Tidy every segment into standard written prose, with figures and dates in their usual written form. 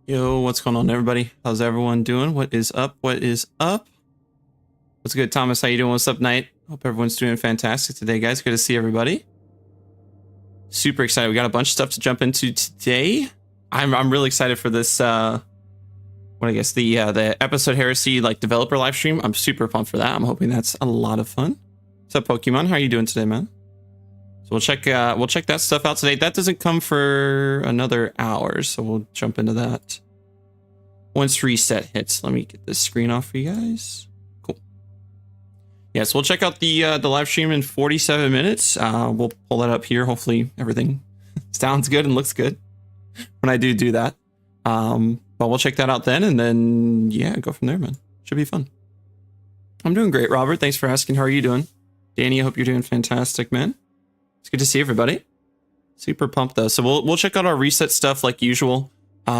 Yo, what's going on, everybody? How's everyone doing? What is up? What is up? What's good, Thomas? How you doing? What's up, Knight? Hope everyone's doing fantastic today, guys. Good to see everybody. Super excited. We got a bunch of stuff to jump into today. I'm really excited for this. The episode Heresy developer live stream. I'm super pumped for that. I'm hoping that's a lot of fun. What's up, Pokemon? How are you doing today, man? So we'll check that stuff out today. That doesn't come for another hour, so we'll jump into that once reset hits. Let me get this screen off for you guys. Cool. Yes, we'll check out the live stream in 47 minutes. We'll pull that up here. Hopefully everything sounds good and looks good when I do that. But we'll check that out then, and then yeah, go from there, man. Should be fun. I'm doing great, Robert. Thanks for asking. How are you doing? Danny, I hope you're doing fantastic, man. It's good to see everybody. Super pumped though. So we'll check out our reset stuff like usual,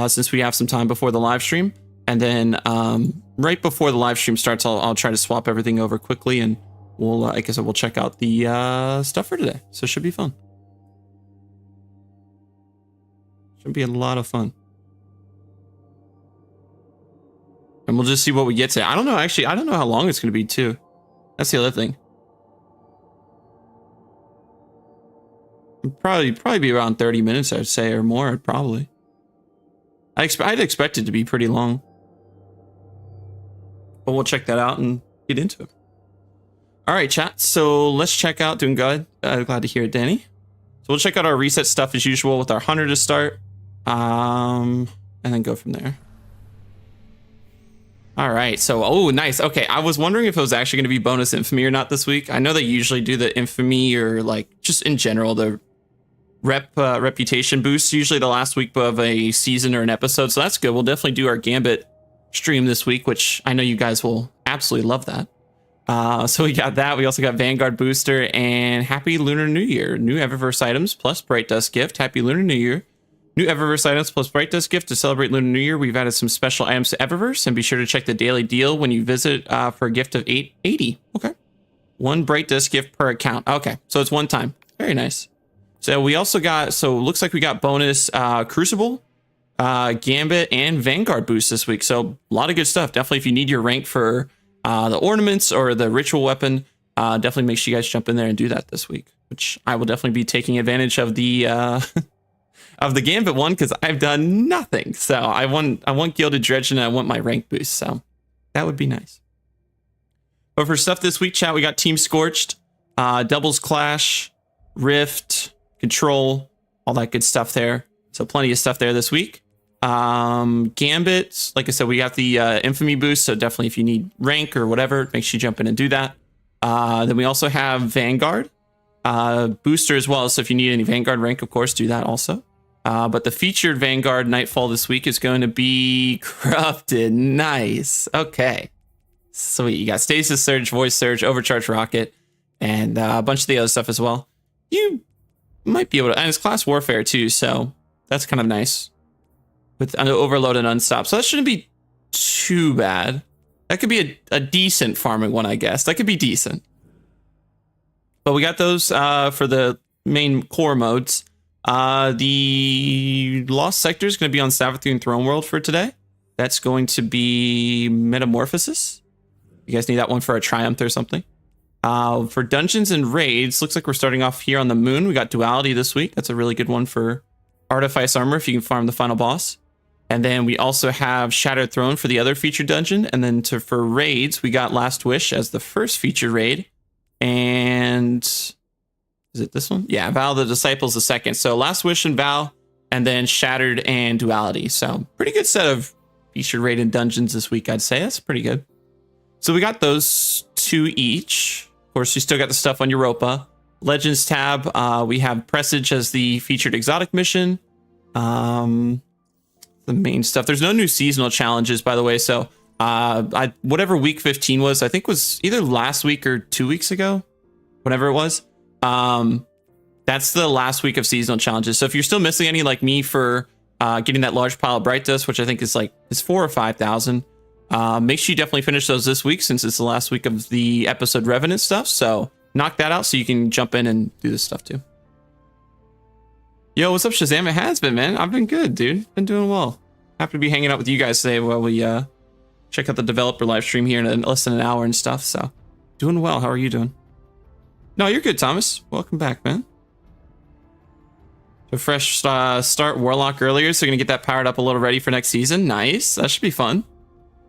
since we have some time before the live stream, and then right before the live stream starts, I'll try to swap everything over quickly, and we'll like I said, we'll check out the stuff for today. So it should be fun. Should be a lot of fun, and we'll just see what we get to. I don't know. Actually, I don't know how long it's going to be too. That's the other thing. Probably be around 30 minutes, I'd say, or more. Probably. I'd expect it to be pretty long, but we'll check that out and get into it. All right, chat. So let's check out. Doing good. Glad to hear it, Danny. So we'll check out our reset stuff as usual with our hunter to start, and then go from there. All right. So, oh, nice. Okay, I was wondering if it was actually going to be bonus infamy or not this week. I know they usually do the infamy or just in general the reputation boosts usually the last week of a season or an episode, so that's good. We'll definitely do our Gambit stream this week, which I know you guys will absolutely love that. So we got that. We also got Vanguard booster and Happy Lunar New Year. New Eververse items plus Bright Dust gift. Happy Lunar New Year. New Eververse items plus Bright Dust gift to celebrate Lunar New Year. We've added some special items to Eververse, and be sure to check the daily deal when you visit for a gift of $8.80. Okay. One Bright Dust gift per account. Okay, so it's one time. Very nice. So we also got, so it looks like we got bonus Crucible, Gambit, and Vanguard boost this week. So a lot of good stuff. Definitely if you need your rank for the ornaments or the ritual weapon, definitely make sure you guys jump in there and do that this week, which I will definitely be taking advantage of the of the Gambit one, because I've done nothing. So I want Gilded Dredge and I want my rank boost. So that would be nice. But for stuff this week, chat, we got Team Scorched, Doubles Clash, Rift, Control, all that good stuff there. So plenty of stuff there this week. Gambit, like I said, we got the infamy boost, so definitely if you need rank or whatever, make sure you jump in and do that. Then we also have Vanguard booster as well, so if you need any Vanguard rank, of course, do that also. But the featured Vanguard Nightfall this week is going to be Corrupted. Nice. Okay. Sweet. You got Stasis Surge, Voice Surge, Overcharge Rocket, and a bunch of the other stuff as well. You might be able to, and it's class warfare too, so that's kind of nice with Overload and Unstop. So that shouldn't be too bad. That could be a decent farming one, I guess. That could be decent. But we got those for the main core modes. The Lost Sector is going to be on Savathûn Throne World for today. That's going to be Metamorphosis. You guys need that one for a Triumph or something. For dungeons and raids, looks like we're starting off here on the moon. We got Duality this week. That's a really good one for Artifice Armor if you can farm the final boss. And then we also have Shattered Throne for the other featured dungeon. And then for raids, we got Last Wish as the first featured raid. And is it this one? Yeah, Vow the Disciples the second. So Last Wish and Vow, and then Shattered and Duality. So pretty good set of featured raid and dungeons this week, I'd say. That's pretty good. So we got those two each. Of course, you still got the stuff on Europa. Legends tab, we have Presage as the featured exotic mission. The main stuff. There's no new seasonal challenges, by the way. So whatever week 15 was, I think was either last week or 2 weeks ago, whatever it was. That's the last week of seasonal challenges. So if you're still missing any, like me, for getting that large pile of Bright Dust, which I think is 4,000 or 5,000. Make sure you definitely finish those this week, since it's the last week of the episode Revenant stuff. So knock that out so you can jump in and do this stuff too. Yo, what's up, Shazam? It has been, man. I've been good, dude. Been doing well. Happy to be hanging out with you guys today while we check out the developer live stream here in less than an hour and stuff. So, doing well. How are you doing? No, you're good, Thomas. Welcome back, man. So fresh start Warlock earlier, so gonna get that powered up a little ready for next season. Nice. That should be fun.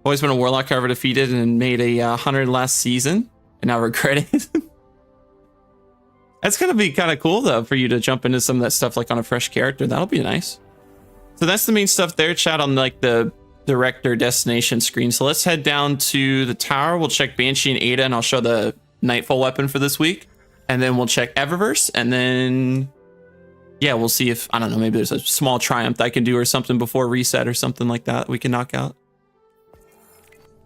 Always been a Warlock, however, defeated and made a 100 last season, and now regret it. That's gonna be kind of cool though for you to jump into some of that stuff like on a fresh character. That'll be nice. So that's the main stuff there, chat, on like the director destination screen. So let's head down to the tower. We'll check Banshee and Ada, and I'll show the Nightfall weapon for this week. And then we'll check Eververse, and then yeah, we'll see if, I don't know, maybe there's a small triumph I can do or something before reset or something like that we can knock out.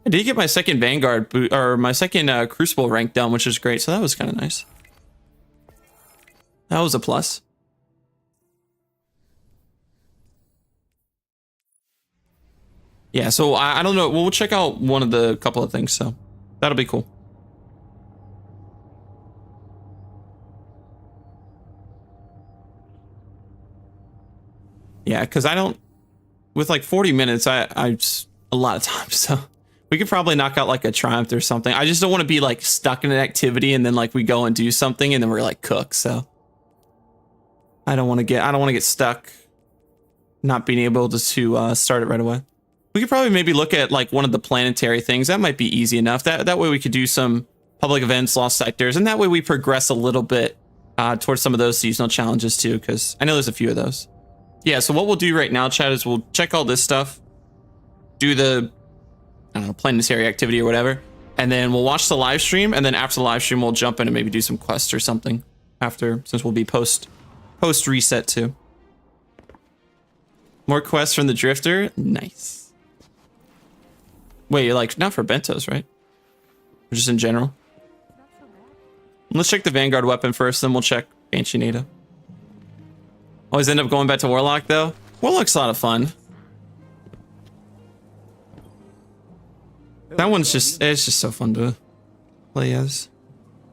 I did get my second Vanguard boot, or my second Crucible rank done, which is great. So that was kind of nice. That was a plus. Yeah, so I don't know. We'll check out one of the couple of things, so that'll be cool. Yeah, because I don't, with like 40 minutes, I just, a lot of time, so we could probably knock out like a triumph or something. I just don't want to be like stuck in an activity and then like we go and do something and then we're like cooked, so I don't want to get stuck not being able to start it right away. We could probably maybe look at like one of the planetary things. That might be easy enough. That way we could do some public events, lost sectors, and that way we progress a little bit towards some of those seasonal challenges too, because I know there's a few of those. Yeah, so what we'll do right now, chat, is we'll check all this stuff, do the, I don't know, planetary activity or whatever, and then we'll watch the live stream, and then after the live stream, we'll jump in and maybe do some quests or something after, since we'll be post reset too. More quests from the Drifter? Nice. Wait, you're like, not for Bentos, right? Or just in general? Let's check the Vanguard weapon first, then we'll check Banshee and Ada. Always end up going back to Warlock, though. Warlock's a lot of fun. That one's just, it's just so fun to play as.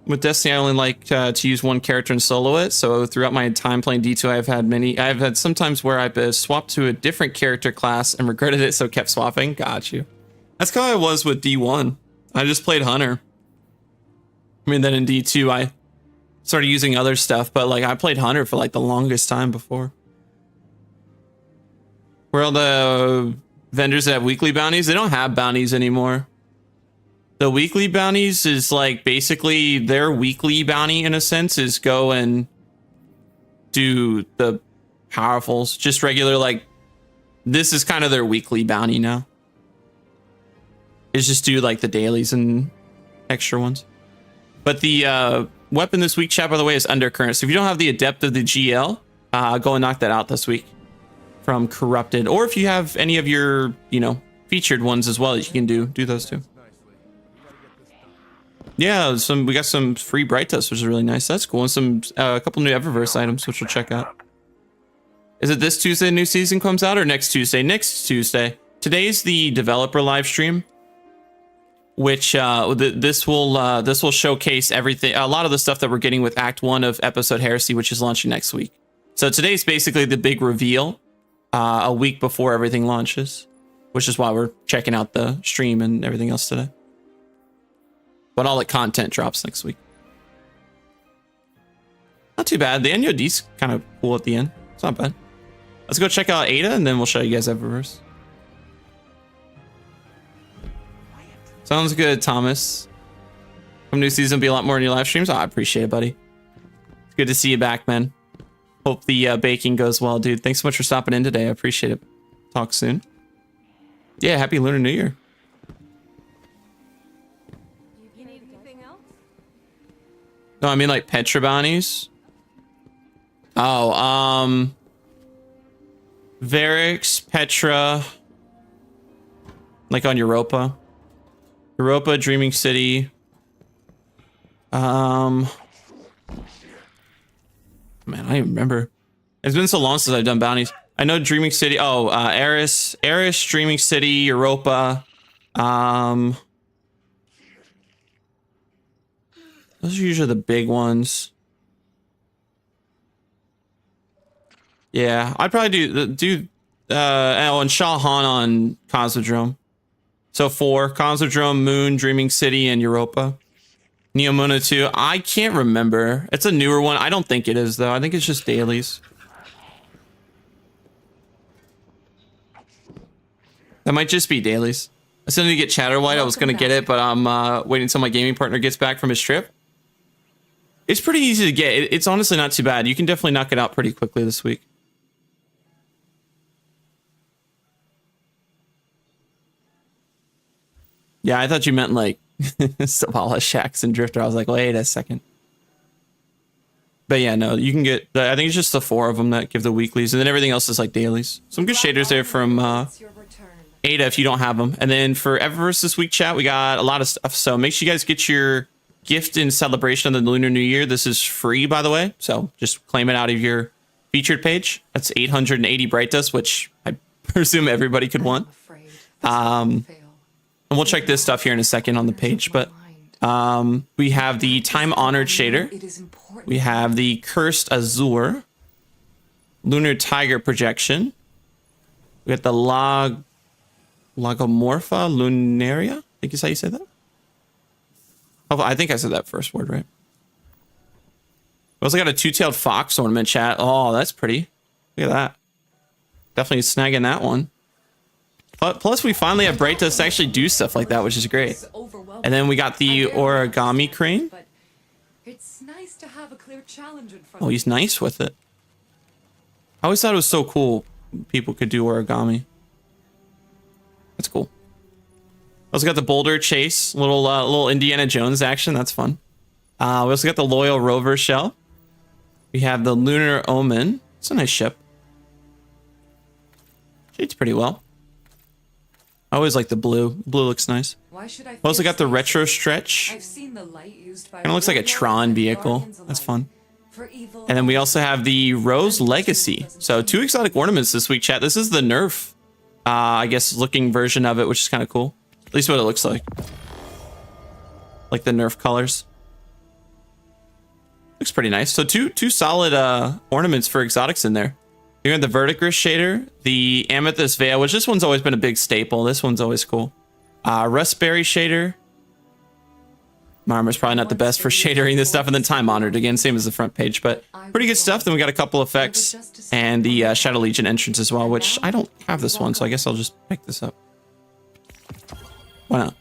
With Destiny, I only like to use one character and solo it, so throughout my time playing D2, I've had some times where I've swapped to a different character class and regretted it, so kept swapping. Got you. That's how I was with D1. I just played Hunter. I mean, then in D2, I started using other stuff, but like I played Hunter for like the longest time before. Where all the vendors that have weekly bounties, they don't have bounties anymore. The weekly bounties is like basically their weekly bounty in a sense is go and do the powerfuls, just regular, like this is kind of their weekly bounty now. Is just do like the dailies and extra ones. But the weapon this week, chat, by the way, is Undercurrent. So if you don't have the Adept of the GL, go and knock that out this week from Corrupted. Or if you have any of your, you know, featured ones as well that you can do those too. Yeah, we got some free Bright Dust, which is really nice. That's cool. And some a couple new Eververse items, which we'll check out. Is it this Tuesday new season comes out or next Tuesday? Next Tuesday. Today's the developer live stream, which this will showcase everything, a lot of the stuff that we're getting with Act 1 of episode Heresy, which is launching next week. So today's basically the big reveal a week before everything launches, which is why we're checking out the stream and everything else today. But all the content drops next week. Not too bad. The NUD's kind of cool at the end. It's not bad. Let's go check out Ada, and then we'll show you guys Eververse. Sounds good, Thomas. From new season, be a lot more in your live streams. Oh, I appreciate it, buddy. It's good to see you back, man. Hope the baking goes well, dude. Thanks so much for stopping in today. I appreciate it. Talk soon. Yeah, happy Lunar New Year. You need anything else? No, I mean like Petra bounties. Oh, Varix, Petra, like on Europa. Europa, Dreaming City. Man, I don't even remember. It's been so long since I've done bounties. I know Dreaming City. Oh, Eris, Dreaming City, Europa. Those are usually the big ones. Yeah, I'd probably do and Shahan on Cosmodrome. So 4, Cosmodrome, Moon, Dreaming City, and Europa. Neomuna 2, I can't remember. It's a newer one. I don't think it is, though. I think it's just dailies. That might just be dailies. I still need to get Chatterwhite. I was going to get it, but I'm waiting until my gaming partner gets back from his trip. It's pretty easy to get. It's honestly not too bad. You can definitely knock it out pretty quickly this week. Yeah, I thought you meant like Zavala, Shax, and Drifter. I was like, wait a second. But yeah, no, you can get, I think it's just the 4 of them that give the weeklies, and then everything else is like dailies. Some good shaders there from Ada if you don't have them. And then for Eververse this week, chat, we got a lot of stuff. So make sure you guys get your gift in celebration of the Lunar New Year. This is free, by the way. So just claim it out of your featured page. That's 880 Bright Dust, which I presume everybody could want. And we'll check this stuff here in a second on the page. But we have the Time Honored shader. We have the Cursed Azure. Lunar Tiger projection. We got the Lagomorpha Lunaria. I think is how you say that. Oh, I think I said that first word right. We also got a 2-tailed fox ornament, chat. Oh, that's pretty. Look at that. Definitely snagging that one. But plus, we finally have Bright Dust to actually do stuff like that, which is great. And then we got the origami crane. It's nice to have a clear challenge in front. Oh, he's nice with it. I always thought it was so cool people could do origami. That's cool. Also got the Boulder Chase, little Indiana Jones action. That's fun. We also got the Loyal Rover shell. We have the Lunar Omen. It's a nice ship. Shades pretty well. I always like the blue. Blue looks nice. We also got the Retro Stretch. Kind of looks like a Tron vehicle. That's fun. And then we also have the Rose Legacy. So 2 exotic ornaments this week, chat. This is the Nerf, I guess, looking version of it, which is kind of cool. At least what it looks like. Like the Nerf colors. Looks pretty nice. So two solid ornaments for exotics in there. You got the Verdigris shader, the Amethyst Veil, which this one's always been a big staple. This one's always cool. Rustberry shader. Marmor's probably not the best for shadering this stuff. And then Time Honored again, same as the front page, but pretty good stuff. Then we got a couple effects and the Shadow Legion entrance as well, which I don't have this one, so I guess I'll just pick this up. Why not?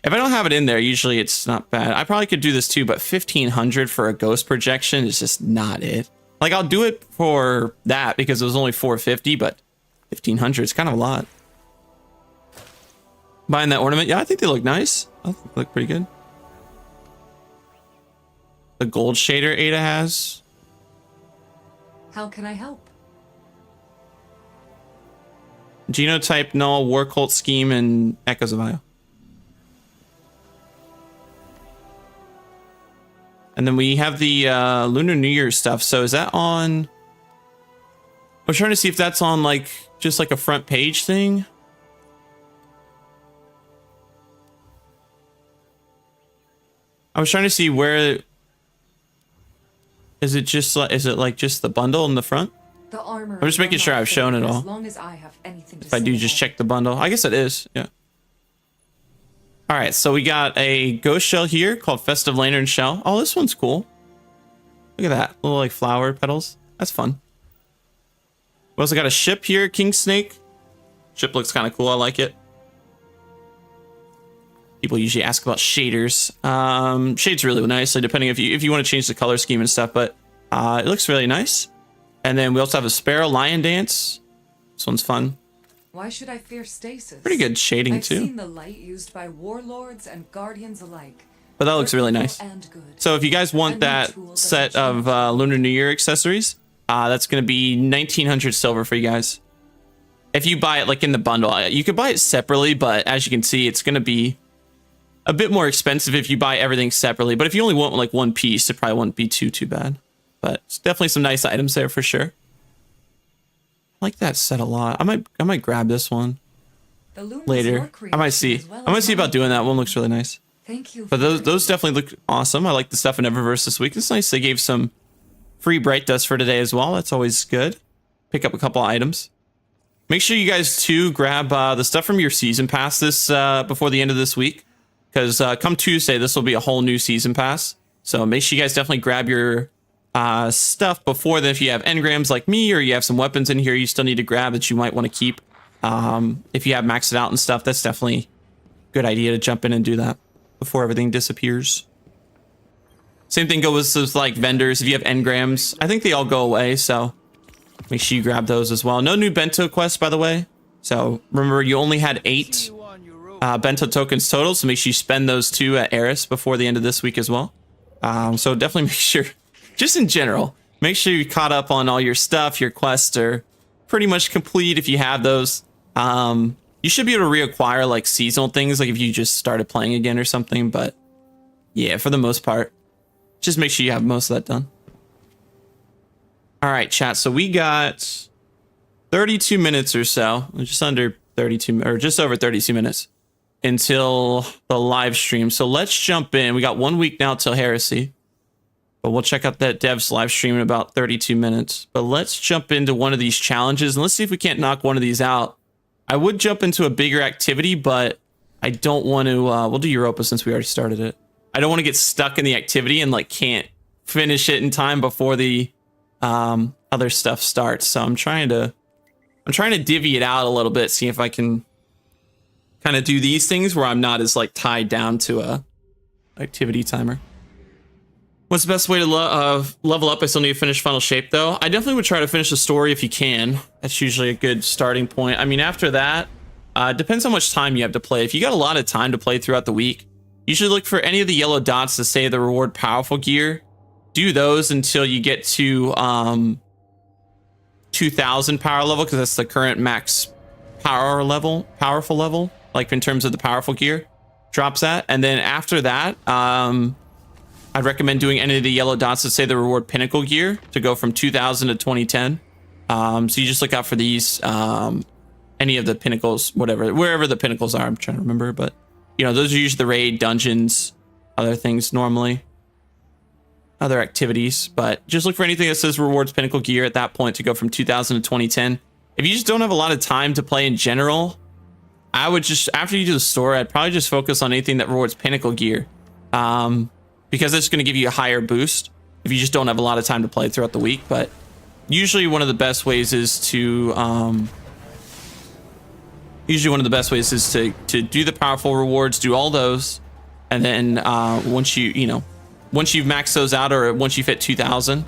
If I don't have it in there, usually it's not bad. I probably could do this too, but 1500 for a ghost projection is just not it. Like, I'll do it for that because it was only 450, but 1500 is kind of a lot. Buying that ornament, yeah, I think they look nice. I think they look pretty good. The gold shader Ada has. How can I help? Genotype, Null, War Cult Scheme, and Echoes of Io. And then we have the Lunar New Year stuff. So is that on... I was trying to see if that's on, like, just like a front page thing. I was trying to see where... Is it just like, is it like just the bundle in the front? The armor. I'm just making sure I've shown it all. As long as I have anything to if I do just check the bundle. I guess it is, yeah. All right, so we got a ghost shell here called Festive Lantern Shell. Oh, this one's cool. Look at that, little like flower petals. That's fun. We also got a ship here, King Snake. Ship looks kind of cool, I like it. People usually ask about shaders. Shades really nicely, depending if you want to change the color scheme and stuff, but it looks really nice. And then we also have a Sparrow Lion Dance. This one's fun. Why should I fear stasis? Pretty good shading I've too. seen the light used by warlords and guardians alike. But that looks really nice. So if you guys want that set of Lunar New Year accessories, that's going to be 1900 silver for you guys. If you buy it like in the bundle, you could buy it separately, but as you can see, it's going to be a bit more expensive if you buy everything separately. But if you only want like one piece, it probably wouldn't be too bad. But it's definitely some nice items there for sure. I like that set a lot. I might grab this one later. I might see. I might see about doing that. One looks really nice. Thank you. But those definitely look awesome. I like the stuff in Eververse this week. It's nice they gave some free Bright Dust for today as well. That's always good. Pick up a couple items. Make sure you guys too grab the stuff from your season pass this before the end of this week, because come Tuesday this will be a whole new season pass. So make sure you guys definitely grab your stuff before then. If you have engrams like me, or you have some weapons in here you still need to grab that you might want to keep. If you have maxed it out and stuff, that's definitely a good idea to jump in and do that before everything disappears. Same thing goes with like vendors. If you have engrams, I think they all go away, so make sure you grab those as well. No new bento quests, by the way. So remember, you only had 8 bento tokens total, so make sure you spend those 2 at HERESY before the end of this week as well. So definitely make sure, just in general, make sure you caught up on all your stuff. Your quests are pretty much complete if you have those. You should be able to reacquire like seasonal things, like if you just started playing again or something. But yeah, for the most part, just make sure you have most of that done. All right, chat. So we got 32 minutes or so, just under 32, or just over 32 minutes until the live stream. So let's jump in. We got 1 week now till HERESY, but we'll check out that devs live stream in about 32 minutes. But let's jump into one of these challenges and let's see if we can't knock one of these out. I would jump into a bigger activity, but I don't want to, we'll do Europa since we already started it. I don't want to get stuck in the activity and like can't finish it in time before the other stuff starts. So I'm trying to divvy it out a little bit, see if I can kind of do these things where I'm not as like tied down to a activity timer. What's the best way to level up? I still need to finish Final Shape though. I definitely would try to finish the story if you can. That's usually a good starting point. I mean, after that, depends how much time you have to play. If you got a lot of time to play throughout the week, usually look for any of the yellow dots to say the reward powerful gear. Do those until you get to 2000 power level, because that's the current max powerful level, like in terms of the powerful gear drops at. And then after that, I'd recommend doing any of the yellow dots that say the reward pinnacle gear to go from 2000 to 2010. So you just look out for these, any of the pinnacles, wherever the pinnacles are. I'm trying to remember, but you know, those are usually the raid, dungeons, other things normally, other activities. But just look for anything that says rewards pinnacle gear at that point to go from 2000 to 2010. If you just don't have a lot of time to play in general, I would just, after you do the story, I'd probably just focus on anything that rewards pinnacle gear. Because it's going to give you a higher boost if you just don't have a lot of time to play throughout the week. But usually one of the best ways is to do the powerful rewards, do all those, and then once you've maxed those out, or once you've hit 2000,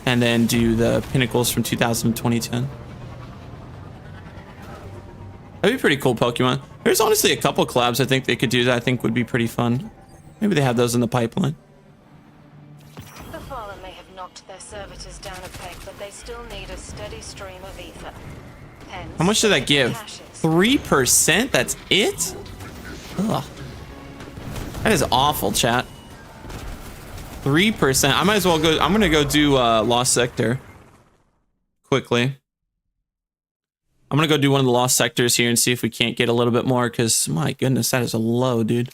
and then do the pinnacles from 2000 to 2010. That'd be pretty cool, Pokemon. There's honestly a couple collabs I think they could do that I think would be pretty fun. Maybe they have those in the pipeline. The Fallen may have knocked their servitors down a peg, but they still need a steady stream of ether. Hence, how much did that give? 3%? That's it? Ugh. That is awful, chat. 3%. I might as well go. I'm gonna go do Lost Sector quickly. I'm gonna go do one of the Lost Sectors here and see if we can't get a little bit more, because my goodness, that is a low, dude.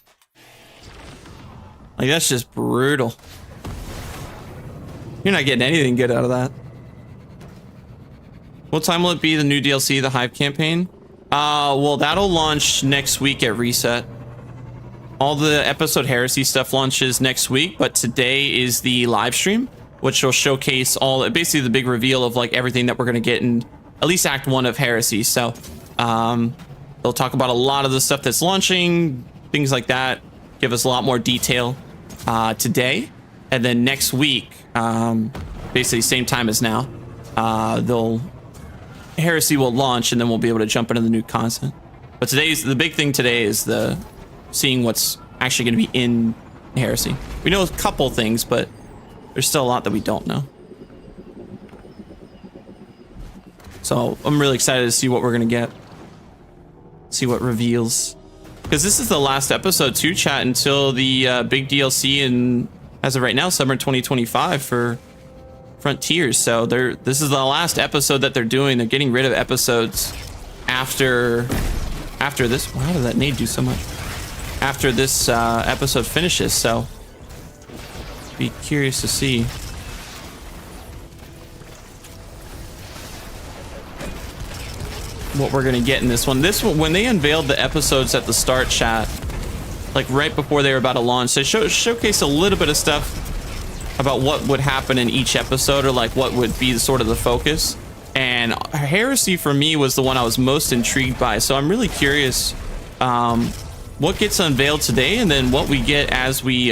Like, that's just brutal. You're not getting anything good out of that. What time will it be, the new DLC, the Hive campaign? Well, that'll launch next week at Reset. All the episode HERESY stuff launches next week, but today is the live stream, which will showcase basically the big reveal of like everything that we're going to get in at least Act 1 of HERESY. So they'll talk about a lot of the stuff that's launching, things like that, give us a lot more detail today. And then next week, basically same time as now, HERESY will launch, and then we'll be able to jump into the new content. But the big thing today is seeing what's actually going to be in HERESY. We know a couple things, but there's still a lot that we don't know. So I'm really excited to see what we're going to get. See what reveals. Because this is the last episode too, chat, until the big DLC in, as of right now, summer 2025 for Frontiers. So this is the last episode that they're doing. They're getting rid of episodes after this. Wow, how did that nade do so much? After this episode finishes, so be curious to see. what we're gonna get in this one. This one, when they unveiled the episodes at the start, chat, like right before they were about to launch, they showcase a little bit of stuff about what would happen in each episode, or like what would be sort of the focus. And Heresy for me was the one I was most intrigued by. So I'm really curious what gets unveiled today, and then what we get as we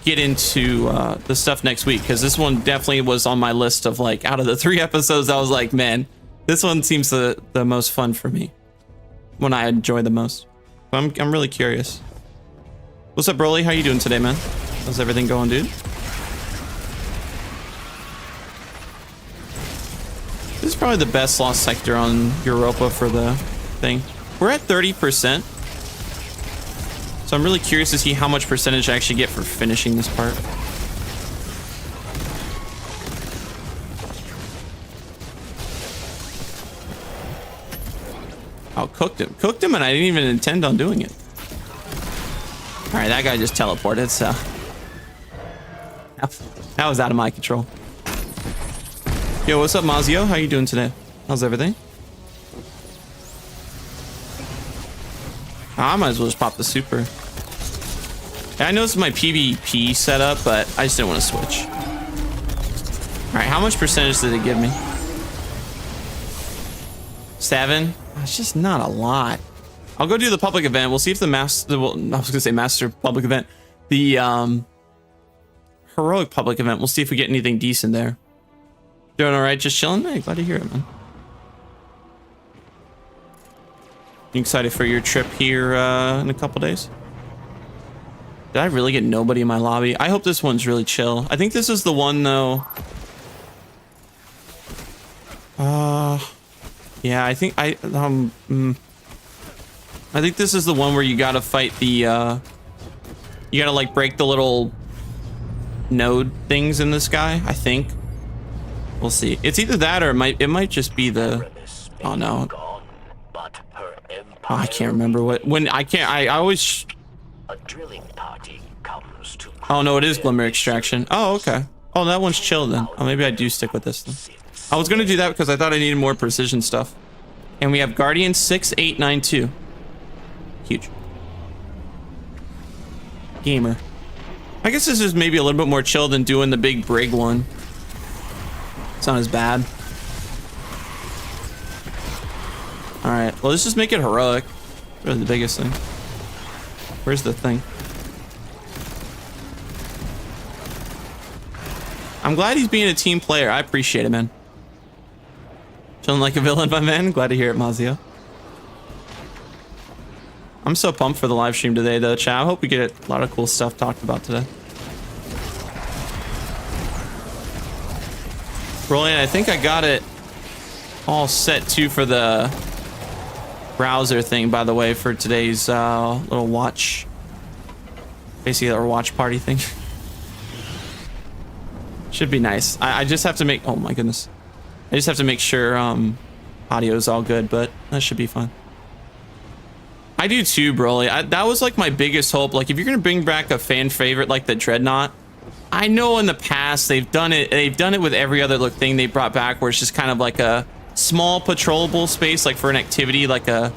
get into the stuff next week, because this one definitely was on my list of like, out of the 3 episodes, I was like, man, this one seems the most fun for me, when I enjoy the most. I'm really curious. What's up, Broly? How you doing today, man? How's everything going, dude? This is probably the best lost sector on Europa for the thing. We're at 30%. So I'm really curious to see how much percentage I actually get for finishing this part. Oh, cooked him. Cooked him, and I didn't even intend on doing it. All right, that guy just teleported, so that was out of my control. Yo, what's up, Mazio? How you doing today? How's everything? I might as well just pop the super. Yeah, I know this is my PvP setup, but I just didn't want to switch. All right, how much percentage did it give me? 7? It's just not a lot. I'll go do the public event. We'll see if the master, well, I was gonna say master public event, the heroic public event. We'll see if we get anything decent there. Doing all right, just chilling? Hey, glad to hear it, man. You excited for your trip here in a couple days? Did I really get nobody in my lobby? I hope this one's really chill. I think this is the one, though. Yeah, I think I think this is the one where you gotta fight the you gotta like break the little node things in the sky. I think. We'll see. It's either that, or it might just be the. Oh no. Oh, I can't remember what. When I can't. I always. A drilling party comes to. Oh no, it is Glimmer Extraction. Oh, okay. Oh, that one's chill then. Oh, maybe I do stick with this then. I was gonna do that because I thought I needed more precision stuff. And we have Guardian 6892. Huge. Gamer. I guess this is maybe a little bit more chill than doing the big Brig one. It's not as bad. All right, well, let's just make it heroic. Really the biggest thing. Where's the thing? I'm glad he's being a team player. I appreciate it, man. Chilling like a villain, my man. Glad to hear it, Mazio. I'm so pumped for the live stream today, though, chat. I hope we get a lot of cool stuff talked about today. Rolling, I think I got it all set too for the browser thing, by the way, for today's little watch, basically our watch party thing. Should be nice. I just have to make, oh my goodness, I just have to make sure audio is all good, but that should be fun. I do too, Broly. That was like my biggest hope. Like, if you're gonna bring back a fan favorite like the Dreadnought, I know in the past they've done it with every other thing they brought back, where it's just kind of like a small patrollable space, like for an activity, like a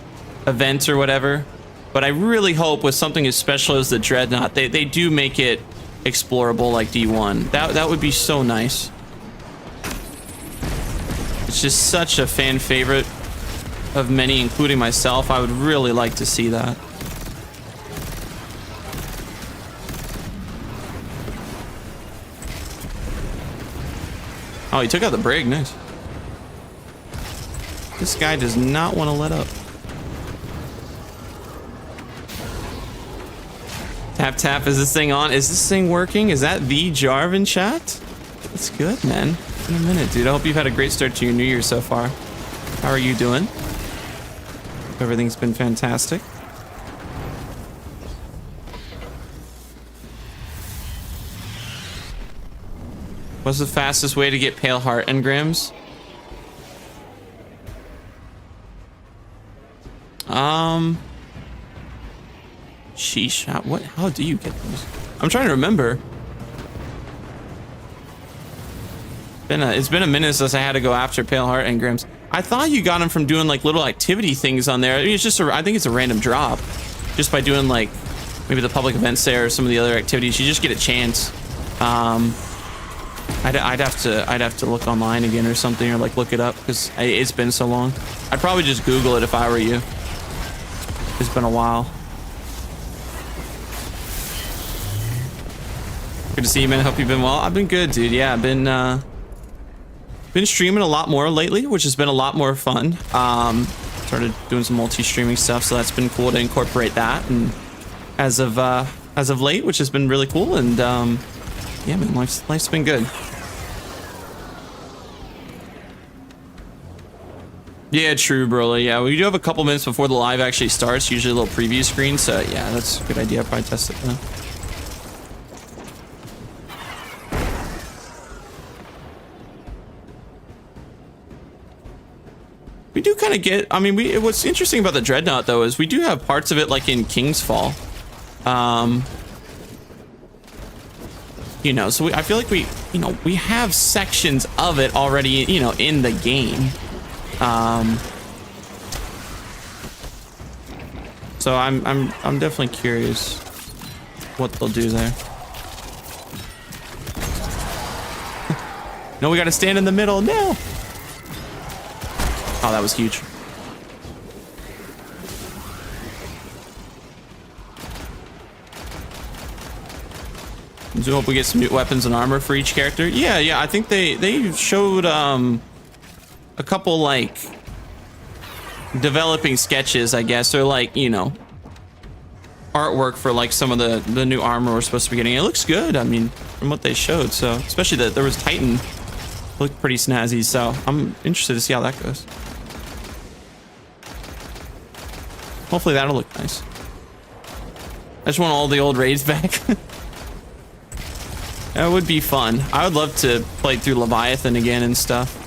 event or whatever. But I really hope with something as special as the Dreadnought, they do make it explorable like D1. That would be so nice. It's just such a fan favorite of many, including myself. I would really like to see that. Oh, he took out the Brig. Nice. This guy does not want to let up. Tap tap. Is this thing on? Is this thing working? Is that the Jarvan chat? That's good, man. In a minute, dude. I hope you've had a great start to your new year so far. How are you doing? Hope everything's been fantastic. What's the fastest way to get Pale Heart engrams? Sheesh. How do you get those? I'm trying to remember. It's been a minute since I had to go after Pale Heart engrams. I thought you got them from doing like little activity things on there. I mean, it's just I think it's a random drop, just by doing like maybe the public events there or some of the other activities. You just get a chance. I'd have to look online again or something, or like look it up, because it's been so long. I'd probably just Google it if I were you. It's been a while. Good to see you, man. Hope you've been well. I've been good, dude. Yeah, I've been streaming a lot more lately, which has been a lot more fun. Started doing some multi-streaming stuff, so that's been cool to incorporate that. And as of late, which has been really cool. And yeah, man, life's been good. Yeah, true, Broly. Yeah, we do have a couple minutes before the live actually starts. Usually a little preview screen. So yeah, that's a good idea. I'll probably test it then. We do kind of get, I mean, what's interesting about the Dreadnought though is we do have parts of it like in King's Fall. You know, so I feel like we have sections of it already, you know, in the game. So I'm definitely curious what they'll do there. No, we got to stand in the middle. No. Oh, that was huge. So hope we get some new weapons and armor for each character. Yeah, I think they showed a couple like developing sketches, I guess, or like, you know, artwork for like some of the new armor we're supposed to be getting. It looks good, I mean, from what they showed. So especially that there was Titan, looked pretty snazzy. So I'm interested to see how that goes. Hopefully that'll look nice. I just want all the old raids back. That would be fun. I would love to play through Leviathan again and stuff.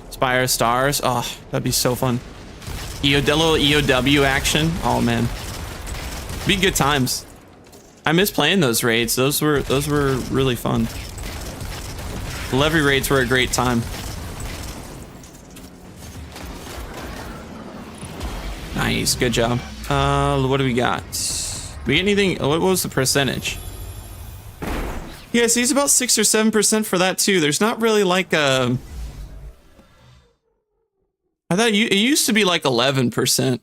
Spire Stars. Oh, that'd be so fun. A little EOW action. Oh man, be good times. I miss playing those raids. Those were really fun. The levy raids were a great time. Nice, good job. What do we got? We get anything? What was the percentage? Yeah, see, it's about 6 or 7% for that too. There's not really like a. I thought it used to be like 11%.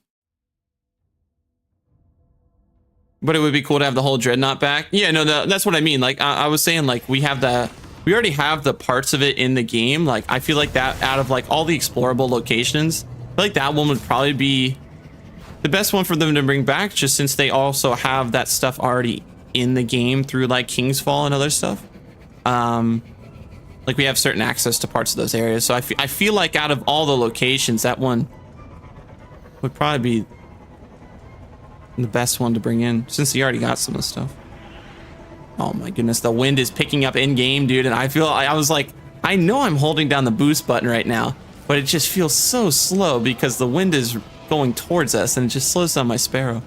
But it would be cool to have the whole Dreadnought back. Yeah, no, that's what I mean. Like I was saying, like we already have the parts of it in the game. Like I feel like that out of like all the explorable locations, I feel like that one would probably be the best one for them to bring back, just since they also have that stuff already in the game through like King's Fall and other stuff. Like we have certain access to parts of those areas. So I feel like out of all the locations, that one would probably be the best one to bring in, since you already got some of the stuff. Oh my goodness, the wind is picking up in game, dude. And I was like, I know I'm holding down the boost button right now, but it just feels so slow because the wind is going towards us and it just slows down my Sparrow.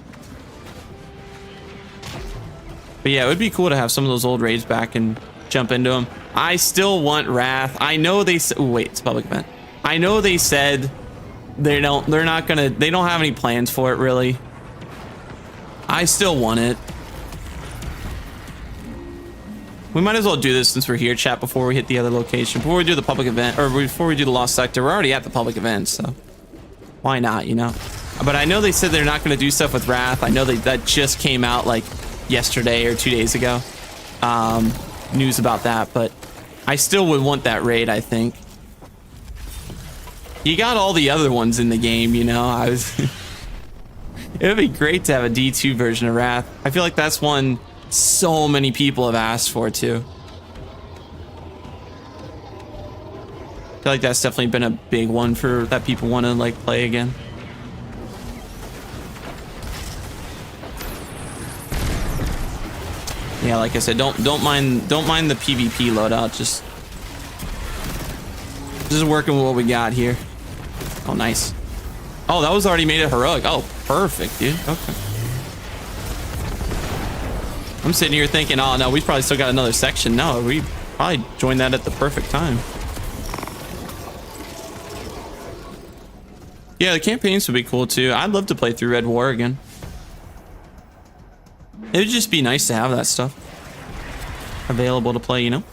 But yeah, it would be cool to have some of those old raids back and jump into them. I still want Wrath. I know they said, oh, wait, it's a public event. I know they said they don't have any plans for it really. I still want it. We might as well do this since we're here, chat, before we hit the other location, before we do the public event, or before we do the Lost Sector. We're already at the public event, so why not, you know? But I know they said they're not going to do stuff with Wrath. I know that just came out like yesterday or 2 days ago. News about that, but I still would want that raid, I think. You got all the other ones in the game, you know? It would be great to have a D2 version of Wrath. I feel like that's one so many people have asked for too. I feel like that's definitely been a big one for that people want to like play again. Yeah, like I said, don't mind the PvP loadout. Just working with what we got here. Oh, nice. Oh, that was already made a heroic. Oh, perfect, dude. Okay. I'm sitting here thinking, oh no, we probably still got another section. No, we probably joined that at the perfect time. Yeah, the campaigns would be cool too. I'd love to play through Red War again. It would just be nice to have that stuff available to play, you know?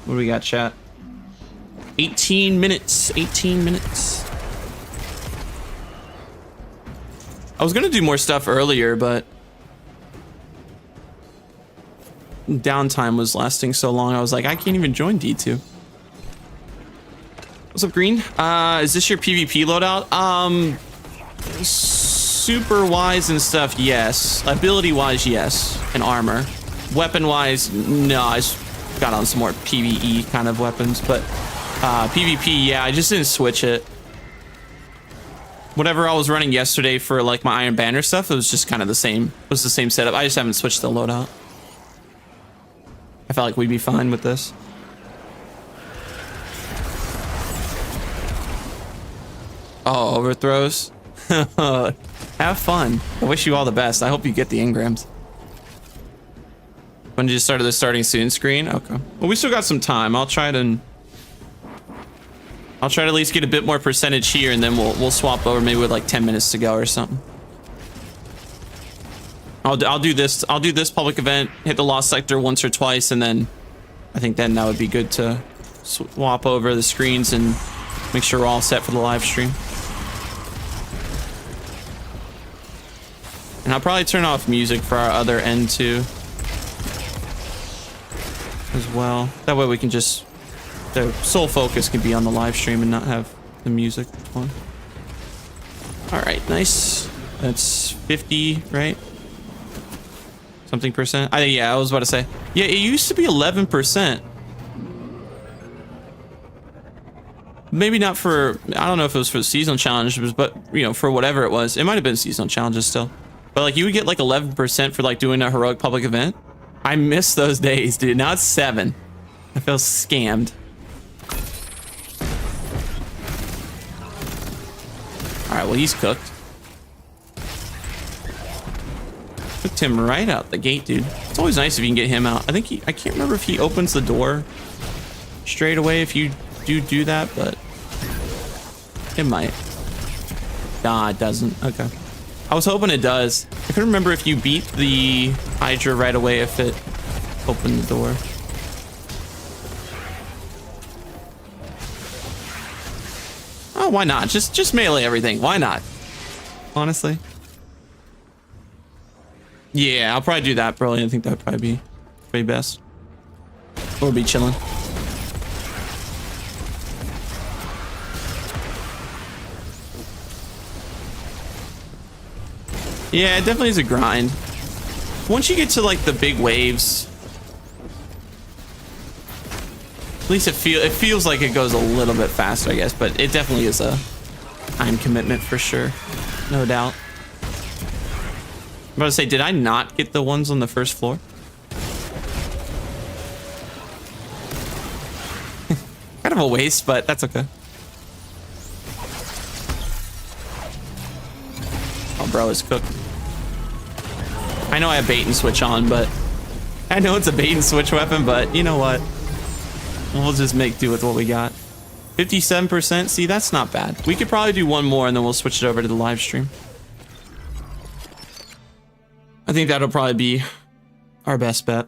What do we got, chat? 18 minutes. 18 minutes. I was gonna do more stuff earlier, but downtime was lasting so long. I was like, I can't even join D2. What's up, Green? Is this your PvP loadout? Super wise and stuff, yes. Ability wise, yes. And armor. Weapon wise, no. I just got on some more PvE kind of weapons, but PvP, yeah, I just didn't switch it. Whatever I was running yesterday for like my Iron Banner stuff, it was just kind of the same. It was the same setup. I just haven't switched the loadout. I felt like we'd be fine with this. Oh, overthrows. Have fun. I wish you all the best. I hope you get the engrams. When did you start the starting soon screen? Okay. Well, we still got some time. I'll try to at least get a bit more percentage here, and then we'll swap over maybe with like 10 minutes to go or something. I'll do this. I'll do this public event, hit the Lost Sector once or twice, and then I think then that would be good to swap over the screens and make sure we're all set for the live stream. And I'll probably turn off music for our other end too, as well. That way we can just, the sole focus can be on the live stream and not have the music on. All right, nice. That's 50, right? Something percent. Yeah, I was about to say. Yeah, it used to be 11%. Maybe not for, I don't know if it was for the seasonal challenges, but you know, for whatever it was, it might have been seasonal challenges still. But like you would get like 11% for like doing a heroic public event. I miss those days, dude. Now it's 7. I feel scammed. All right, well, he's cooked. Cooked him right out the gate, dude. It's always nice if you can get him out. I think I can't remember if he opens the door straight away if you do that, but it might. Nah, it doesn't. Okay. I was hoping it does. I couldn't remember if you beat the Hydra right away if it opened the door. Oh, why not? Just melee everything. Why not? Honestly. Yeah, I'll probably do that, bro. I think that'd probably be best. Or be chilling. Yeah, it definitely is a grind. Once you get to like the big waves, at least it feels like it goes a little bit faster, I guess, but it definitely is a time commitment for sure. No doubt. I'm about to say, did I not get the ones on the first floor? Kind of a waste, but that's okay. Oh, bro is cooked. I know I have bait and switch on, but I know it's a bait and switch weapon, but you know what? We'll just make do with what we got. 57%. See, that's not bad. We could probably do one more and then we'll switch it over to the live stream. I think that'll probably be our best bet.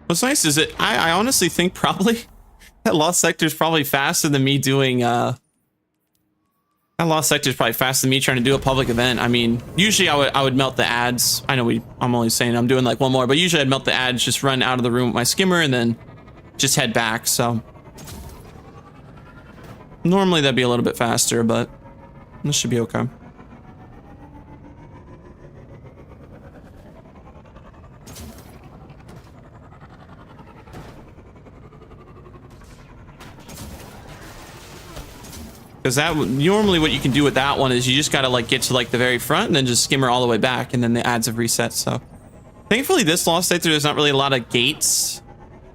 What's nice is that I honestly think probably that Lost Sector is probably faster than me doing that Lost Sector is probably faster than me trying to do a public event. I mean, usually I would melt the ads. I know I'm only saying I'm doing like one more, but usually I'd melt the ads, just run out of the room with my skimmer and then just head back. So normally that'd be a little bit faster, but this should be okay. Because that normally what you can do with that one is you just gotta like get to like the very front and then just skimmer all the way back, and then the ads have reset. So Thankfully, this lost sector, there's not really a lot of gates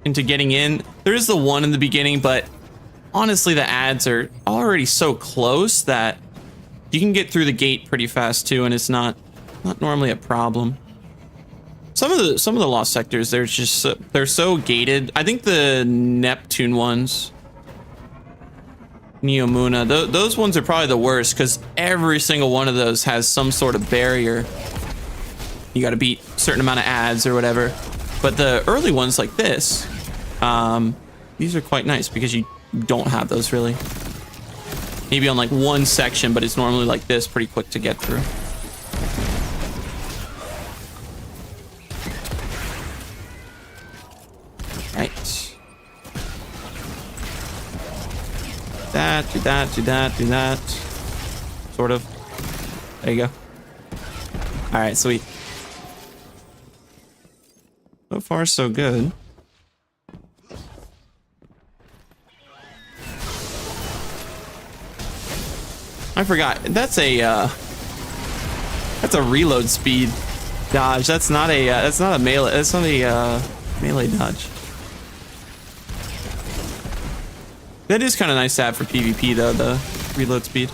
into getting in. There is the one in the beginning, but honestly, the ads are already so close that you can get through the gate pretty fast too, and it's not normally a problem. Some of the lost sectors, they're so gated. I think the Neptune ones, Neomuna, those ones are probably the worst because every single one of those has some sort of barrier. You got to beat a certain amount of ads or whatever. But the early ones like this, these are quite nice because you don't have those really. Maybe on like one section, but it's normally like this, pretty quick to get through. Right. That, do that, do that, do that. Sort of. There you go. All right, sweet. So far, so good. I forgot. That's a reload speed dodge. That's not a melee. That's not a melee dodge. That is kind of nice to have for PvP though, the reload speed.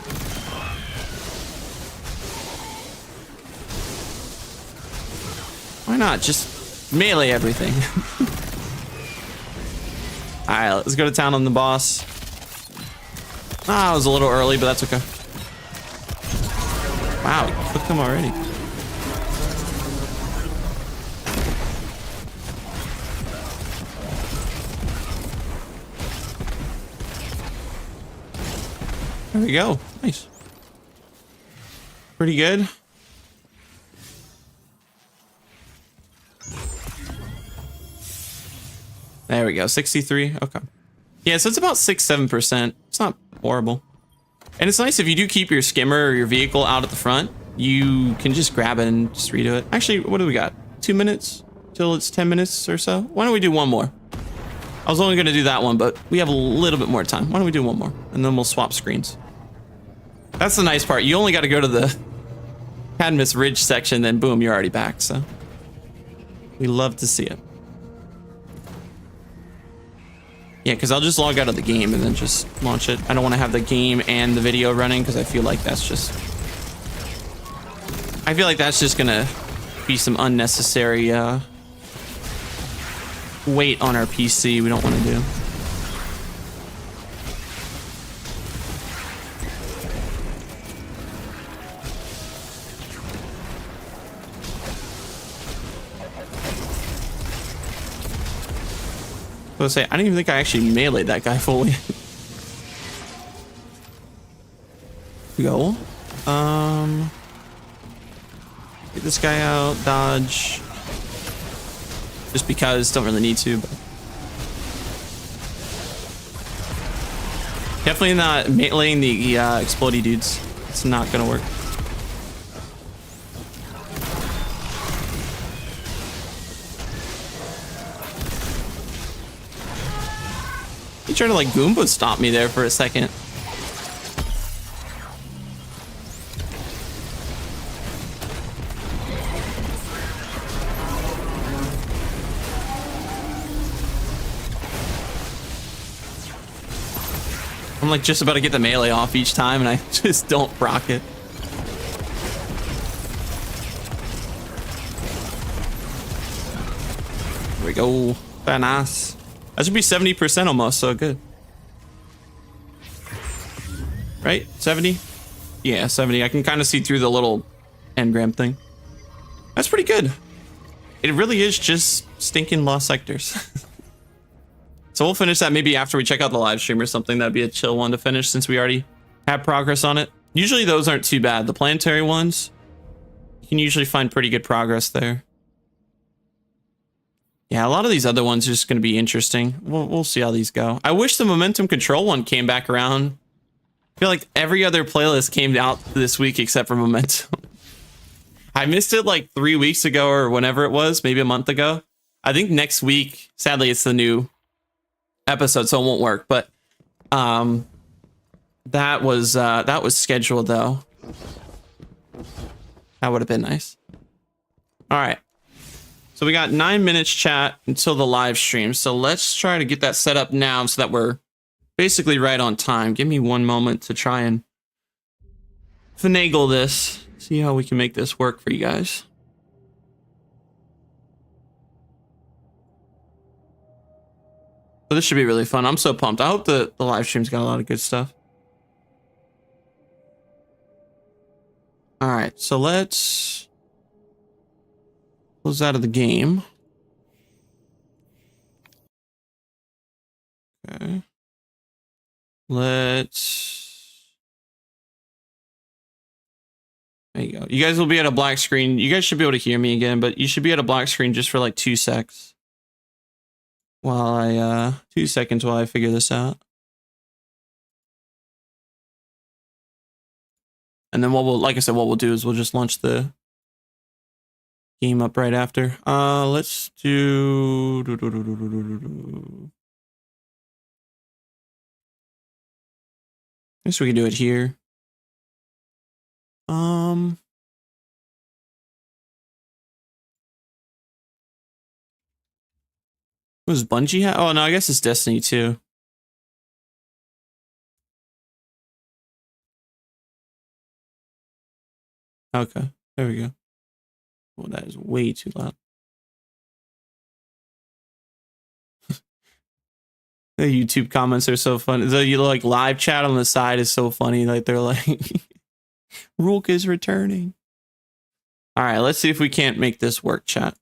Why not? Just melee everything. Alright, let's go to town on the boss. Ah, I was a little early, but that's okay. Wow, you cooked them already. There we go. Nice. Pretty good. There we go. 63. Okay. Yeah, so it's about 6-7%. It's not horrible. And it's nice if you do keep your skimmer or your vehicle out at the front, you can just grab it and just redo it. Actually, what do we got? 2 minutes till it's 10 minutes or so? Why don't we do one more? I was only going to do that one, but we have a little bit more time. Why don't we do one more? And then we'll swap screens. That's the nice part. You only got to go to the Cadmus Ridge section, then boom, you're already back. So we love to see it. Yeah, because I'll just log out of the game and then just launch it. I don't want to have the game and the video running because I feel like that's just gonna be some unnecessary weight on our PC we don't want to do. I was gonna say, I don't even think I actually meleeed that guy fully. Go. Get this guy out, dodge. Just because, don't really need to, but. Definitely not meleeing the explodey dudes. It's not gonna work. He tried to like Goomba stomp me there for a second. I'm like just about to get the melee off each time and I just don't proc it. There we go. Very nice. That should be 70% almost, so good. Right? 70? Yeah, 70. I can kind of see through the little engram thing. That's pretty good. It really is just stinking lost sectors. So we'll finish that maybe after we check out the live stream or something. That'd be a chill one to finish since we already have progress on it. Usually those aren't too bad. The planetary ones, you can usually find pretty good progress there. Yeah, a lot of these other ones are just going to be interesting. We'll see how these go. I wish the momentum control one came back around. I feel like every other playlist came out this week except for momentum. I missed it like 3 weeks ago or whenever it was, maybe a month ago. I think next week, sadly, it's the new episode, so it won't work. But that was scheduled though. That would have been nice. All right. So So we got 9 minutes chat until the live stream. So let's try to get that set up now so that we're basically right on time. Give me one moment to try and finagle this. See how we can make this work for you guys. But this should be really fun. I'm so pumped. I hope the live stream's got a lot of good stuff. All right, so let's close out of the game. Okay. Let's... There you go. You guys will be at a black screen. You guys should be able to hear me again, but you should be at a black screen just for like 2 secs. While I, 2 seconds while I figure this out. And then what we'll, like I said, what we'll do is we'll just launch the game up right after. Let's do... I guess we can do it here. What does Bungie have? Oh, no, I guess it's Destiny 2. Okay, there we go. Oh, that is way too loud. The YouTube comments are so funny. The like live chat on the side is so funny. Like they're like, Rook is returning. All right, let's see if we can't make this work, chat.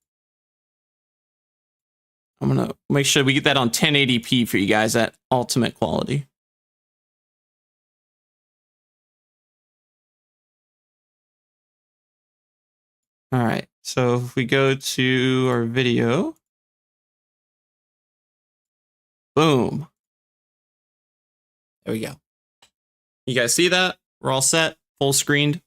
I'm gonna make sure we get that on 1080p for you guys at ultimate quality. All right, so if we go to our video, boom. There we go. You guys see that? We're all set, full screened.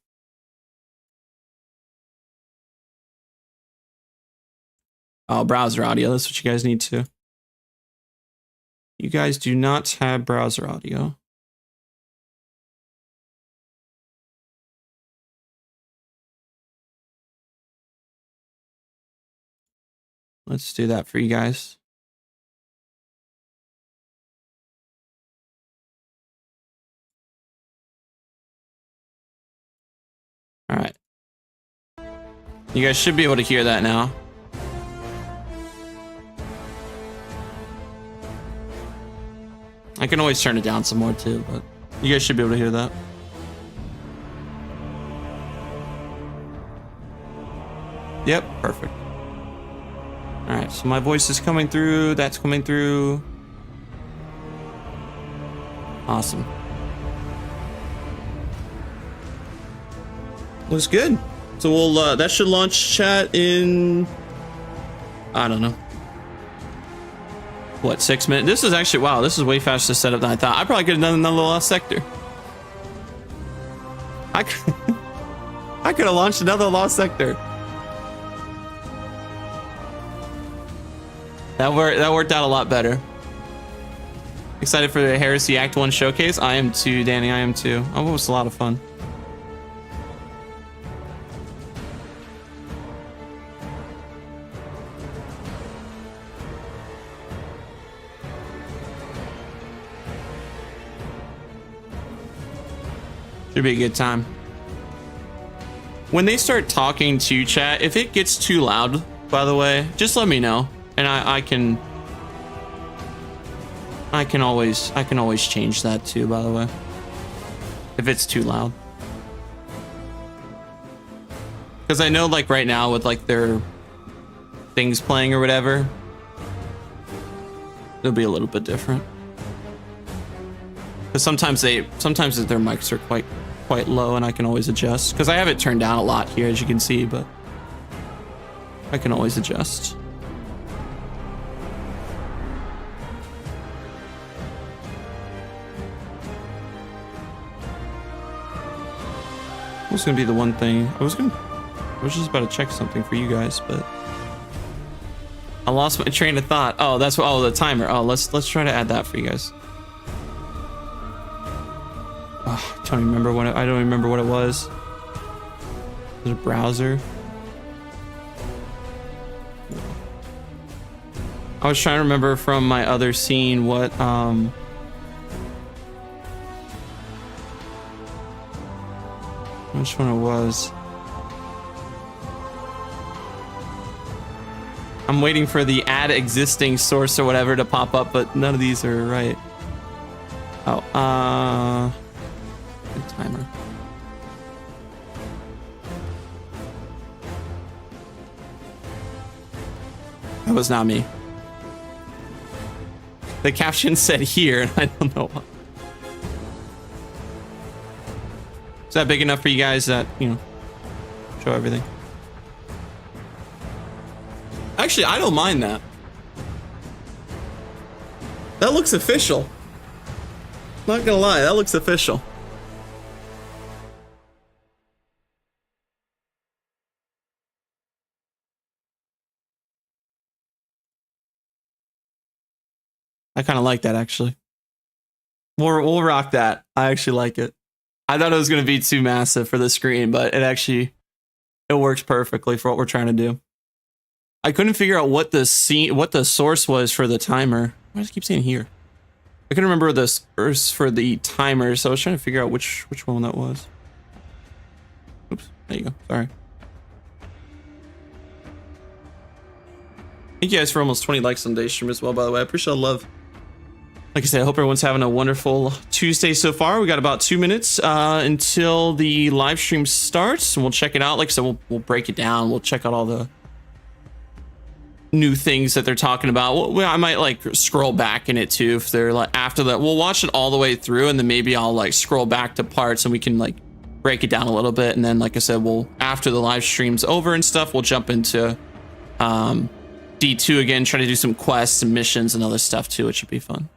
Oh, browser audio. That's what you guys need to. You guys do not have browser audio. Let's do that for you guys. All right. You guys should be able to hear that now. I can always turn it down some more too, but you guys should be able to hear that. Yep, perfect. All right, so my voice is coming through. That's coming through. Awesome. Looks good. So we'll that should launch chat in, I don't know, what, 6 minutes? This is actually, wow, this is way faster setup than I thought. I probably could have done another lost sector. I could have launched another lost sector. That worked out a lot better. Excited for the Heresy Act 1 showcase? I am too, Danny, I am too. Oh, it was a lot of fun. Should be a good time. When they start talking to chat, if it gets too loud, by the way, just let me know, and I can always change that too, by the way, if it's too loud. Because I know, like right now with like their things playing or whatever, it'll be a little bit different. Because sometimes their mics are quite low, and I can always adjust. Because I have it turned down a lot here, as you can see, but I can always adjust. What's gonna be the one thing I was just about to check something for you guys, but I lost my train of thought. Oh, that's what. Oh, the timer. Oh, let's try to add that for you guys. Oh, I don't remember what it was. There's a browser. I was trying to remember from my other scene what which one it was. I'm waiting for the add existing source or whatever to pop up, but none of these are right. Oh, good timer. That was not me. The caption said here, and I don't know why. Is that big enough for you guys that, you know, show everything? Actually, I don't mind that. That looks official. Not gonna lie, that looks official. I kind of like that, actually. We'll rock that. I actually like it. I thought it was going to be too massive for the screen, but it works perfectly for what we're trying to do. I couldn't figure out what the source was for the timer. Why does it keep saying here? I couldn't remember the source for the timer, so I was trying to figure out which one that was. Oops, there you go. Sorry. Thank you guys for almost 20 likes on today's stream as well, by the way. I appreciate the love. Like I said, I hope everyone's having a wonderful Tuesday so far. We got about 2 minutes until the live stream starts, and we'll check it out. Like I said, we'll break it down. We'll check out all the new things that they're talking about. I might like scroll back in it too if they're like after that. We'll watch it all the way through, and then maybe I'll like scroll back to parts, and we can like break it down a little bit. And then, like I said, we'll after the live stream's over and stuff, we'll jump into D2 again, try to do some quests and missions and other stuff too. It should be fun.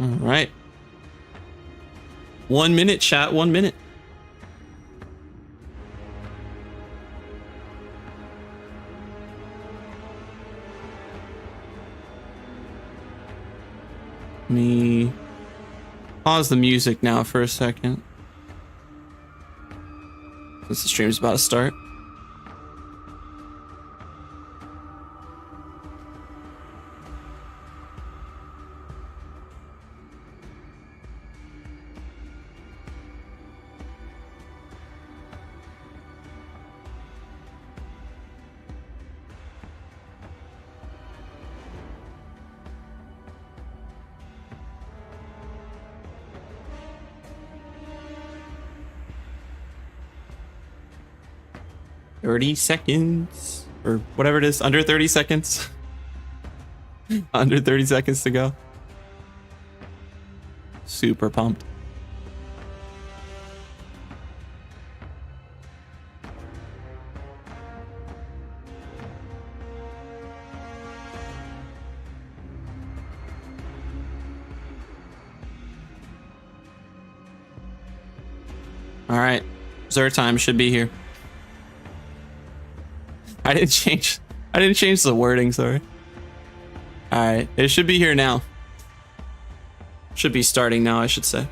All right. 1 minute, chat. 1 minute. Let me pause the music now for a second, since the stream's about to start. $30 seconds or whatever it is, under 30 seconds. Under 30 seconds to go. Super pumped. All right, reserve time should be here. I didn't change the wording, sorry. All right, it should be here now. Should be starting now, I should say.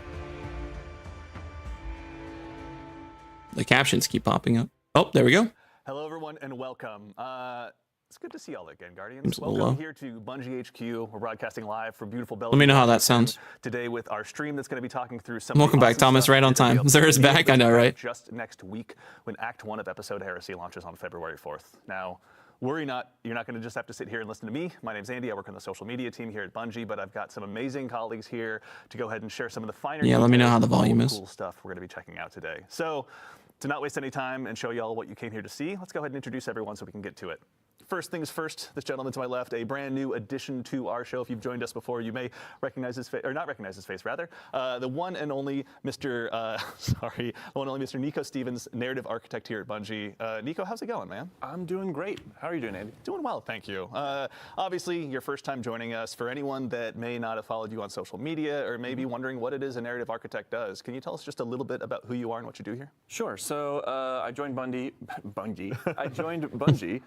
The captions keep popping up. Oh, there we go. Hello, everyone, and welcome. It's good to see y'all again, Guardians. Welcome here to Bungie HQ. We're broadcasting live from beautiful Belgium. Let me know how that sounds. Today with our stream that's going to be talking through some. Welcome back, Thomas. Right on time. Zera's back. I know, right? Just next week, when Act 1 of episode Heresy launches on February 4th. Now, worry not. You're not going to just have to sit here and listen to me. My name's Andy. I work on the social media team here at Bungie, but I've got some amazing colleagues here to go ahead and share some of the finer. Yeah, let me know how the volume is. Cool stuff we're going to be checking out today. So, to not waste any time and show y'all what you came here to see, let's go ahead and introduce everyone so we can get to it. First things first, this gentleman to my left, a brand new addition to our show. If you've joined us before, you may recognize his face, or not recognize his face, rather. The one and only Mr. The one and only Mr. Nico Stevens, narrative architect here at Bungie. Nico, how's it going, man? I'm doing great. How are you doing, Andy? Doing well, thank you. Obviously, your first time joining us. For anyone that may not have followed you on social media or may be wondering what it is a narrative architect does, can you tell us just a little bit about who you are and what you do here? Sure. So I joined Bungie. I joined Bungie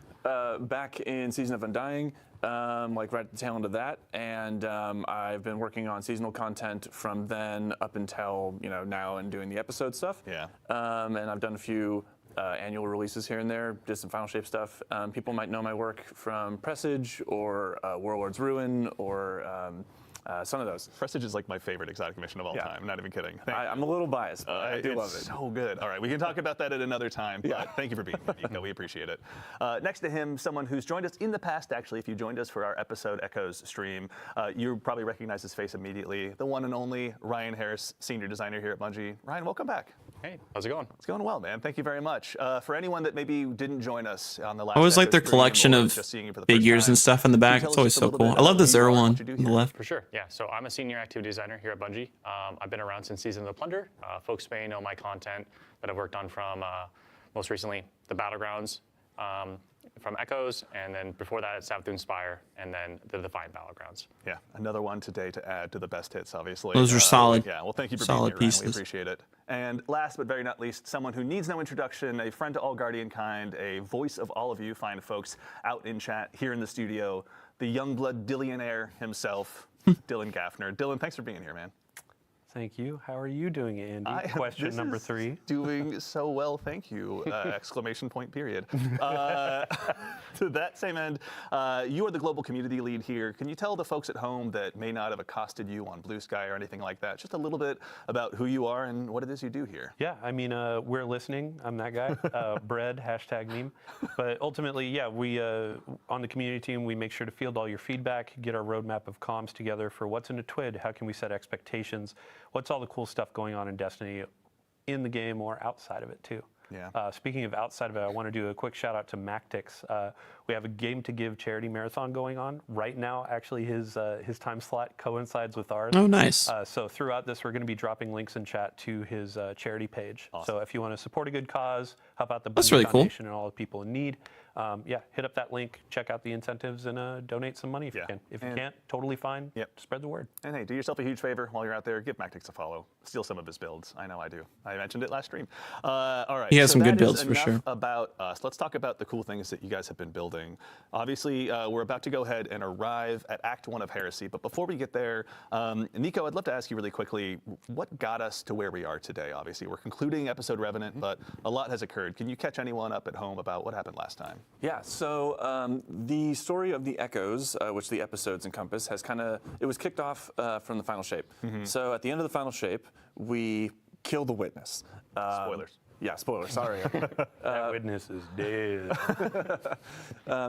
back in Season of Undying, like right at the tail end of that, and I've been working on seasonal content from then up until now and doing the episode stuff. Yeah. And I've done a few annual releases here and there, did some Final Shape stuff. People might know my work from Presage or Warlord's Ruin or some of those. Prestige is like my favorite exotic mission of all time. I'm not even kidding. I'm a little biased, but I do love it. It's so good. All right, we can talk about that at another time, but thank you for being here, Nico. We appreciate it. Next to him, someone who's joined us in the past, actually. If you joined us for our episode Echoes stream, you probably recognize his face immediately. The one and only Ryan Harris, senior designer here at Bungie. Ryan, welcome back. Hey, how's it going? It's going well, man. Thank you very much. For anyone that maybe didn't join us on the last I always like their Echoes collection stream or of just seeing you for the first figures time, and stuff in the can you back. tell It's us always just a so little cool. bit I love the about who you Zero are and one what you do on the here? left. For sure, yeah. So I'm a senior activity designer here at Bungie. I've been around since Season of the Plunder. Folks may know my content that I've worked on from most recently the Battlegrounds, from Echoes, and then before that Savathûn Spire, and then the Defiant Battlegrounds. Yeah, another one today to add to the best hits, obviously. Those are solid. Yeah, well, thank you for Solid being here, Ryan. We pieces. appreciate it. And last but very not least, someone who needs no introduction, a friend to all Guardian kind, a voice of all of you fine folks out in chat, here in the studio, the Youngblood Dillionaire himself, Dylan Gaffner. Dylan, thanks for being here, man. Thank you. How are you doing, Andy? Question This number is 3. Doing so well, thank you! Exclamation point! Period. To that same end, you are the global community lead here. Can you tell the folks at home that may not have accosted you on Blue Sky or anything like that, just a little bit about who you are and what it is you do here? Yeah, I mean, we're listening. I'm that guy. Bread, #meme. But ultimately, yeah, we on the community team, we make sure to field all your feedback, get our roadmap of comms together for what's in a TWID, how can we set expectations, what's all the cool stuff going on in Destiny in the game or outside of it too. Yeah. Speaking of outside of it, I want to do a quick shout out to Mactix. We have a Game to Give charity marathon going on right now. Actually, his time slot coincides with ours. Oh, nice. So throughout this, we're going to be dropping links in chat to his charity page. Awesome. So if you want to support a good cause, help out the That's Bungie really cool. Foundation and all the people in need, yeah, hit up that link, check out the incentives, and donate some money if you can. If you can't, totally fine. Yep. Spread the word. And hey, do yourself a huge favor while you're out there. Give Mactix a follow. Steal some of his builds. I know I do. I mentioned it last stream. All right. He has some good that is builds for enough sure. About us. Let's talk about the cool things that you guys have been building. Obviously, we're about to go ahead and arrive at Act 1 of Heresy. But before we get there, Nico, I'd love to ask you really quickly, what got us to where we are today? Obviously, we're concluding episode Revenant, but a lot has occurred. Can you catch anyone up at home about what happened last time? Yeah, so the story of the Echoes, which the episodes encompass, has it was kicked off from the Final Shape. So at the end of the Final Shape, we kill the Witness. Spoilers. Yeah, spoilers, sorry. That witness is dead.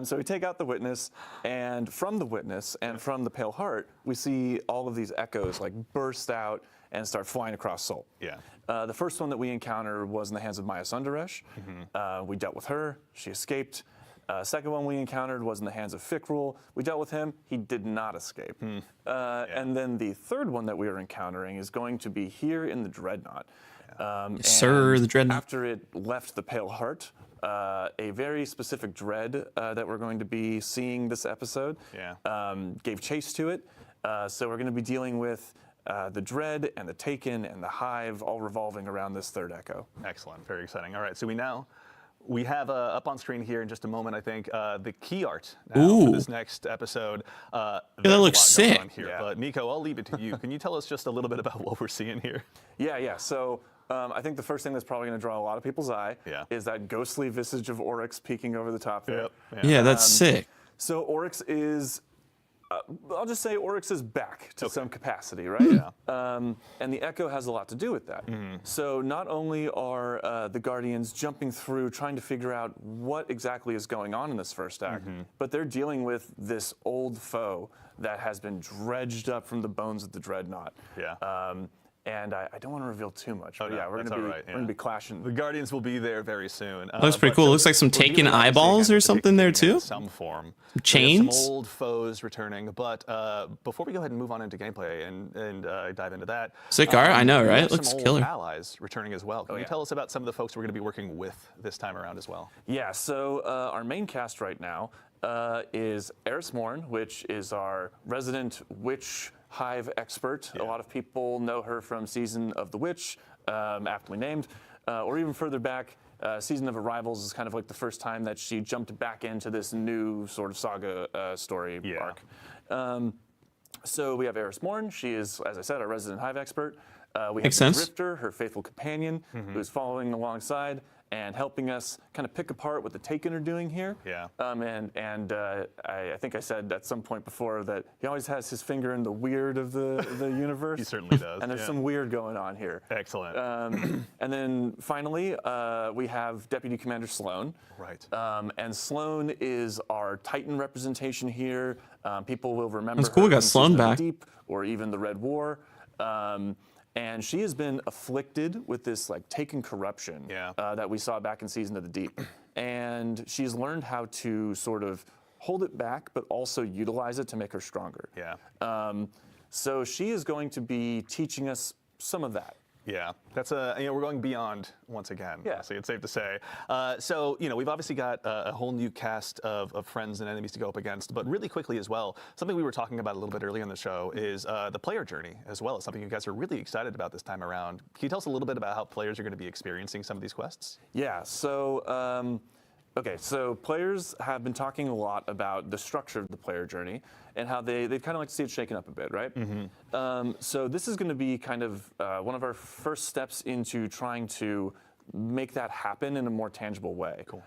So we take out the Witness, and from the Witness and from the Pale Heart, we see all of these Echoes like burst out and start flying across Sol. Yeah. The first one that we encountered was in the hands of Maya Sundaresh. We dealt with her, she escaped. Second one we encountered was in the hands of Fikrul. We dealt with him, he did not escape. And then the third one that we are encountering is going to be here in the Dreadnought. Yes, sir, the Dreadnought. After it left the Pale Heart, a very specific dread that we're going to be seeing this episode gave chase to it. So we're going to be dealing with the Dread and the Taken and the Hive all revolving around this third Echo. Excellent. Very exciting. All right. So we have up on screen here in just a moment, I think, the key art now for this next episode. that looks sick. Here. Yeah. But Nico, I'll leave it to you. Can you tell us just a little bit about what we're seeing here? Yeah. So I think the first thing that's probably going to draw a lot of people's eye is that ghostly visage of Oryx peeking over the top there. Yeah, that's sick. So Oryx is, I'll just say Oryx is back to some capacity, right? And the Echo has a lot to do with that. So not only are the Guardians jumping through trying to figure out what exactly is going on in this first act, but they're dealing with this old foe that has been dredged up from the bones of the Dreadnought. And I don't want to reveal too much, but we're going to be clashing. The Guardians will be there very soon. Looks pretty cool. Looks like some Taken eyeballs or something there too. Some form. Chains. Some old foes returning. But before we go ahead and move on into gameplay and dive into that, Sick art, I know, we right? have Looks some old killer. allies returning as well. Can you tell us about some of the folks we're going to be working with this time around as well? Yeah. So our main cast right now is Eris Morn, which is our resident witch Hive expert. A lot of people know her from Season of the Witch, aptly named, or even further back Season of Arrivals is kind of like the first time that she jumped back into this new sort of saga story arc. So we have Eris Morn. She is, as I said, a resident Hive expert. We have the Drifter, her faithful companion, who's following alongside and helping us kind of pick apart what the Taken are doing here. Yeah. I think I said at some point before that he always has his finger in the weird of the universe. He certainly does. And there's some weird going on here. Excellent. And then finally, we have Deputy Commander Sloan. Right. And Sloan is our Titan representation here. People will remember That's cool. her We got from Sloan Season of the back. Deep or even the Red War. And she has been afflicted with this like Taken corruption that we saw back in Season of the Deep. And she's learned how to sort of hold it back, but also utilize it to make her stronger. Yeah. So she is going to be teaching us some of that. Yeah, that's we're going beyond once again. Yeah. So it's safe to say. So we've obviously got a whole new cast of friends and enemies to go up against, but really quickly as well, something we were talking about a little bit earlier in the show is the player journey as well. It's something you guys are really excited about this time around. Can you tell us a little bit about how players are going to be experiencing some of these quests? Yeah. So. Okay, so players have been talking a lot about the structure of the player journey and how they'd kind of like to see it shaken up a bit, right? So this is going to be kind of one of our first steps into trying to make that happen in a more tangible way. Cool.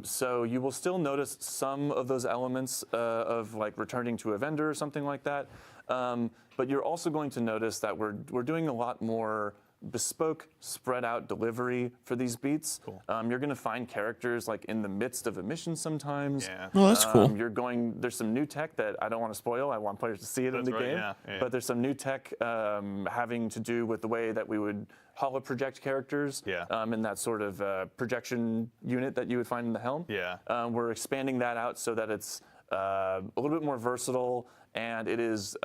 So you will still notice some of those elements of like returning to a vendor or something like that, but you're also going to notice that we're doing a lot more bespoke, spread out delivery for these beats. Cool. You're going to find characters like in the midst of a mission sometimes. Yeah. Oh, that's cool. There's some new tech that I don't want to spoil. I want players to see it in the game. Yeah. But there's some new tech having to do with the way that we would holo-project characters in that sort of projection unit that you would find in the helm. Yeah. We're expanding that out so that it's a little bit more versatile, and it is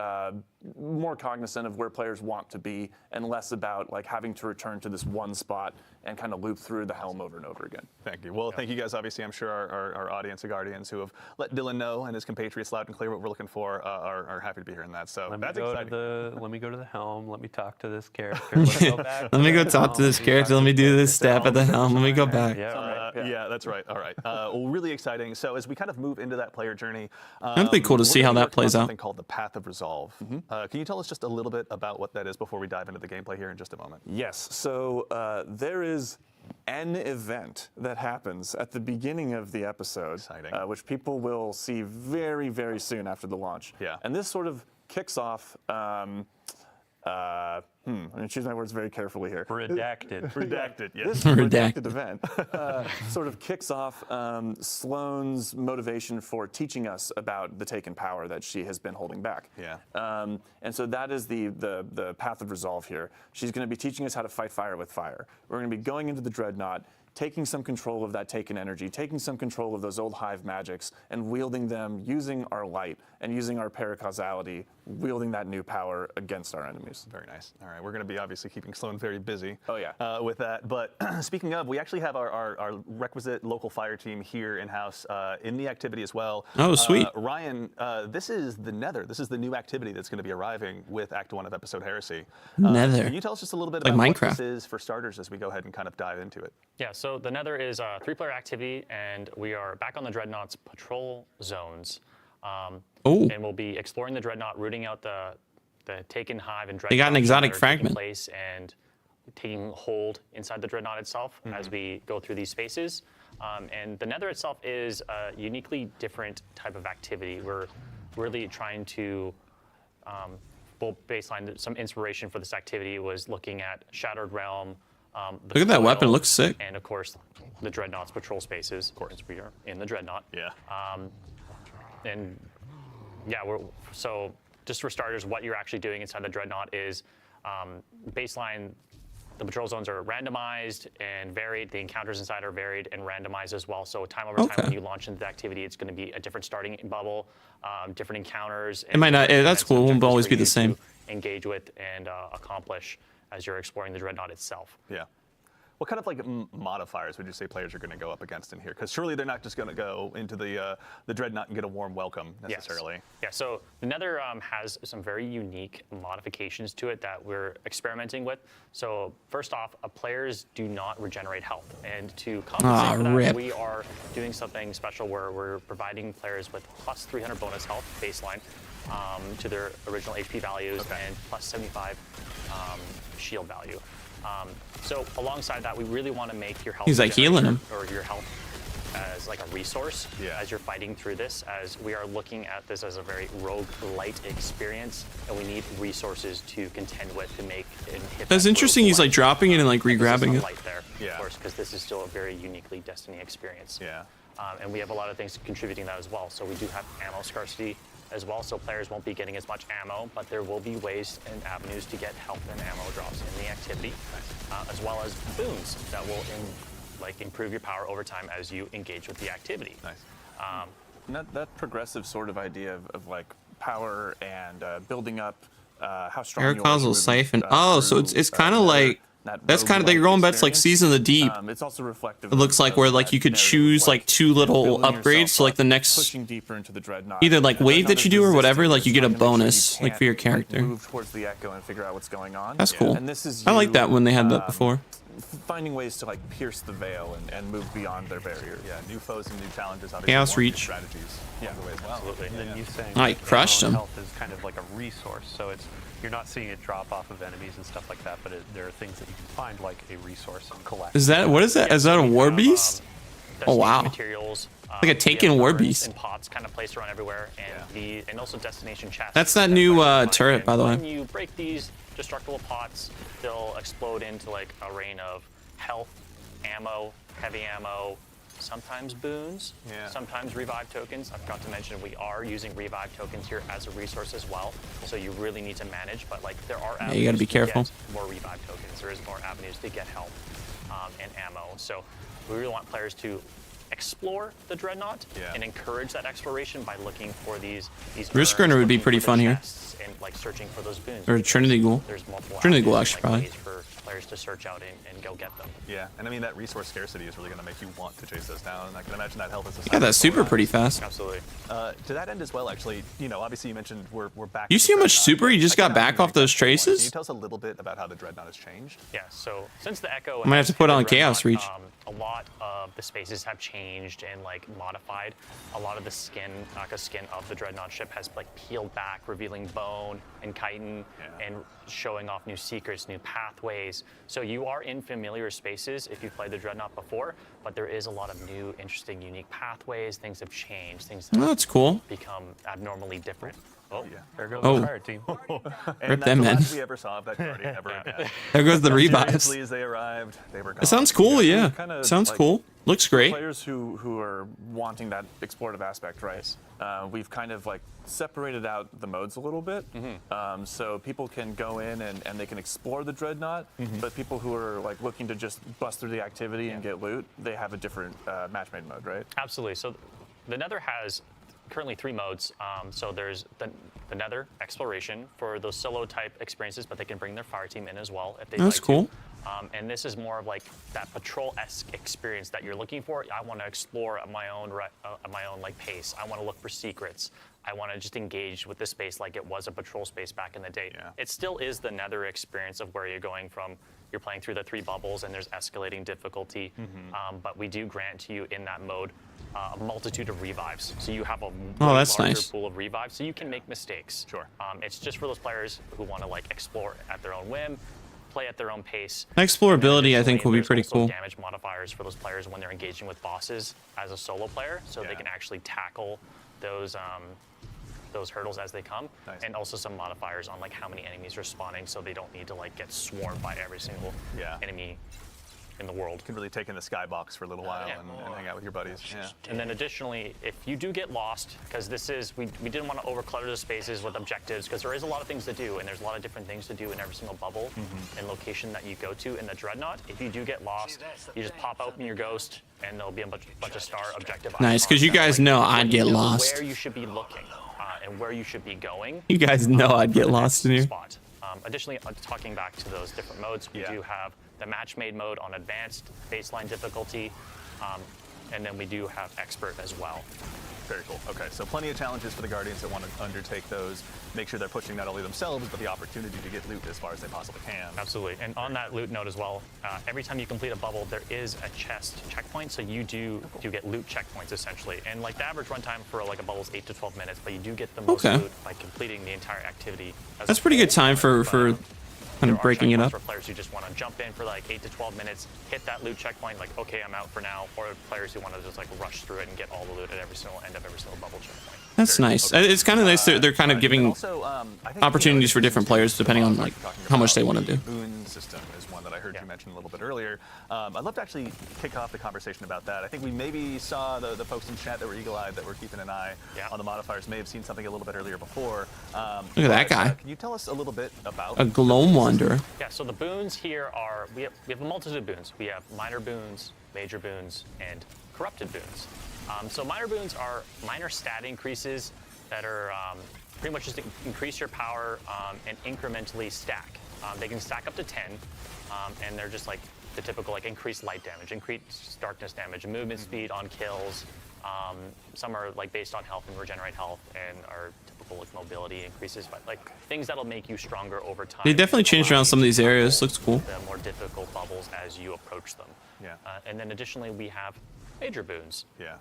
more cognizant of where players want to be and less about like having to return to this one spot and kind of loop through the helm over and over again. Thank you. Well, thank you guys. Obviously, I'm sure our audience of Guardians who have let Dylan know and his compatriots loud and clear what we're looking for are happy to be hearing that. So that's exciting. Let me go to the helm. Let me talk to this character. Let me go back. Let me go talk to this character. Let me do this step at the helm. Let me go back. Yeah, that's right. All right. Well, really exciting. So as we kind of move into that player journey, That'd be cool to see how that plays out. Something called the Path of Resolve. Can you tell us just a little bit about what that is before we dive into the gameplay here in just a moment? Yes. So there is an event that happens at the beginning of the episode, which people will see very, very soon after the launch. Yeah. And this sort of kicks off. I'm going to choose my words very carefully here. Redacted. Redacted, yes. This redacted event sort of kicks off Sloane's motivation for teaching us about the Taken power that she has been holding back. Yeah. And so that is the path of resolve here. She's going to be teaching us how to fight fire with fire. We're going to be going into the Dreadnought, taking some control of that Taken energy, taking some control of those old Hive magics, and wielding them using our light and using our paracausality, wielding that new power against our enemies. Very nice. All right, we're going to be obviously keeping Sloan very busy with that. But speaking of, we actually have our requisite local fire team here in-house in the activity as well. Oh, sweet. Ryan, this is the Nether. This is the new activity that's going to be arriving with Act 1 of Episode Heresy. Nether. Can you tell us just a little bit Like about Minecraft. what this is for starters as we go ahead and kind of dive into it? Yeah, so the Nether is a 3-player activity, and we are back on the Dreadnaught's patrol zones. And we'll be exploring the Dreadnought, rooting out the Taken Hive and Dreadnought. They got an exotic fragment. Place and taking hold inside the Dreadnought itself as we go through these spaces. And the Nether itself is a uniquely different type of activity. We're really trying to baseline some inspiration for this activity was looking at Shattered Realm. Look at that weapon, it looks sick. And of course, the Dreadnaught's patrol spaces, of course, we are in the Dreadnought. Yeah. And yeah, so just for starters, what you're actually doing inside the Dreadnought is baseline. The patrol zones are randomized and varied. The encounters inside are varied and randomized as well. So time over time, when you launch into the activity, it's going to be a different starting bubble, different encounters. It might not. That's cool. It won't always be the same. Engage with and accomplish as you're exploring the Dreadnought itself. Yeah. What kind of like modifiers would you say players are going to go up against in here? Because surely they're not just going to go into the Dreadnought and get a warm welcome necessarily. Yes. Yeah, so the Nether has some very unique modifications to it that we're experimenting with. So first off, players do not regenerate health. And to compensate for that, rip. we are doing something special where we're providing players with plus 300 bonus health baseline to their original HP values and plus 75 shield value. So alongside that, we really want to make your health He's like healing him. or your health as like a resource as you're fighting through this, as we are looking at this as a very rogue-light experience, and we need resources to contend with to make and hit. That's interesting. He's like dropping it and like re-grabbing it. Light there, of course, because this is still a very uniquely Destiny experience. Yeah. And we have a lot of things contributing to that as well. So we do have ammo scarcity as well, so players won't be getting as much ammo, but there will be ways and avenues to get health and ammo drops in the activity, as well as boons that will improve your power over time as you engage with the activity. Nice. And that progressive sort of idea of like power and building up how strong Air you are causal through, siphon. Oh, so it's kind of like that's kind of, you're going back to like Season of the Deep. It's also reflective. It looks like where like you could choose like 2 little upgrades, so like the next pushing deeper into the Dreadnought. either like wave that you do or whatever, like you get a Trying to make sure bonus you like for your can't, character. Move towards the Echo and figure out what's going on. That's cool. And this is I like you, that when they had that before. Finding ways to like pierce the veil and move beyond their barriers. Yeah, new foes and new challenges. Obviously, Chaos more new Reach. strategies along the way as well. Absolutely. And then you saying I like, crushed ammo and him. health is kind of like a resource, so it's you're not seeing it drop off of enemies and stuff like that, but there are things that you can find like a resource and collect. Is that what is that? Is that a war beast? Oh, Destiny wow. materials, Like a we Taken have war urns beast. and pots kind of placed around everywhere, and also destination chests. That's that new turret, by the way. When you break these destructible pots, they'll explode into like a rain of health, ammo, heavy ammo, sometimes boons, sometimes revive tokens. I forgot to mention we are using revive tokens here as a resource as well, so you really need to manage. But like there are avenues you gotta be to careful. get more revive tokens. There is more avenues to get health and ammo. So we really want players to explore the Dreadnought and encourage that exploration by looking for these Risk urns, Runner would be looking pretty for the fun here. chests, and like searching for those boons. Or Trinity Ghoul. There's multiple Trinity Ghoul, avenues, actually, like, probably. ways for players to search out and go get them. Yeah, and I mean that resource scarcity is really going to make you want to chase those down. And I can imagine that health is. Yeah, that's super pretty fast. Absolutely. To that end as well, actually, you know, obviously you mentioned we're back. You with see how the much Dreadnought. super you just I got can't back imagine off those exactly why. Can traces? you tell us a little bit about how the Dreadnought has changed? Yeah, so since the Echo, I'm gonna have to put on Chaos Reach. A lot of the spaces have changed and like modified. A lot of the skin, Aka skin of the Dreadnought ship has like peeled back, revealing bone and chitin, and showing off new secrets, new pathways. So you are in familiar spaces if you've played the Dreadnought before, but there is a lot of new, interesting, unique pathways. Things have changed. Things have Oh, that's cool. become abnormally different. Oh, Yeah. There goes Oh. the pirate team. And Rip that's them, the man. last we ever saw of that Guardian ever again. There goes the revives. Seriously, as they arrived, they were gone. It sounds cool, yeah. Kinda, Sounds like, cool. Looks great. Players who are wanting that explorative aspect, right? We've kind of like separated out the modes a little bit, so people can go in and they can explore the Dreadnought. But people who are like looking to just bust through the activity and get loot, they have a different match-made mode, right? absolutely. So the Nether has currently 3 modes. So there's the Nether exploration for those solo type experiences, but they can bring their fire team in as well if they That's like cool. to. And this is more of like that patrol-esque experience that you're looking for. I want to explore at my own like pace. I want to look for secrets. I want to just engage with the space like it was a patrol space back in the day. Yeah. It still is the Nether experience of where you're going from. You're playing through the 3 bubbles and there's escalating difficulty. But we do grant to you in that mode a multitude of revives. So you have a that's larger nice. pool of revives, so you can make mistakes. Sure. It's just for those players who want to like explore at their own whim, play at their own pace. Explorability, I think, will be There's pretty also cool. damage modifiers for those players when they're engaging with bosses as a solo player, so they can actually tackle those hurdles as they come, Nice. and also some modifiers on like how many enemies are spawning, so they don't need to like get swarmed by every single enemy in the world. You can really take in the skybox for a little while and hang out with your buddies. Yeah. And then additionally, if you do get lost, because this is, we didn't want to overclutter the spaces with objectives, because there is a lot of things to do, and there's a lot of different things to do in every single bubble and location that you go to in the Dreadnought. If you do get lost, you just pop open your ghost, and there'll be a bunch of star objective Nice, icons 'cause you that, guys like, know let I'd you get know lost. where you should be looking and where you should be going. You guys know I'd get lost in here. Spot. Additionally, talking back to those different modes, we do have the match-made mode on advanced baseline difficulty, and then we do have expert as well. Very cool. Okay, so plenty of challenges for the Guardians that want to undertake those. Make sure they're pushing not only themselves, but the opportunity to get loot as far as they possibly can. Absolutely. And on that loot note as well, every time you complete a bubble, there is a chest checkpoint, so you do get loot checkpoints essentially. And like the average runtime for like a bubble is 8 to 12 minutes, but you do get the most loot by completing the entire activity. That's pretty good time for kind of breaking it up. For players who just want to jump in for like 8 to 12 minutes, hit that loot checkpoint, like, okay, I'm out for now, or players who want to just like rush through it and get all the loot at every single end of every single bubble checkpoint. That's nice. It's kind of nice. They're kind of giving opportunities for different players depending on like how much they want to do. Boon system is one that I heard you mention a little bit earlier. I'd love to actually kick off the conversation about that. I think we maybe saw the folks in chat that were eagle-eyed that were keeping an eye on the modifiers may have seen something a little bit earlier before. Look at that guy. Can you tell us a little bit about a Gloam Wanderer? Yeah, so the boons here are, we have a multitude of boons. We have minor boons, major boons, and corrupted boons. So minor boons are minor stat increases that are pretty much just increase your power and incrementally stack. They can stack up to 10, and they're just like the typical like increased light damage, increased darkness damage, movement speed on kills. Some are like based on health and regenerate health, and are typical like mobility increases, but like things that'll make you stronger over time. They definitely changed around some of these areas. Looks cool. The more difficult bubbles as you approach them. Yeah. And then additionally, we have major boons. Yeah.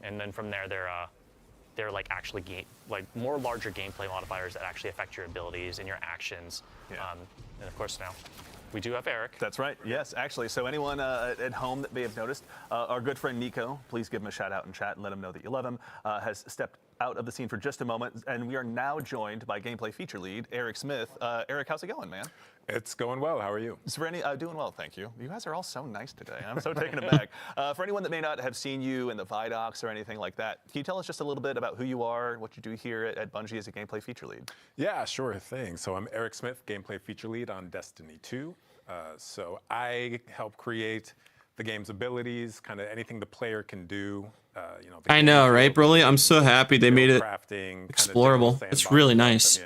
And then from there, they're like actually more larger gameplay modifiers that actually affect your abilities and your actions. Yeah. And of course now, we do have Eric. That's right. Yes, actually. So anyone at home that may have noticed, our good friend Nico, please give him a shout out in chat and let him know that you love him, has stepped out of the scene for just a moment, and we are now joined by gameplay feature lead Eric Smith. Eric, how's it going, man? It's going well. How are you? So for doing well, thank you. You guys are all so nice today. I'm so taken aback. For anyone that may not have seen you in the Vidocs or anything like that, can you tell us just a little bit about who you are, what you do here at Bungie as a gameplay feature lead? Yeah, sure thing. So I'm Eric Smith, gameplay feature lead on Destiny 2. So I help create the game's abilities, kind of anything the player can do. I know, right, Broly? I'm so happy they made it explorable. It's really nice.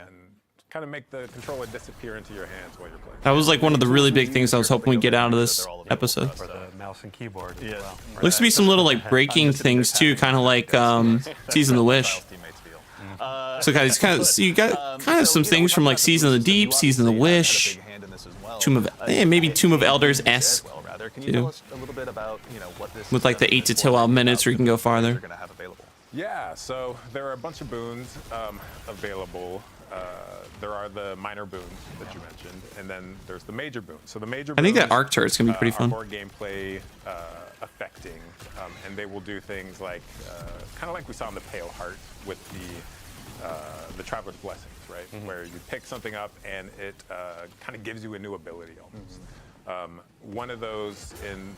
Kind of make the controller disappear into your hands while you're playing. That was like one of the really big things I was hoping we'd get out of this episode. For the mouse and keyboard as well. Looks to be some little like breaking things too, kind of like Season of the Wish. So guys, you got kind of some things from like Season of the Deep, Season of the Wish, maybe Tomb of Elders-esque. Can you tell us a little bit about what this with like the 8 to 12 minutes where you can go farther? Yeah, so there are a bunch of boons available. There are the minor boons that you mentioned, and then there's the major boons. So the major boons, I think that arc turret's gonna be pretty fun. Are more gameplay affecting, and they will do things like kind of like we saw in the Pale Heart with the Traveler's Blessings, right? Mm-hmm. Where you pick something up and it kind of gives you a new ability almost. Mm-hmm. One of those in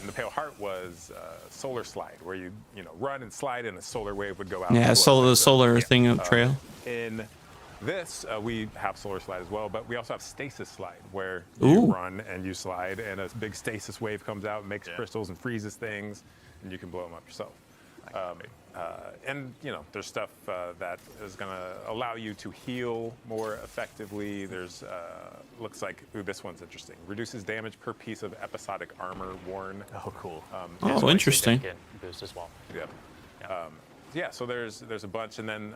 the Pale Heart was Solar Slide, where you run and slide and a solar wave would go out. Yeah, the solar thing of trail. In this, we have Solar Slide as well, but we also have Stasis Slide, where you run and you slide, and a big stasis wave comes out, makes crystals and freezes things, and you can blow them up yourself. And there's stuff that is going to allow you to heal more effectively. There's looks like this one's interesting. Reduces damage per piece of episodic armor worn. Oh, cool. Interesting. Boost as well. Yeah, so there's a bunch, and then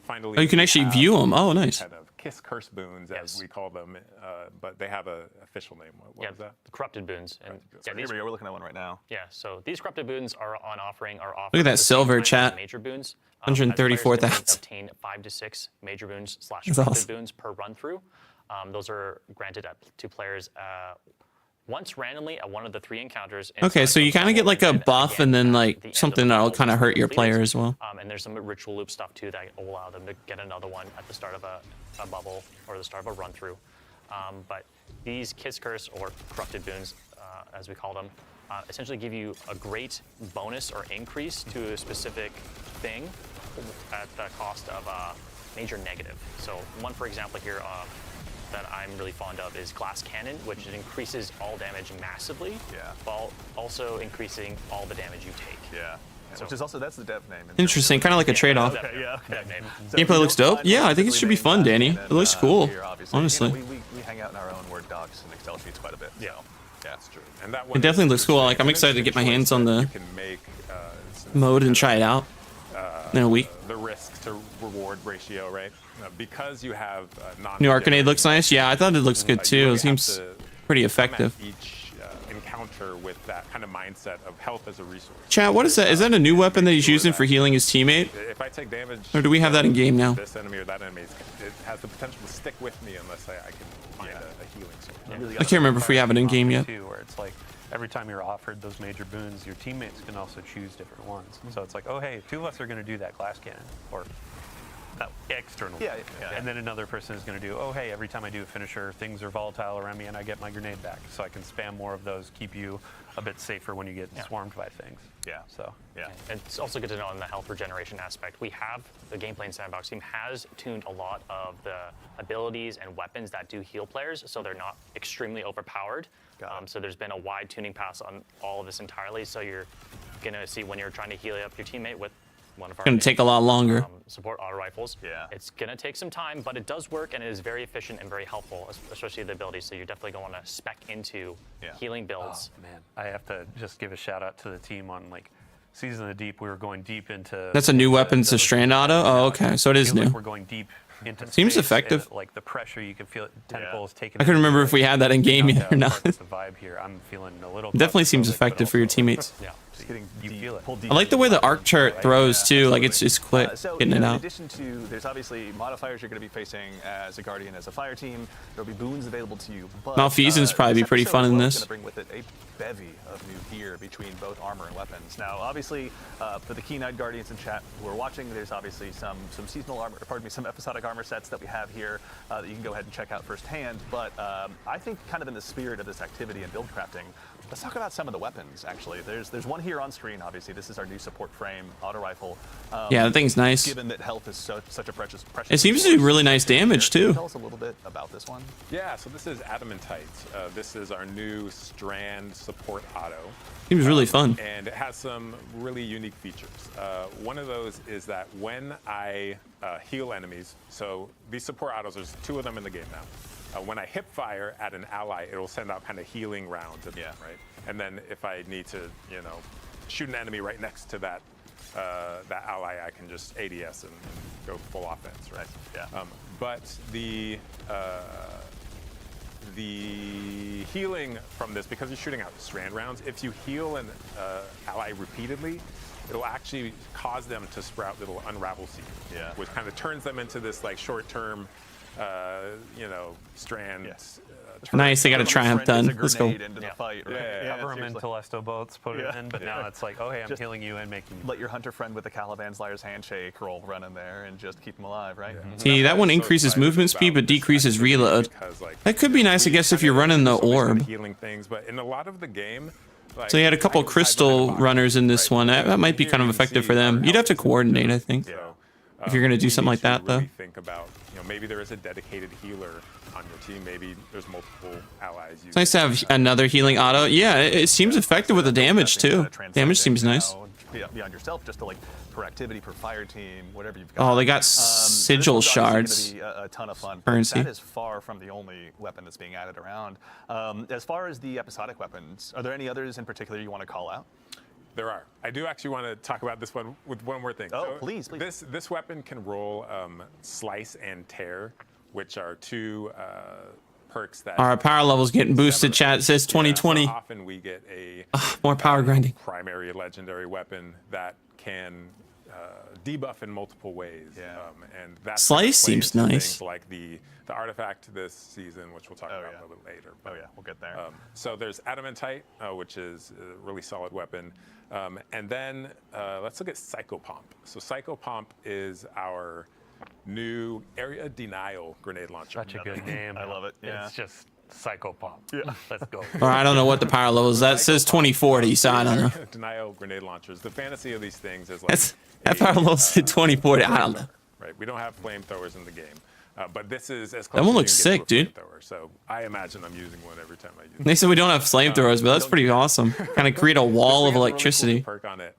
finally. Oh, you can actually view them. Oh, nice. Kind of kiss curse boons, as we call them, but they have an official name. What was that? The corrupted boons. And here we go. We're looking at one right now. Yeah, so these corrupted boons are offering. Look at that silver chat. Major boons. 134,000. Obtain 5 to 6 major boons / corrupted boons per run through. Those are granted to players once randomly at one of the 3 encounters. Okay, so you kind of get like a buff and then like something that'll kind of hurt your player as well. And there's some ritual loop stuff too that will allow them to get another one at the start of a bubble or the start of a run through. But these Kiss Curse or corrupted boons, as we call them, essentially give you a great bonus or increase to a specific thing at the cost of a major negative. So one, for example, here that I'm really fond of is Glass Cannon, which increases all damage massively, while also increasing all the damage you take. Yeah. So, which is also, that's the dev name. Interesting, kind of like a trade-off. Okay. Gameplay looks dope. Yeah, I think it should be fun, Danny. It looks cool, honestly. We hang out in our own Word docs and Excel sheets quite a bit. Yeah, So, yeah. that's true. And that It one definitely is looks cool. Like, I'm an excited to get my interesting hands choice on that the you can make, mode and try it out in a week. the risk to reward ratio, right? Because you have New Arcanade looks nice. Yeah, I thought it looks good too. It seems pretty effective. Each encounter with that kind of mindset of health as a resource. Chat, what is that? Is that a new weapon that he's using for healing his teammate? If I take damage, Or do we have that in game now? This enemy or that enemy, it has the potential to stick with me unless I can find a healing source. I can't remember if we have it in game yet. Too, where it's like every time you're offered those major boons, your teammates can also choose different ones. So it's like, oh hey, 2 of us are going to do that glass cannon, or that external. Yeah. And then another person is going to do, oh hey, every time I do a finisher, things are volatile around me, and I get my grenade back. So I can spam more of those, keep you a bit safer when you get swarmed by things. Yeah. So Yeah. And it's also good to know on the health regeneration aspect. We have the gameplay and sandbox team has tuned a lot of the abilities and weapons that do heal players, so they're not extremely overpowered. So there's been a wide tuning pass on all of this entirely. So you're gonna see when you're trying to heal up your teammate with one of our Gonna take a lot longer. support auto rifles. Yeah. It's gonna take some time, but it does work and it is very efficient and very helpful, especially the abilities. So you're definitely going to want to spec into healing builds. Oh, man, I have to just give a shout out to the team on like Season of the Deep. We were going deep into. That's a new weapon. It's a strand auto. Oh, okay. So it is new. Like we're going deep into. Seems space, effective. and, like the pressure, you can feel it. Tentacles taking. I couldn't remember if we had that in game yet or not. The vibe here, I'm feeling a little. Definitely seems claustrophobic, but effective for your also- teammates. Yeah, Just getting you feel it. pulled deep I like the way the arc chart throws too. Like it's quick So, getting it in out. addition to, there's obviously modifiers you're going to be facing as a Guardian, as a fire team. There'll be boons available to you. But, Malfeasance probably be pretty fun in this. Going to bring with it a bevy of new gear between both armor and weapons. Now, obviously, for the keen-eyed Guardians in chat who are watching, there's obviously some seasonal armor, pardon me, some episodic armor sets that we have here that you can go ahead and check out firsthand. But I think, kind of in the spirit of this activity and build crafting, let's talk about some of the weapons. Actually, there's one here on screen. Obviously, this is our new support frame auto rifle. Yeah, that thing's nice. Given that health is such a precious. It seems to do really nice damage Can you too. tell us a little bit about this one? Yeah, so this is Adamantite. This is our new strand support auto. Seems really fun. And it has some really unique features. One of those is that when I heal enemies, so these support autos, there's 2 of them in the game now. When I hip fire at an ally, it will send out kind of healing rounds at them, right? And then if I need to, shoot an enemy right next to that that ally, I can just ADS and go full offense, right? Yeah. But the healing from this, because you're shooting out strand rounds, if you heal an ally repeatedly, it'll actually cause them to sprout little unravel seeds, which kind of turns them into this like short-term, strand. Nice, they got a triumph done. Let's go. Into the fight, right? Cover them in Telesto bolts, put it in, but now it's like, oh hey, I'm Just healing you and making you. Let your hunter friend with the Caliban's Liar's handshake roll run in there and just keep them alive, right? See, that one increases movement speed but decreases reload. That could be nice, I guess, if you're running the orb. Healing things, but in a lot of the game, So you had a couple crystal runners in this one. That might be kind of effective for them. You'd have to coordinate, I think, if you're gonna do something like that, though. Think about, maybe there is a dedicated healer on your team. Maybe there's multiple allies. It's nice to have another healing auto. Yeah, it seems effective with the damage too. Damage seems nice. Beyond yourself, just to like per activity, per fire team, whatever you've got. Oh, they got sigil this is obviously shards. gonna be a ton of fun. But Currency. that is far from the only weapon that's being added around. As far as the episodic weapons, are there any others in particular you want to call out? There are. I do actually want to talk about this one with one more thing. Oh, please. This weapon can roll Slice and Tear, which are 2 perks that. Our power level's getting boosted, chat. It says 2020. So often we get a More power grinding. primary legendary weapon that can debuff in multiple ways. And that's Slice seems nice. Things like the artifact this season, which we'll talk about a little bit later. Oh yeah, we'll get there. So there's Adamantite, which is a really solid weapon. And then let's look at Psychopomp. So Psychopomp is our new area denial grenade launcher. Such a good name. I love it. Yeah. It's just Psychopomp. Yeah. Let's go. Or I don't know what the power level is. That says 2040, so I don't know. Denial grenade launchers. The fantasy of these things is like That power level said 2040. I don't know. Right. We don't have flamethrowers in the game. But this is as close one as you looks can get to a sick, dude. flamethrower. So I imagine I'm using one every time I use it. They said we don't have flamethrowers, but that's pretty awesome. Kind of create a wall of This thing has a really cool electricity. perk on it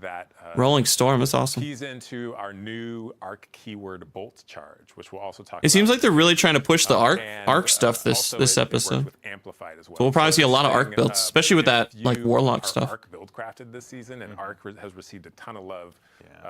that Rolling storm, that's awesome. keys into our new arc keyword bolt charge, which we'll also talk about. It seems like they're really trying to push the And, arc stuff this also it works episode. with amplified as well. So we'll probably see a this lot of thing, arc builds, especially with that if like you warlock are stuff. Arc build crafted this season, and arc has received a ton of love.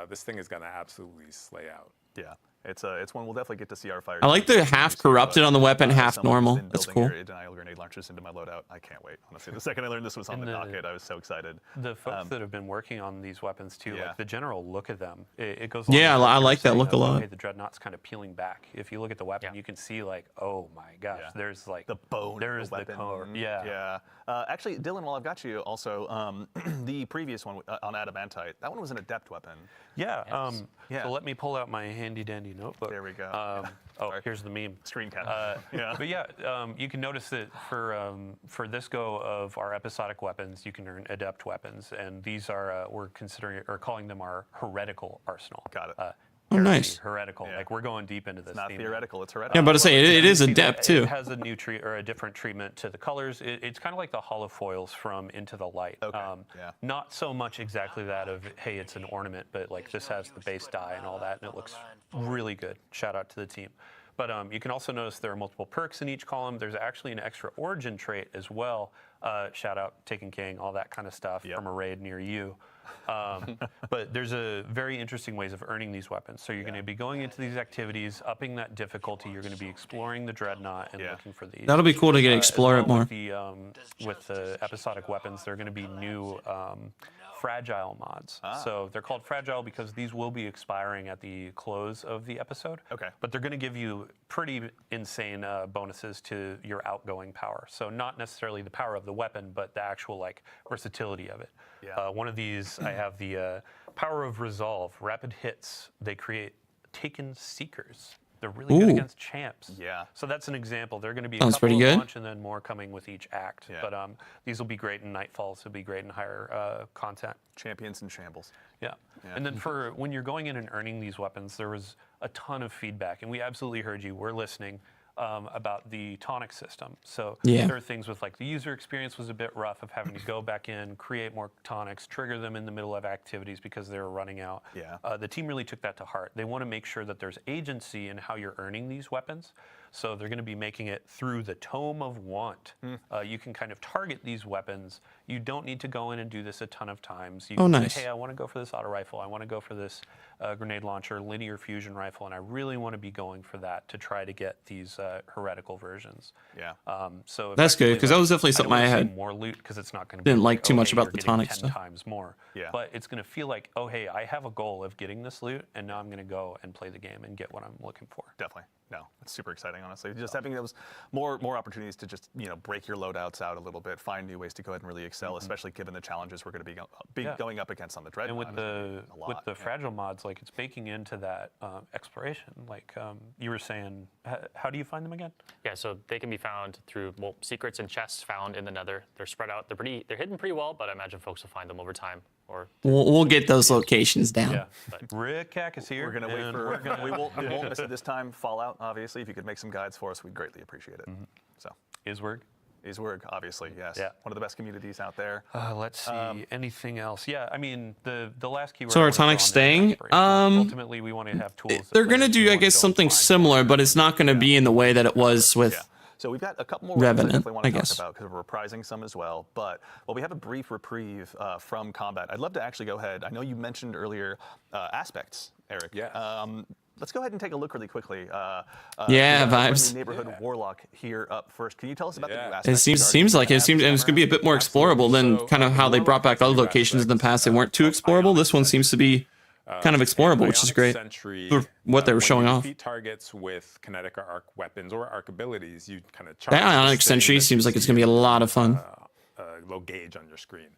This thing is going to absolutely slay out. Yeah, it's one we'll definitely get to see our fire. I like the half corrupted on the weapon, half normal. That's cool. Denial grenade launchers into my loadout. I can't wait. Honestly, the second I learned this was on the docket, I was so excited. The folks that have been working on these weapons too, Yeah. like the general look of them, it goes. Yeah, along with I what like you're that saying look a of, lot. okay, the dreadnought's kind of peeling back. If you look at the weapon, you can see like, oh my gosh, Yeah. there's like The bone. There's of the weapon. core. Yeah. Yeah. Actually, Dylan, while I've got you, also the previous one on adamantite, that one was an adept weapon. Yeah. Yeah. So let me pull out my handy dandy notebook. There we go. Oh, Sorry. here's the meme. Screen cap. Yeah. But yeah, you can notice that for this go of our episodic weapons, you can earn adept weapons, and these are we're considering or calling them our heretical arsenal. Got it. Oh, Heresy, nice. Heretical. Yeah. Like we're going deep into this. Not theme. theoretical, it's Yeah, heretical. but to say it is See that adept too. It has a new or a different treatment to the colors. It's kind of like the hollow foils from Into the Light. Okay, yeah. Not so much exactly that of hey, it's an ornament, but like this has the base die and all that, and it looks really good. Shout out to the team. But you can also notice there are multiple perks in each column. There's actually an extra origin trait as well. Shout out Taken King, all that kind of stuff from a raid near you. But there's a very interesting ways of earning these weapons. So you're going to be going into these activities, upping that difficulty. You're going to be exploring the dreadnought and looking for these. That'll be cool to get explore As it well more. With the episodic weapons, there are going to be new fragile mods. So they're called fragile because these will be expiring at the close of the episode. Okay. But they're going to give you pretty insane bonuses to your outgoing power. So not necessarily the power of the weapon, but the actual like versatility of it. Yeah. One of these, I have the power of resolve. Rapid hits. They create Taken Seekers. They're really good Ooh. against champs. Yeah. So that's an example. They're going to be a Sounds couple pretty of good. launch and then more coming with each act. Yeah. But these will be great in Nightfalls. Will be great in higher content. Champions in shambles. Yeah. And then for when you're going in and earning these weapons, there was a ton of feedback, and we absolutely heard you. We're listening. About the tonic system. So there are things with like the user experience was a bit rough of having to go back in, create more tonics, trigger them in the middle of activities because they were running out. Yeah. The team really took that to heart. They want to make sure that there's agency in how you're earning these weapons. So they're going to be making it through the Tome of Want. You can kind of target these weapons. You don't need to go in and do this a ton of times. You can nice. say, hey, I want to go for this auto rifle. I want to go for this grenade launcher, linear fusion rifle, and I really want to be going for that to try to get these heretical versions. Yeah. So That's good, effectively, 'cause that was definitely something I don't wanna had- see more loot because it's not going to be Didn't like too much hey, about you're the getting tonic 10 stuff. times more. Yeah. But it's going to feel like, oh, hey, I have a goal of getting this loot, and now I'm going to go and play the game and get what I'm looking for. Definitely. No, it's super exciting, honestly. Just having those more opportunities to just break your loadouts out a little bit, find new ways to go ahead and really excel, especially given the challenges we're going to be going up against on the Dreadnought. And with the fragile mods, like it's baking into that exploration. Like you were saying, how do you find them again? Yeah, so they can be found through secrets and chests found in the Nether. They're spread out. They're hidden pretty well, but I imagine folks will find them over time. Or We'll get those locations down. Yeah, Rick Cack is here. We're going to wait and for. we're gonna- we won't miss it this time. Fallout, obviously. If you could make some guides for us, we'd greatly appreciate it. So, Iswerg. Iswerg, obviously, yes. Yeah. One of the best communities out there. Let's see. Anything else? Yeah, I mean the last keyword. So I are wanna throw tonics on there is staying? aspiration. Ultimately, we want to have tools. that They're gonna players do, can I wanna guess, go something and find. similar, but it's not gonna be in the way that it was with. Yeah. So we've got a couple more Revenant, weapons I definitely want I to talk guess. about because we're reprising some as well. But we have a brief reprieve from combat. I'd love to actually go ahead. I know you mentioned earlier aspects, Eric. Yes. Let's go ahead and take a look really quickly. Yeah, we have our vibes. friendly neighborhood warlock here up first. Can you tell us about the new Yeah. aspects? It seems like it seems, and it's gonna be a bit more explorable than kind of how they brought back other locations in the past. They weren't too explorable. This one seems to be kind of explorable, which is Bionic great. Sentry, For what they were when showing you off. defeat targets with kinetic or arc weapons or arc abilities, you kind of charge. That this Ionic thing Sentry that seems you like it's see gonna be a lot of fun. low gauge on your screen,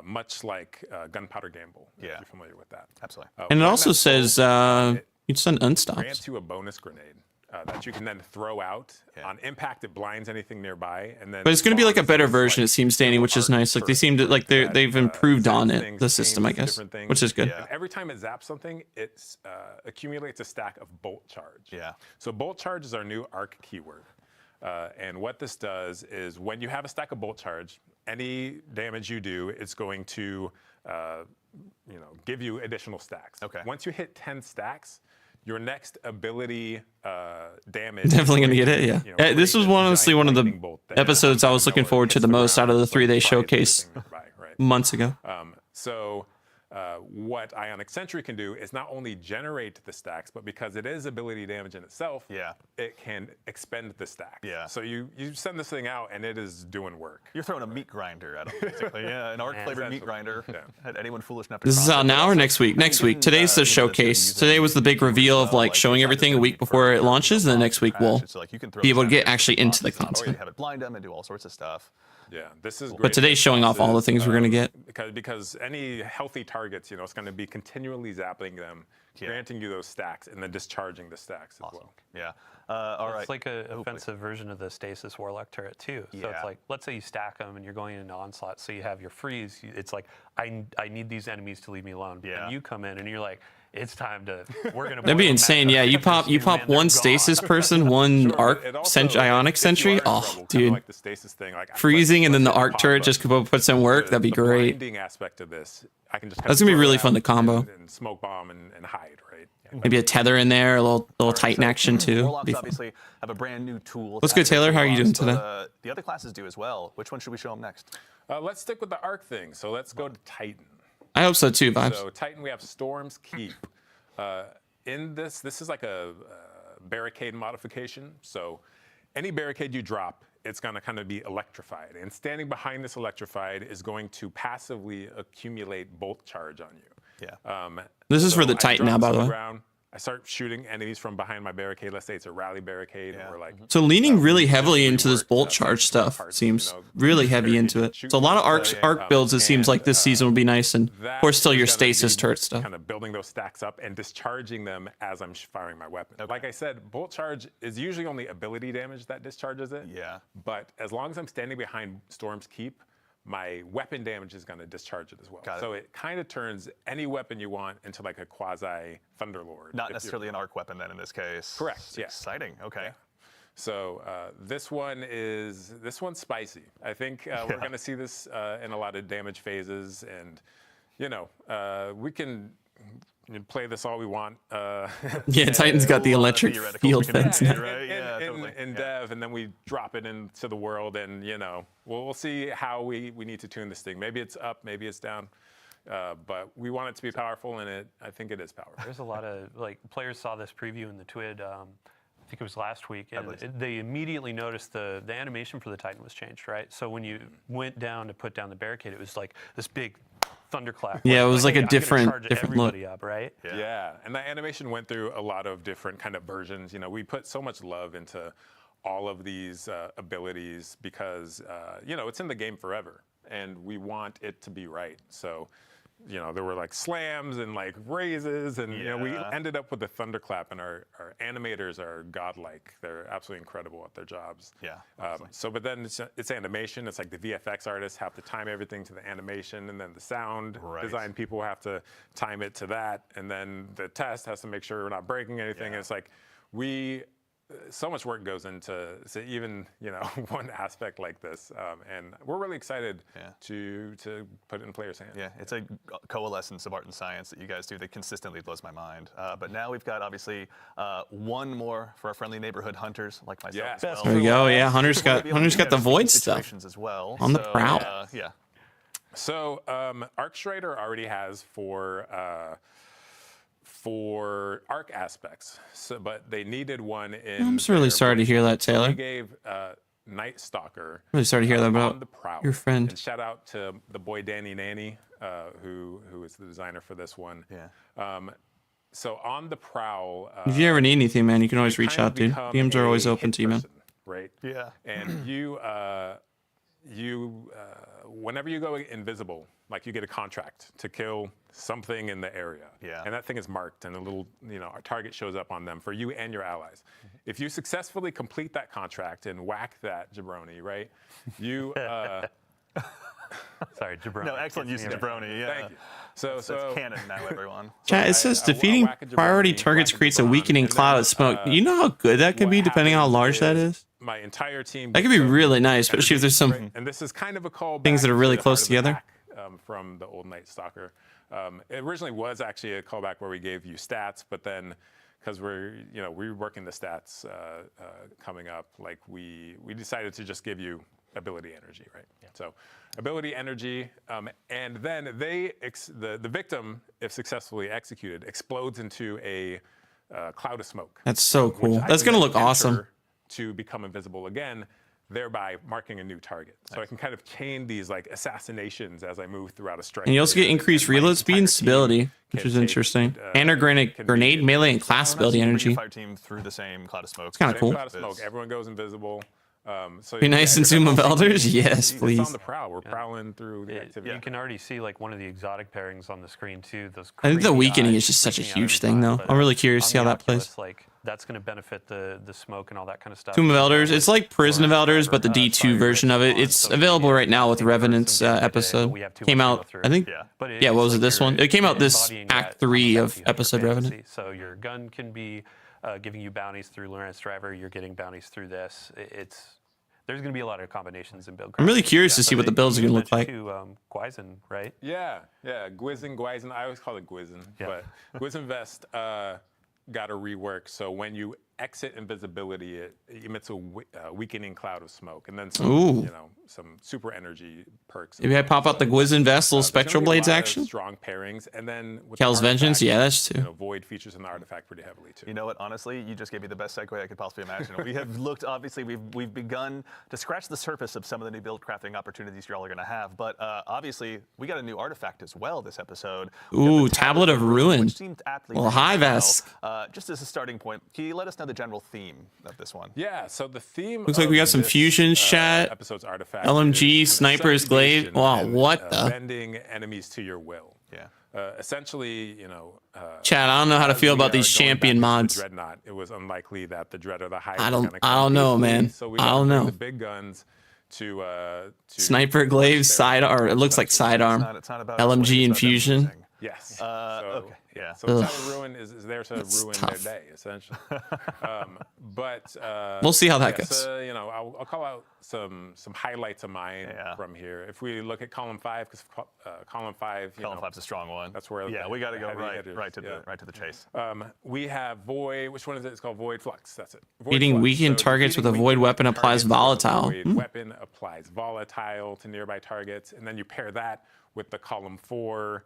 much like Gunpowder Gamble. If Yeah. you're familiar with that. Absolutely. And it when also that's says full, it you send unstops. grants you a bonus grenade that you can then throw out. On impact, it blinds anything nearby, and then. But it's going to be like a better spawns version, it seems, Danny, which is nice. Like they seem to like they've improved on it, the system, I guess, which is good. And every time it zaps something, it accumulates a stack of bolt charge. Yeah. So bolt charge is our new arc keyword. And what this does is when you have a stack of bolt charge, any damage you do, it's going to give you additional stacks. Okay. Once you hit 10 stacks, your next ability damage. Definitely going to get it, yeah. This was honestly one of the episodes I was looking forward to the most out of the 3 they showcased months ago. What Ionic Sentry can do is not only generate the stacks, but because it is ability damage in itself, it can expend the stacks. Yeah. So you send this thing out and it is doing work. You're throwing a meat grinder at them, basically. Yeah, an arc-flavored meat grinder. Had anyone foolish enough to This is out now or next week? Next week. Today's the showcase. Today was the big reveal of like showing everything a week before it launches, and then next week we'll be able to get actually into the content. Have it blind them and do all sorts of stuff. Yeah, this is great. But today's showing off all the things we're going to get. Because any healthy targets, it's going to be continually zapping them, granting you those stacks, and then discharging the stacks as well. Yeah. All right. It's like an offensive version of the Stasis Warlock turret too. So it's like, let's say you stack them and you're going into onslaught, so you have your freeze. It's like, I need these enemies to leave me alone. Yeah. And you come in and you're like, it's time to. We're gonna. That'd be insane. Yeah, you pop one stasis person, one Ionic Sentry. Oh, dude. Like the stasis thing, like freezing and then the arc turret just puts in work. That'd be great. Aspect of this, I can just that's gonna be really fun to combo. And smoke bomb and hide, right? Maybe a tether in there, a little Titan action too. Warlocks obviously have a brand new tool. Let's go, Taylor. How are you doing today? The other classes do as well. Which one should we show them next? Let's stick with the arc thing. So let's go to Titan. I hope so too, Vibes. So Titan, we have Storm's Keep. In this is like a barricade modification. So any barricade you drop, it's going to kind of be electrified. And standing behind this electrified is going to passively accumulate bolt charge on you. Yeah. This is for the Titan now, by the way. I start shooting enemies from behind my barricade. Let's say it's a rally barricade. Or like, so leaning really heavily into this bolt charge stuff seems really heavy into it. So a lot of arc builds, it seems like this season will be nice. And of course, still your stasis turret stuff. Kind of building those stacks up and discharging them as I'm firing my weapon. Like I said, bolt charge is usually only ability damage that discharges it. Yeah. But as long as I'm standing behind Storm's Keep, my weapon damage is going to discharge it as well. So it kind of turns any weapon you want into like a quasi Thunderlord. Not necessarily an arc weapon then in this case. Correct. Exciting. Okay. Yeah. So this one's spicy. I think we're going to see this in a lot of damage phases, and we can play this all we want. Titan's got the electric field fence now. In dev, and then we drop it into the world, and we'll see how we need to tune this thing. Maybe it's up, maybe it's down, but we want it to be powerful, and I think it is powerful. There's a lot of players saw this preview in the TWID. I think it was last week, and they immediately noticed the animation for the Titan was changed, right? So when you went down to put down the barricade, it was like this big thunderclap. Yeah, it was like a different look. Up, right? Yeah, and the animation went through a lot of different kind of versions. We put so much love into all of these abilities because it's in the game forever, and we want it to be right. So there were like slams and like raises, and we ended up with a thunderclap, and our animators are godlike. They're absolutely incredible at their jobs. Yeah. But then it's animation. It's like the VFX artists have to time everything to the animation, and then the sound design people have to time it to that, and then the test has to make sure we're not breaking anything. And it's like so much work goes into even one aspect like this, and we're really excited to put it in players' hands. Yeah, it's a coalescence of art and science that you guys do that consistently blows my mind. But now we've got obviously one more for our friendly neighborhood hunters like myself. Yeah. As well. There we go. Yeah, Hunter's got the void stuff as well. On the prowl. So Arcstrider already has for arc aspects, but they needed one in. I'm just really sorry to hear that, Taylor. We gave Night Stalker. Really sorry to hear that about the prowl. your friend. And shout out to the boy Danny Nanny, who is the designer for this one. Yeah. So on the prowl. If you ever need anything, man, you can always reach out, dude. DMs are always open to you, man. Right. Yeah. And whenever you go invisible, like you get a contract to kill something in the area, and that thing is marked, and a little, a target shows up on them for you and your allies. If you successfully complete that contract and whack that jabroni, right, you. Sorry, jabroni. No, excellent use of jabroni. Yeah. Thank you. So it's canon now, everyone. Chat, it says defeating priority targets creates a weakening cloud of smoke. You know how good that could be, depending on how large that is? My entire team. That could be really nice, especially if there's some and this is kind of a callback things that are really to close Heart of the together. Pack, from the old Night Stalker. It originally was actually a callback where we gave you stats, but then because we're reworking the stats coming up, like we decided to just give you ability energy, right? Yeah. So ability energy, and then the victim, if successfully executed, explodes into a cloud of smoke. That's so cool. That's gonna look awesome. To become invisible again, thereby marking a new target. So I can kind of chain these like assassinations as I move throughout a strike. And you also get increased reload speed and stability, which is interesting. And a grenade melee and class ability energy. Fire team through the same cloud of smoke. It's kind of cool. Cloud of smoke. Everyone goes invisible. So Be nice and Zoom of Elders? Yes, please. It's on the prowl. We're prowling through the activity. You can already see like one of the exotic pairings on the screen too. Those I think the crazy weakening eyes is just such a sticking out huge every thing, time, though. but, I'm really curious to see on how the that plays. Oculus, like that's going to benefit the smoke and all that kind of stuff. Tomb of Elders. It's like Prison of Elders, but the D2 version of it. It's available right now with Revenant's episode. Came out, I think. Yeah, what was it? This one. It came out this Act 3 of episode Revenant. So your gun can be giving you bounties through Lawrence Driver. You're getting bounties through this. There's going to be a lot of combinations in build. I'm really curious to see what the builds are going to look like. Gwyzin, right? Yeah, Gwyzin. I always call it Gwyzin, but Gwyzin Vest got a rework. So when you exit invisibility, it emits a weakening cloud of smoke, and then some, some super energy perks. Maybe I pop out the Gwyzin Vest, little Spectral Blades action. Strong pairings, and then with Kel's Vengeance, yeah, that's too. Void features in the artifact pretty heavily too. You know what? Honestly, you just gave me the best segue I could possibly imagine. We have looked, obviously, we've begun to scratch the surface of some of the new build crafting opportunities you all are going to have, but obviously we got a new artifact as well this episode. Ooh, Tablet of Ruin. Which seemed aptly well, Hive-esque. Just as a starting point, can you let us know the general theme of this one? Yeah, so the theme looks like we got some fusions, chat. Episode's artifact LMG, Sniper's Glaive. Wow, what the? Bending enemies to your will. Yeah. Essentially, Chat, I don't know how to feel about these champion mods. Dreadnought, it was unlikely that the Dread or the Hive. I don't know, man. So we I don't know. The big guns to Sniper Glaive sidearm. It looks like sidearm. It's not about LMG infusion. Yes. Okay. Yeah. So Tablet of Ruin is there to ruin tough. their day, essentially. But we'll see how that goes. So, I'll call out some highlights of mine from here. If we look at column 5, because column 5, column 5's a strong one. That's where we got to go right to the chase. We have Void. Which one is it? It's called Void Flux. That's it. Beating weakened targets with a Void weapon applies volatile. Void weapon applies volatile to nearby targets, and then you pair that with the column 4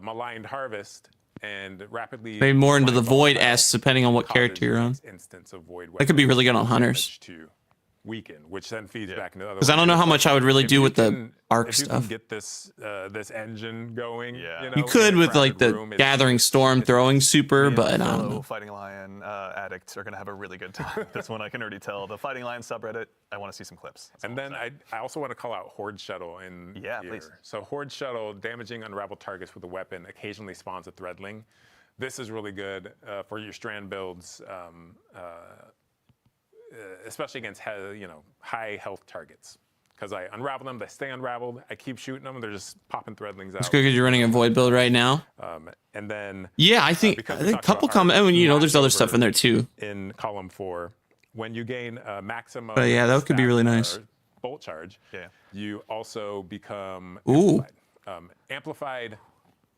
Maligned Harvest. And rapidly maybe more into the Void S, depending on what character you're on. Instance of Void that could be really good on Hunters. To weaken, which then feeds back into other. Because I don't know how much I would really do with the arc if you stuff. Can get this this engine going. You could with like the Gathering Storm throwing super, but I don't know. Fighting Lion addicts are gonna have a really good time. This one I can already tell. The Fighting Lion subreddit, I want to see some clips. And then I also want to call out Horde Shuttle in here. Please. So Horde Shuttle, damaging unraveled targets with a weapon, occasionally spawns a Threadling. This is really good for your strand builds, especially against high health targets. Because I unravel them, they stay unraveled. I keep shooting them, they're just popping Threadlings out. It's good because you're running a Void build right now. And then I think a couple comments. I mean, there's other stuff in there too. In column 4, when you gain maximum. But yeah, that could be really nice. Bolt charge. Yeah. You also become amplified. Amplified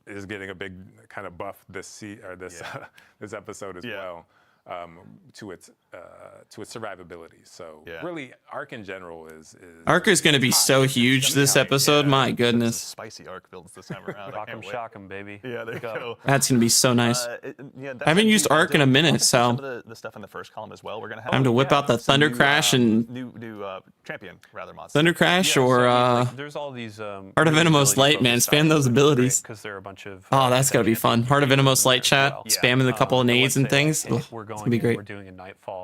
is getting a big kind of buff this this episode as well to its survivability. So really, Arc in general is Arc is going to be so huge this episode. My goodness, spicy Arc builds this time around. Rock 'em, shock 'em, baby. Yeah, there you go. That's going to be so nice. I haven't used Arc in a minute, so some of the stuff in the first column as well. We're gonna have time to whip out the Thunder Crash and new champion rather mods. Thunder Crash there's all these Heart of Innermost Light, man. Spam those abilities. Because there are a bunch of that's gotta be fun. Heart of Innermost Light chat, spamming a couple of nades and things. It's gonna be great. We're doing in Nightfall.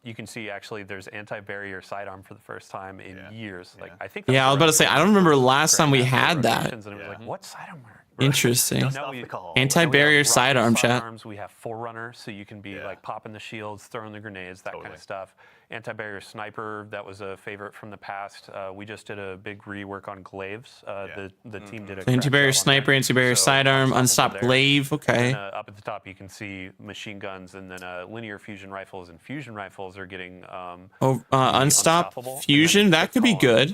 You can see actually there's anti-barrier sidearm for the first time in years. Like I think. Yeah, I was about to say, I don't remember the last time we had that. And it was like, what sidearm? Interesting. Now we- Anti-barrier sidearm, chat. Sidearms, we have Forerunner, so you can be like popping the shields, throwing the grenades, that kind of stuff. Anti-barrier sniper, that was a favorite from the past. We just did a big rework on glaives. The team did a Anti-barrier sniper, anti-barrier sidearm, unstopped glaive. Okay. Up at the top, you can see machine guns, and then linear fusion rifles and fusion rifles are getting unstopped fusion. That could be good.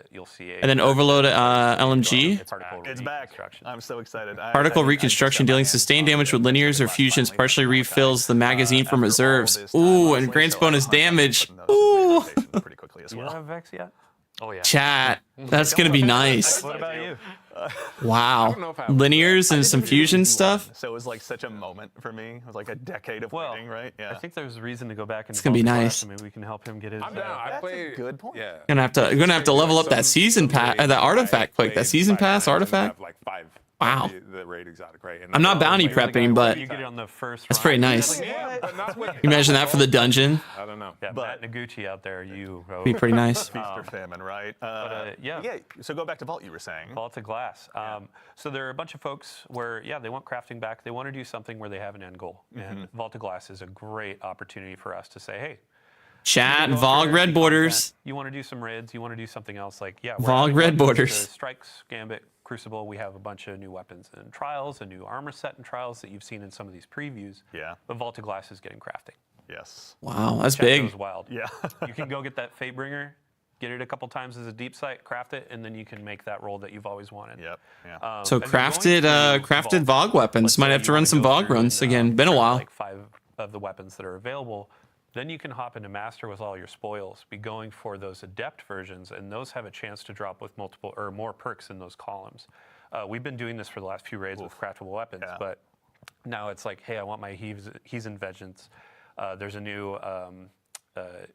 You'll see. And then overload LMG. It's back. I'm so excited. Particle reconstruction, dealing sustained damage with linears or fusions, partially refills the magazine from reserves. Ooh, and grants bonus damage. Ooh. Pretty quickly as Do you well. have Vex yet? Oh yeah. Chat. That's gonna be nice. What about you? Wow. Linears and some fusion stuff. So it was like such a moment for me. It was like a decade of waiting, right? Yeah. I think there's reason to go back and. It's gonna be nice. Maybe we can help him get his. I'm down. I That's play. a good point. Yeah. Gonna have to level up that season pass, that artifact quick. That season pass artifact. Like 5. Wow. The raid exotic, right? And I'm not bounty prepping, but You get it on the first. that's pretty nice. Yeah, but not with. You imagine that for the dungeon? I don't know. Yeah, Matt Noguchi out there, you. Be pretty nice. Feast or famine, right? Yeah. So go back to Vault, you were saying. Vault of Glass. So there are a bunch of folks where, they want crafting back. They want to do something where they have an end goal. And Vault of Glass is a great opportunity for us to say, hey, Chat, Vogue red borders. you want to do some raids, you want to do something else, like, we're Vogue adding red weapons to borders. Strikes, Gambit, Crucible, we have a bunch of new weapons and trials, a new armor set and trials that you've seen in some of these previews. Yeah. But Vault of Glass is getting crafting. Yes. Wow, that's Chat big. goes wild. Yeah. You can go get that Fatebringer, get it a couple times as a deep sight, craft it, and then you can make that roll that you've always wanted. Yep. Yeah. So as you're going through crafted Vogue weapons. let's Might say have to you run wanna some go Vogue through runs and, again. Been a grab, while. Like 5 of the weapons that are available. Then you can hop into Master with all your spoils, be going for those Adept versions, and those have a chance to drop with multiple or more perks in those columns. We've been doing this for the last few raids with craftable weapons, but now it's like, hey, I want my Heathen Vengeance. There's a new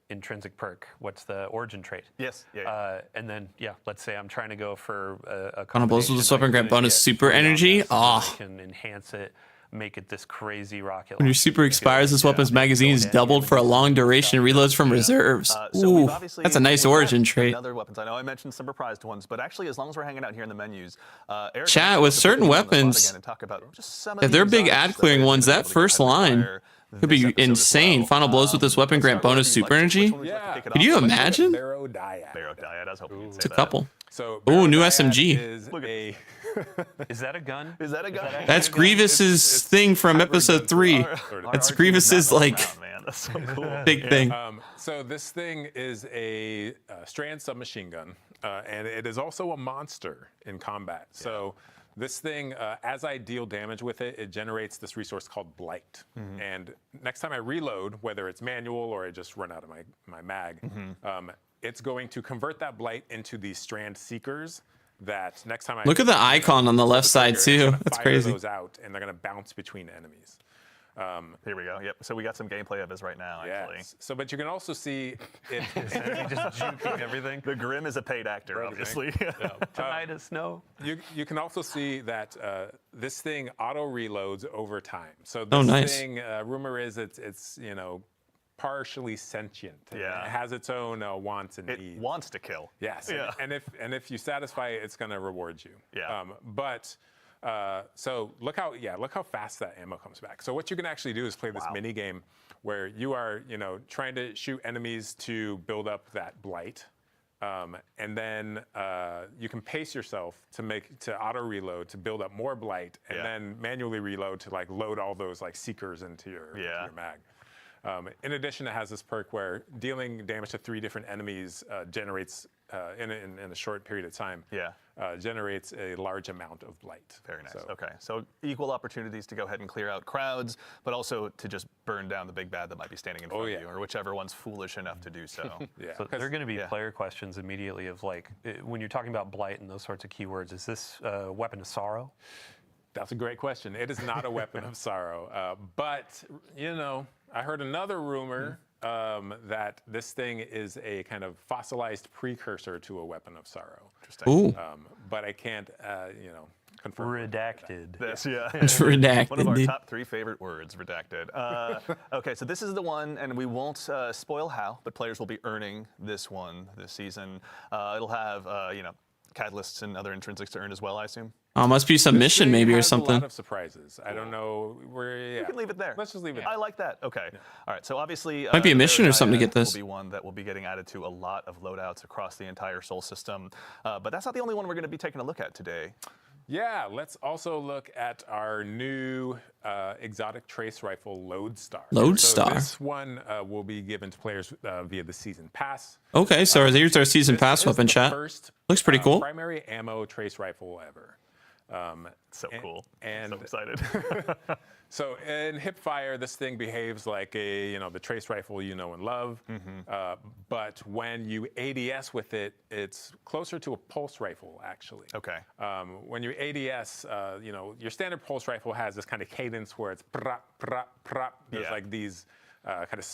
intrinsic perk. What's the origin trait? Yes. Yeah. And then, let's say I'm trying to go for a On a blows with the combination sword and grab I could bonus get super from energy. this, and Ah. I can enhance it, make it this crazy rocket. When your launcher. super Make it expires, this like, weapon's go magazine is ahead doubled and for a use long it. duration, reloads from reserves. So Ooh, we've obviously that's a nice we've got origin trait. Other weapons. I know I mentioned some reprised ones, but actually, as long as we're hanging out here in the menus, Eric, Chat, with certain weapons, and talk about just some of if they're the big exotics ad clearing that ones, we've been that able to first get out of line Fire could this be episode as insane. well. Final blows with this weapon grant bonus super energy. Yeah. Could you imagine? Barrow Diad. Barrow Diad, I was hoping you'd say It's a that. couple. So Ooh, new Barrow SMG. Diad is a Is that a gun? Is that a gun? That's Grievous's thing from episode 3. That's Grievous's like Man, that's so cool. big thing. So this thing is a strand submachine gun, and it is also a monster in combat. So this thing, as I deal damage with it, it generates this resource called Blight. And next time I reload, whether it's manual or I just run out of my mag, it's going to convert that Blight into these strand seekers. That next time I Look at the icon on the left side too. That's crazy. Those out, and they're going to bounce between enemies. Here we go. Yep. So we got some gameplay of this right now, actually. Yes. So, but you can also see it. Just juking everything. The Grim is a paid actor, obviously. Tonight is snow. You can also see that this thing auto reloads over time. So this Oh, nice. thing, rumor is it's partially sentient. Yeah. It has its own wants and It needs. wants to kill. Yes. Yeah. And if you satisfy it, it's going to reward you. Yeah. So look how fast that ammo comes back. So what you can actually do is play this mini game where you are trying to shoot enemies to build up that blight. And then you can pace yourself to auto reload to build up more blight, and then manually reload to like load all those like seekers into your mag. In addition, it has this perk where dealing damage to 3 different enemies generates in a short period of time. Generates a large amount of blight. Very nice. Okay, so equal opportunities to go ahead and clear out crowds, but also to just burn down the big bad that might be standing in front of you, or whichever one's foolish enough to do so. So there are going to be player questions immediately of like, when you're talking about blight and those sorts of keywords, is this a weapon of sorrow? That's a great question. It is not a weapon of sorrow, but I heard another rumor that this thing is a kind of fossilized precursor to a weapon of sorrow. Interesting. Ooh. But I can't, Confirmed. Redacted. That's yeah. It's redacted. One of our dude. top 3 favorite words, redacted. Okay, so this is the one, and we won't spoil how, but players will be earning this one this season. It'll have, catalysts and other intrinsics to earn as well, I assume. Oh, must be some mission maybe or has A lot something. of surprises. I don't know. You can leave it there. Let's just leave it. I like that. Okay. All right. So obviously, Might be a the mission or something to Dyad get this. Will be one that will be getting added to a lot of loadouts across the entire Sol system. But that's not the only one we're going to be taking a look at today. Yeah, let's also look at our new exotic trace rifle, Lodestar. Lodestar. So this one will be given to players via the season pass. Okay, so here's our season pass This weapon is the chat. First, Looks pretty cool. Primary ammo trace rifle ever. So cool. And So excited. So in hipfire, this thing behaves like the trace rifle you know and love. But when you ADS with it, it's closer to a pulse rifle actually. Okay. When you ADS, your standard pulse rifle has this kind of cadence where it's prap, prap, prap. There's like these kind of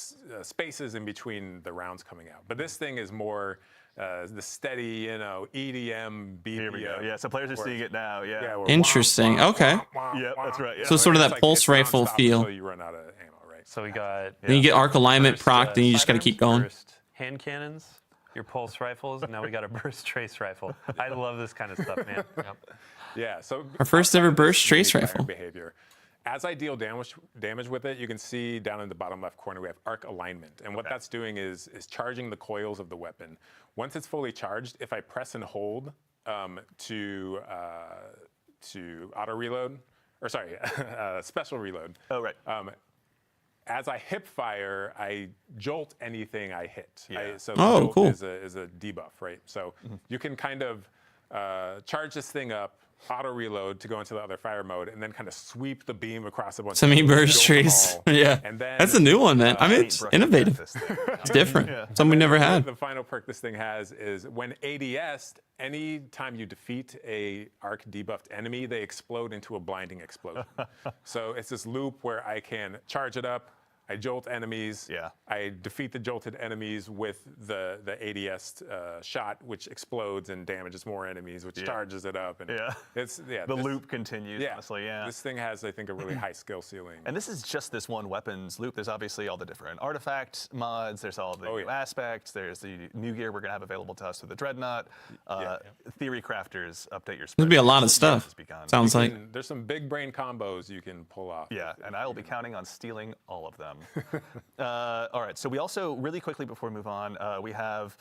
spaces in between the rounds coming out. But this thing is more the steady, EDM, BPM. Here we go. Yeah, so players are seeing it now. Yeah. where Interesting. Okay. Yeah, that's right. Yeah. So sort of It's that like pulse it's rifle nonstop feel. until you run out of ammo, right? So we got. Then you get arc alignment first, proc, then you just got to keep going. First hand cannons, your pulse rifles, and now we got a burst trace rifle. I love this kind of stuff, man. Yep. Yeah, so Our first ever burst trace fire rifle. behavior. As I deal damage with it, you can see down in the bottom left corner we have arc alignment, and what that's doing is charging the coils of the weapon. Once it's fully charged, if I press and hold to auto reload, or sorry, special reload. Oh right. As I hip fire, I jolt anything I hit. Yeah. So Oh, jolt cool. is a debuff, right? So you can kind of charge this thing up, auto reload to go into the other fire mode, and then kind of sweep the beam across a bunch Semi of burst jolt trace. them all. Yeah. And then That's a new one, man. I mean, it's Paintbrush innovative. this thing. It's different. Something we never had. The final perk this thing has is when ADS, any time you defeat a arc debuffed enemy, they explode into a blinding explosion. So it's this loop where I can charge it up, I jolt enemies. Yeah. I defeat the jolted enemies with the ADS shot, which explodes and damages more enemies, which charges it up. And the loop continues. Honestly, yeah. This thing has, I think, a really high skill ceiling. And this is just this one weapons loop. There's obviously all the different artifact mods. There's all the new aspects. There's the new gear we're gonna have available to us through the Dreadnought. Theory crafters update your. There'll be a lot of spreadsheets. stuff. It's begun. Sounds like. There's some big brain combos you can pull off. Yeah, and I will be counting on stealing all of them. All right, so we also, really quickly before we move on, we have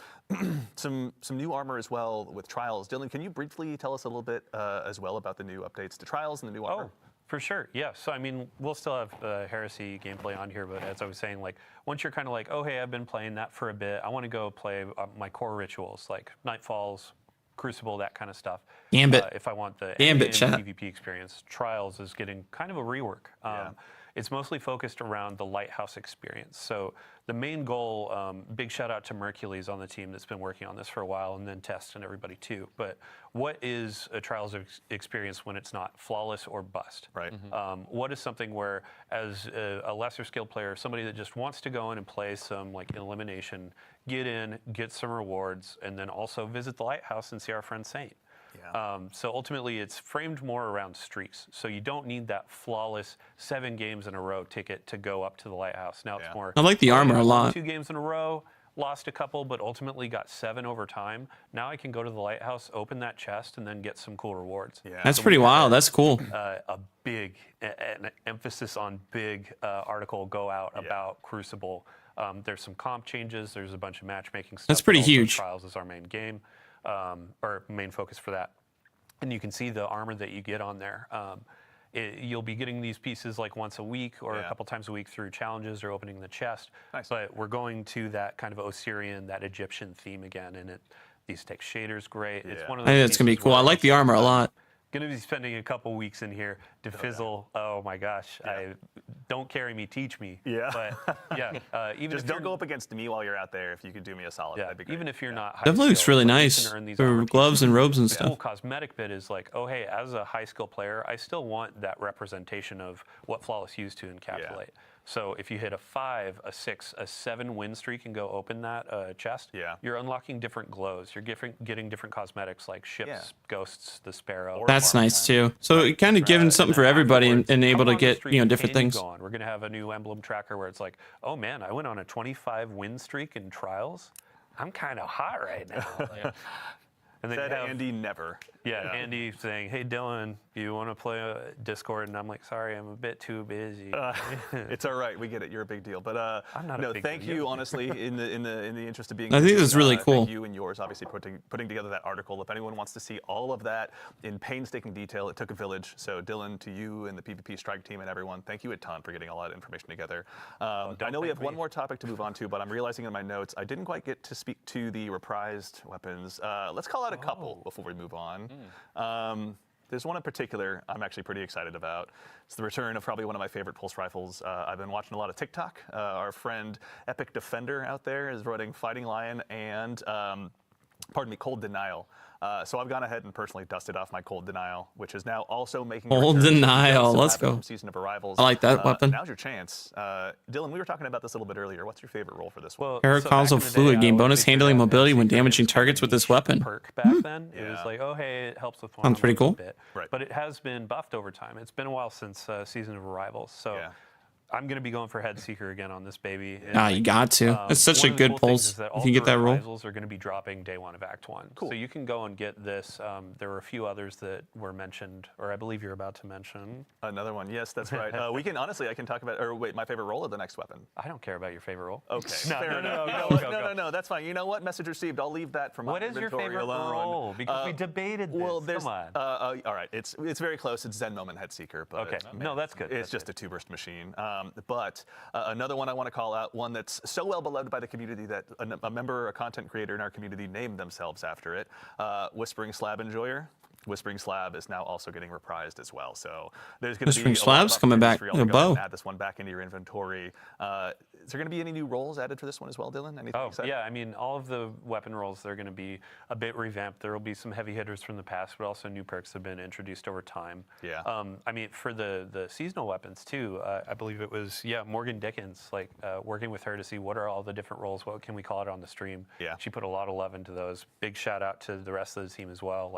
some new armor as well with Trials. Dylan, can you briefly tell us a little bit as well about the new updates to Trials and the new armor? Oh, for sure. Yeah. So I mean, we'll still have Heresy gameplay on here, but as I was saying, like once you're kind of like, oh hey, I've been playing that for a bit, I want to go play my core rituals like Nightfalls, Crucible, that kind of stuff. Gambit. If I want the Gambit chat. PvP experience, Trials is getting kind of a rework. It's mostly focused around the Lighthouse experience. So the main goal, big shout out to Mercules on the team that's been working on this for a while, and then Test and everybody too. But what is a Trials experience when it's not flawless or bust? Right. What is something where, as a lesser skilled player, somebody that just wants to go in and play some like elimination, get in, get some rewards, and then also visit the Lighthouse and see our friend Saint? Yeah. So ultimately, it's framed more around streaks. So you don't need that flawless 7 games in a row ticket to go up to the Lighthouse. Now it's more. I like the armor a lot. 2 games in a row, lost a couple, but ultimately got 7 over time. Now I can go to the Lighthouse, open that chest, and then get some cool rewards. Yeah. That's pretty wild. That's cool. A big, an emphasis on big article go out about Crucible. There's some comp changes. There's a bunch of matchmaking stuff. That's pretty Also huge. Trials is our main game. Or main focus for that. And you can see the armor that you get on there. You'll be getting these pieces like once a week or a couple times a week through challenges or opening the chest. Nice. But we're going to that kind of Osirian, that Egyptian theme again. And these text shaders great. It's one of I think those that's going to be pieces cool. where I like the armor a lot. Going to be spending a couple weeks in here to fizzle. Oh my gosh. Don't carry me, teach me. Yeah. But yeah, even Just if don't you're- go up against me while you're out there. If you could do me a solid, Yeah, that'd be great. even if you're not high Definitely looks skill, really but you nice can earn these for armor gloves pieces. and robes and The stuff. cool cosmetic bit is like, oh hey, as a high skill player, I still want that representation of what Flawless used to encapsulate. So if you hit a 5, a 6, a 7 win streak and go open that chest, you're unlocking different glows. You're getting different cosmetics like ships, ghosts, the sparrow. That's nice too. So kind of giving something for everybody and able to get different things. We're gonna have a new emblem tracker where it's like, oh man, I went on a 25 win streak in trials. I'm kind of hot right now. And then Said Andy never. Yeah, Andy saying, "Hey Dylan, you want to play Discord?" And I'm like, "Sorry, I'm a bit too busy." It's all right, we get it. You're a big deal, but I'm not no. a big Thank deal. you, honestly, in the interest of being. I think this is really cool. Thank you and yours, obviously, putting together that article. If anyone wants to see all of that in painstaking detail, it took a village. So Dylan, to you and the PvP Strike team and everyone, thank you a ton for getting all that information together. I know we have one more topic to move on to, but I'm realizing in my notes I didn't quite get to speak to the reprised weapons. Let's call out a couple before we move on. There's one in particular I'm actually pretty excited about. It's the return of probably one of my favorite pulse rifles. I've been watching a lot of TikTok. Our friend Epic Defender out there is running Fighting Lion and, Cold Denial. So I've gone ahead and personally dusted off my Cold Denial, which is now also making Cold Denial. Let's go. From Season of Arrivals. I like that weapon. Now's your chance. Dylan, we were talking about this a little bit earlier. What's your favorite role for this one? Paracausal fluid gain bonus handling mobility when damaging targets with this weapon. Perk back then. It was like, oh hey, it helps with one. Sounds pretty cool. Bit. But it has been buffed over time. It's been a while since Season of Arrivals, so. I'm going to be going for Head Seeker again on this baby. You got to. It's such a good pulse if you get that roll. Reprisals are going to be dropping day 1 of Act 1. Cool. So you can go and get this. There were a few others that were mentioned, or I believe you're about to mention. Another one. Yes, that's right. We can honestly, I can talk about. Or wait, my favorite roll or the next weapon? I don't care about your favorite roll. Okay. Fair enough. No. That's fine. You know what? Message received. I'll leave that for my What is your inventory favorite alone. roll? Because we debated this. Well, there's. Come on. All right. It's very close. It's Zen Moment Head Seeker. But okay. No, that's good. It's just a 2-burst machine. But another one I want to call out, one that's so well beloved by the community that a member or a content creator in our community named themselves after it. Whispering Slab Enjoyer. Whispering Slab is now also getting reprised as well. So there's going to be Whispering Slab's coming back for in y'all a to go ahead and bow. add this one back into your inventory. Is there going to be any new roles added for this one as well, Dylan? Anything exciting? Yeah. I mean, all of the weapon rolls, they're going to be a bit revamped. There will be some heavy hitters from the past, but also new perks have been introduced over time. Yeah. I mean, for the seasonal weapons too, I believe it was Morgan Dickens, working with her to see what are all the different roles. What can we call it on the stream? Yeah. She put a lot of love into those. Big shout out to the rest of the team as well.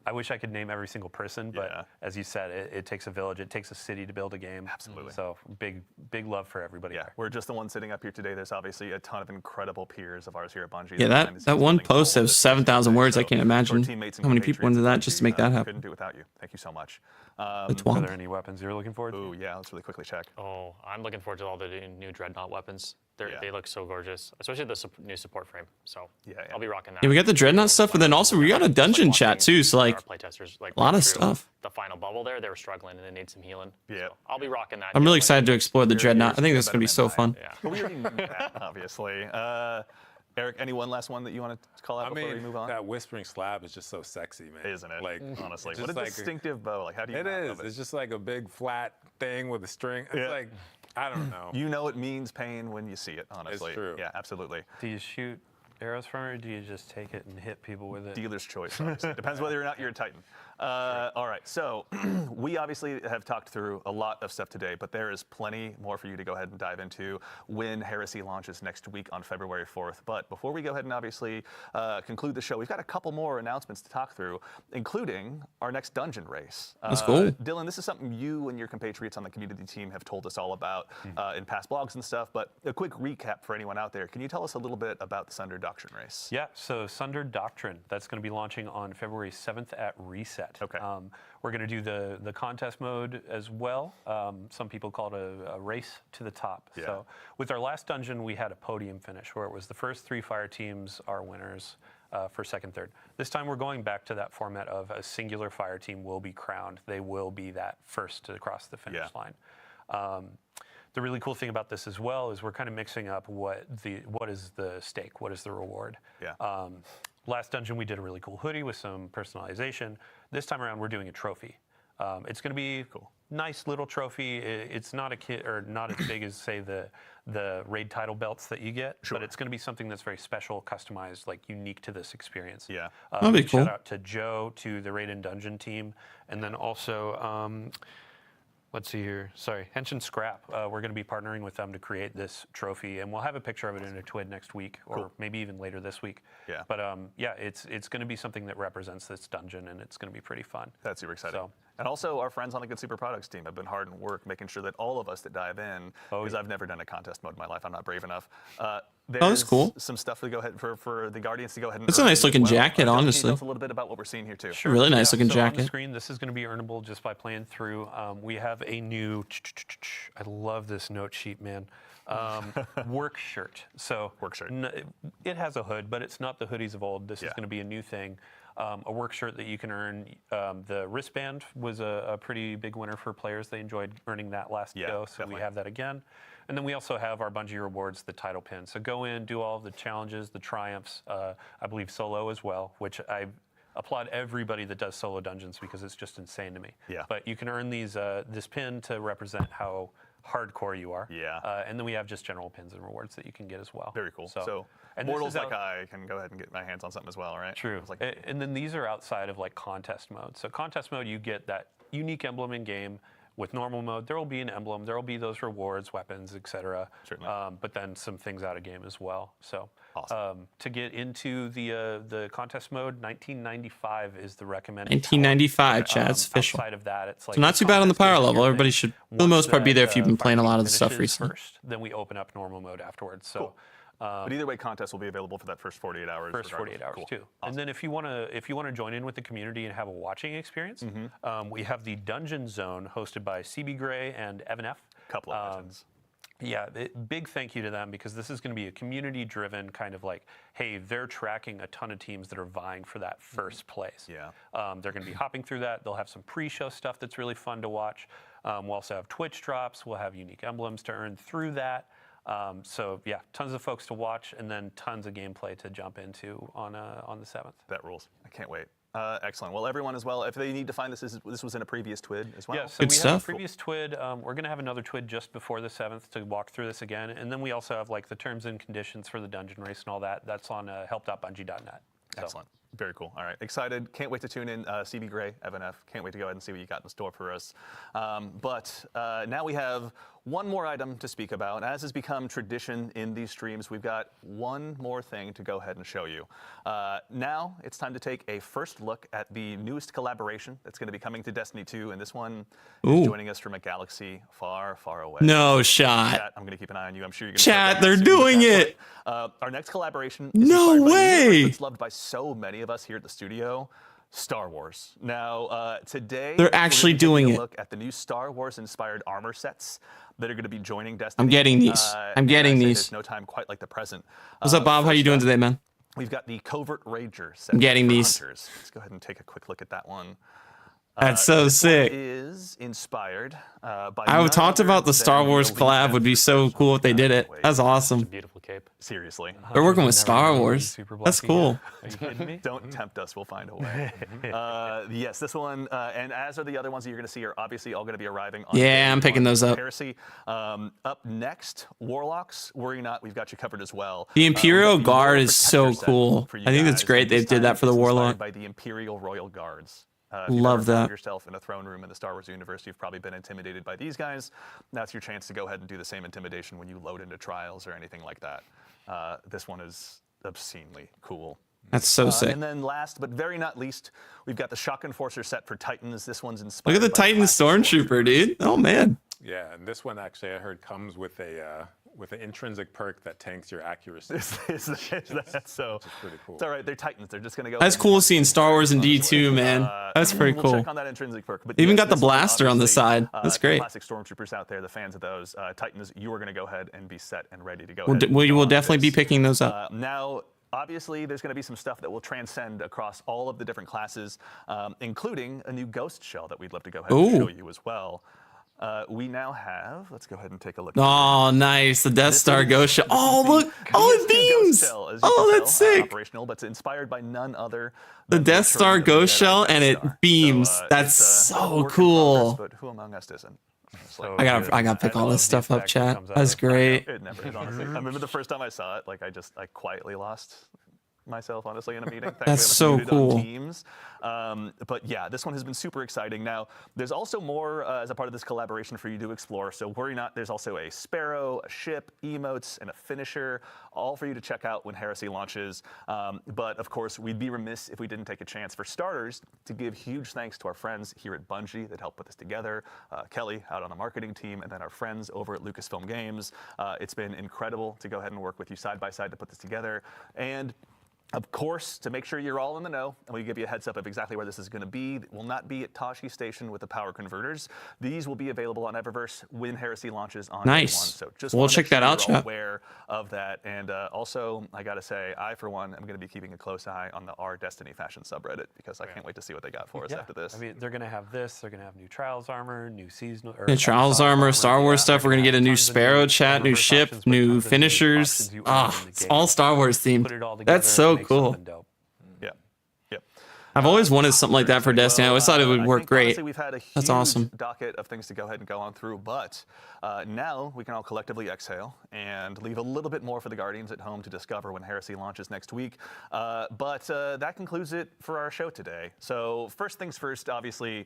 I wish I could name every single person, but as you said, it takes a village, it takes a city to build a game. Absolutely. So big love for everybody. Yeah, we're just the ones sitting up here today. There's obviously a ton of incredible peers of ours here at Bungie. Yeah, that one post has 7,000 words. I can't imagine how many people into that just to make that happen. Couldn't do it without you. Thank you so much. Are there any weapons you're looking forward to? Oh yeah, let's really quickly check. Oh, I'm looking forward to all the new Dreadnought weapons. They look so gorgeous, especially the new support frame. So I'll be rocking that. Yeah, we got the Dreadnought stuff, but then also we got a dungeon chat too. So our playtesters, a lot of stuff. The final bubble there, they were struggling and they need some healing. Yeah, so I'll be rocking that. I'm really excited to explore the Dreadnought. I think that's going to be so fun. Yeah, we already knew that, obviously. Eric, any one last one that you want to call out before we move on? That Whispering Slab is just so sexy, man. Isn't it? Honestly, what a like distinctive bow. How do you? It is. It's just like a big flat thing with a string. It's I don't know. You know it means pain when you see it. Honestly, it's true. Yeah, absolutely. Do you shoot arrows from it, or do you just take it and hit people with it? Dealer's choice. Obviously. Depends whether or not you're a Titan. All right, so we obviously have talked through a lot of stuff today, but there is plenty more for you to go ahead and dive into when Heresy launches next week on February 4th. But before we go ahead and obviously conclude the show, we've got a couple more announcements to talk through, including our next dungeon race. That's cool. Dylan, this is something you and your compatriots on the community team have told us all about in past blogs and stuff, but a quick recap for anyone out there. Can you tell us a little bit about the Sunder Doctrine race? Yeah, so Sunder Doctrine, that's going to be launching on February 7th at Reset. Okay. We're going to do the contest mode as well. Some people call it a race to the top. Yeah. So with our last dungeon, we had a podium finish where it was the first 3 fire teams are winners for second, third. This time we're going back to that format of a singular fire team will be crowned. They will be that first to cross the finish line. The really cool thing about this as well is we're kind of mixing up what is the stake, what is the reward. Yeah. Last dungeon we did a really cool hoodie with some personalization. This time around we're doing a trophy. It's going to be nice little trophy. It's not not as big as say the raid title belts that you get, but it's going to be something that's very special, customized, like unique to this experience. Yeah. That'd be cool. Shout out to Joe, to the raid and dungeon team, and then also let's see here. Sorry, Henshin Scrap. We're going to be partnering with them to create this trophy, and we'll have a picture of it in a TWID next week, or maybe even later this week. Yeah. But yeah, it's going to be something that represents this dungeon, and it's going to be pretty fun. That's super exciting. So, and also, our friends on the Good Super Products team have been hard at work making sure that all of us that dive in, because I've never done a contest mode in my life, I'm not brave enough. That's cool. Some stuff to go ahead for the Guardians to go ahead and. It's a nice looking jacket, Can you honestly. tell us a little bit about what we're seeing here too? Sure. Really nice looking so on the jacket. screen, this is going to be earnable just by playing through. We have a new. I love this note sheet, man. Work shirt. So Work shirt. It has a hood, but it's not the hoodies of old. This is going to be a new thing. A work shirt that you can earn. The wristband was a pretty big winner for players. They enjoyed earning that last go, so definitely. we have that again. And then we also have our Bungie rewards, the title pin. So go in, do all of the challenges, the triumphs. I believe solo as well, which I applaud everybody that does solo dungeons because it's just insane to me. Yeah. But you can earn these this pin to represent how hardcore you are. Yeah. And then we have just general pins and rewards that you can get as well. Very cool. So and this mortals is like out- I can go ahead and get my hands on something as well, right? True. It's like, And then these are outside of like contest mode. So contest mode, you get that unique emblem in game. With normal mode, there will be an emblem. There will be those rewards, weapons, etc. Certainly. But then some things out of game as well. So Awesome. to get into the contest mode, 1995 is the recommended. 1995, Chad. It's official. Outside of that, it's like So not too bad on the power contest-based level. gear Everybody thing. should, for the Once most part, be there if you've been playing a lot of the stuff fireteam recently. finishes First, then we open up normal mode afterwards. So. but either way, contests will be available for that first 48 hours. First regardless. 48 hours Cool. too. Awesome. And then if you want to join in with the community and have a watching experience, we have the Dungeon Zone hosted by CB Gray and Evan F. Couple of legends. Yeah, big thank you to them because this is going to be a community-driven kind of like, hey, they're tracking a ton of teams that are vying for that first place. Yeah. They're going to be hopping through that. They'll have some pre-show stuff that's really fun to watch. We'll also have Twitch drops. We'll have unique emblems to earn through that. So yeah, tons of folks to watch, and then tons of gameplay to jump into on the 7th. That rules. I can't wait. Excellent. Well, everyone as well, if they need to find this was in a previous TWID as well. Yeah, so Good we stuff. have a previous TWID. We're going to have another TWID just before the 7th to walk through this again. And then we also have like the terms and conditions for the dungeon race and all that. That's on help.bungie.net. So. Excellent. Very cool. All right. Excited. Can't wait to tune in. CB Gray, Evan F. Can't wait to go ahead and see what you got in store for us. But now we have one more item to speak about. As has become tradition in these streams, we've got one more thing to go ahead and show you. Now it's time to take a first look at the newest collaboration that's going to be coming to Destiny 2. And this one is joining us from a galaxy far, far away. No shot. Chat, I'm going to keep an eye on you. I'm sure you're going to Chat, they're doing it. Our next collaboration is No inspired by a way. universe that's loved by so many of us here at the studio, Star Wars. Now, today They're we're gonna actually be taking doing a it. look at the new Star Wars-inspired armor sets that are going to be joining Destiny. I'm getting these. I'm and getting I say these. There's no time quite like the present. What's up, Bob? How you doing today, man? We've got the Covert Ranger set. I'm getting for these. Hunters. Let's go ahead and take a quick look at that one. That's so This one sick. is inspired by I none talked other about the than Star Wars elite collab would be so professional cool if they did it. athletes. That's awesome. Beautiful cape. Seriously. They're working with Never Star really Wars. super That's blocky. cool. Are you kidding me? Don't tempt us. We'll find a way. Yes, this one, and as are the other ones that you're going to see, are obviously all going to be arriving on Yeah, day I'm picking one those of up. Heresy. Up next, Warlocks. Worry not, we've got you covered as well. The Imperial We've got the Guard Royal is so Protector set cool. for you I think that's guys, great and they this did that time for the it's inspired Warlock. by the Imperial Royal Guards. If Love you've ever found that. yourself in a throne room in the Star Wars universe, you've probably been intimidated by these guys. That's your chance to go ahead and do the same intimidation when you load into trials or anything like that. This one is obscenely cool. That's so sick. And then last, but very not least, we've got the Shock Enforcer set for Titans. This one's inspired Look at the by Titan classic Stormtrooper, dude. Oh man. Yeah, and this one actually I heard comes with an intrinsic perk that tanks your accuracy. That's so. pretty cool. It's all right. They're Titans. They're just gonna go. That's ahead cool and- seeing Star Wars in D2, man. That's pretty We'll cool. check on that intrinsic perk. But Even yes, got the this one, blaster on the obviously, side. That's great. Classic Stormtroopers out there, the fans of those Titans, you are going to go ahead and be set and ready to go. We ahead and will go on definitely be this. picking those up. Now, obviously, there's going to be some stuff that will transcend across all of the different classes, including a new Ghost Shell that we'd love to go ahead and Ooh. show you as well. We now have. Let's go ahead and take a look. Oh, nice. The Death Star Ghost Shell. Oh, look. Oh, it beams. Oh, that's sick. Operational, but it's inspired by none other. The than Death Star Return of the Ghost Jedi Shell, Death and it Star. beams. So, That's it's, so work in cool. progress, but who among us isn't? It's like- I gotta pick all this stuff up, chat. That's great. It never is, honestly. I remember the first time I saw it, like I quietly lost myself, honestly, in a meeting. Thankfully, That's I'm so muted on cool. Teams. But yeah, this one has been super exciting. Now, there's also more as a part of this collaboration for you to explore. So worry not, there's also a Sparrow, a ship, emotes, and a finisher, all for you to check out when Heresy launches. But of course, we'd be remiss if we didn't take a chance, for starters, to give huge thanks to our friends here at Bungie that helped put this together. Kelly out on the marketing team, and then our friends over at Lucasfilm Games. It's been incredible to go ahead and work with you side by side to put this together. And of course, to make sure you're all in the know, and we give you a heads up of exactly where this is going to be, it will not be at Tashi Station with the power converters. These will be available on Eververse when Heresy launches on day one. Nice. So just We'll wanna check make that sure out, you're all chat. aware of that. And also, I got to say, I, for one, am going to be keeping a close eye on the R Destiny Fashion subreddit, because I can't wait to see what they got for us after this. I mean, they're going to have this. They're going to have new Trials armor, new seasonal. New Trials armor, Star Wars stuff. We're gonna get a new Sparrow chat, new ship, new finishers. It's all Star Wars themed. That's so cool. I've always wanted something like that for Destiny. I always thought it would work great. Honestly, we've had a That's huge awesome. docket of things to go ahead and go on through, but now we can all collectively exhale and leave a little bit more for the Guardians at home to discover when Heresy launches next week. But that concludes it for our show today. So first things first, obviously,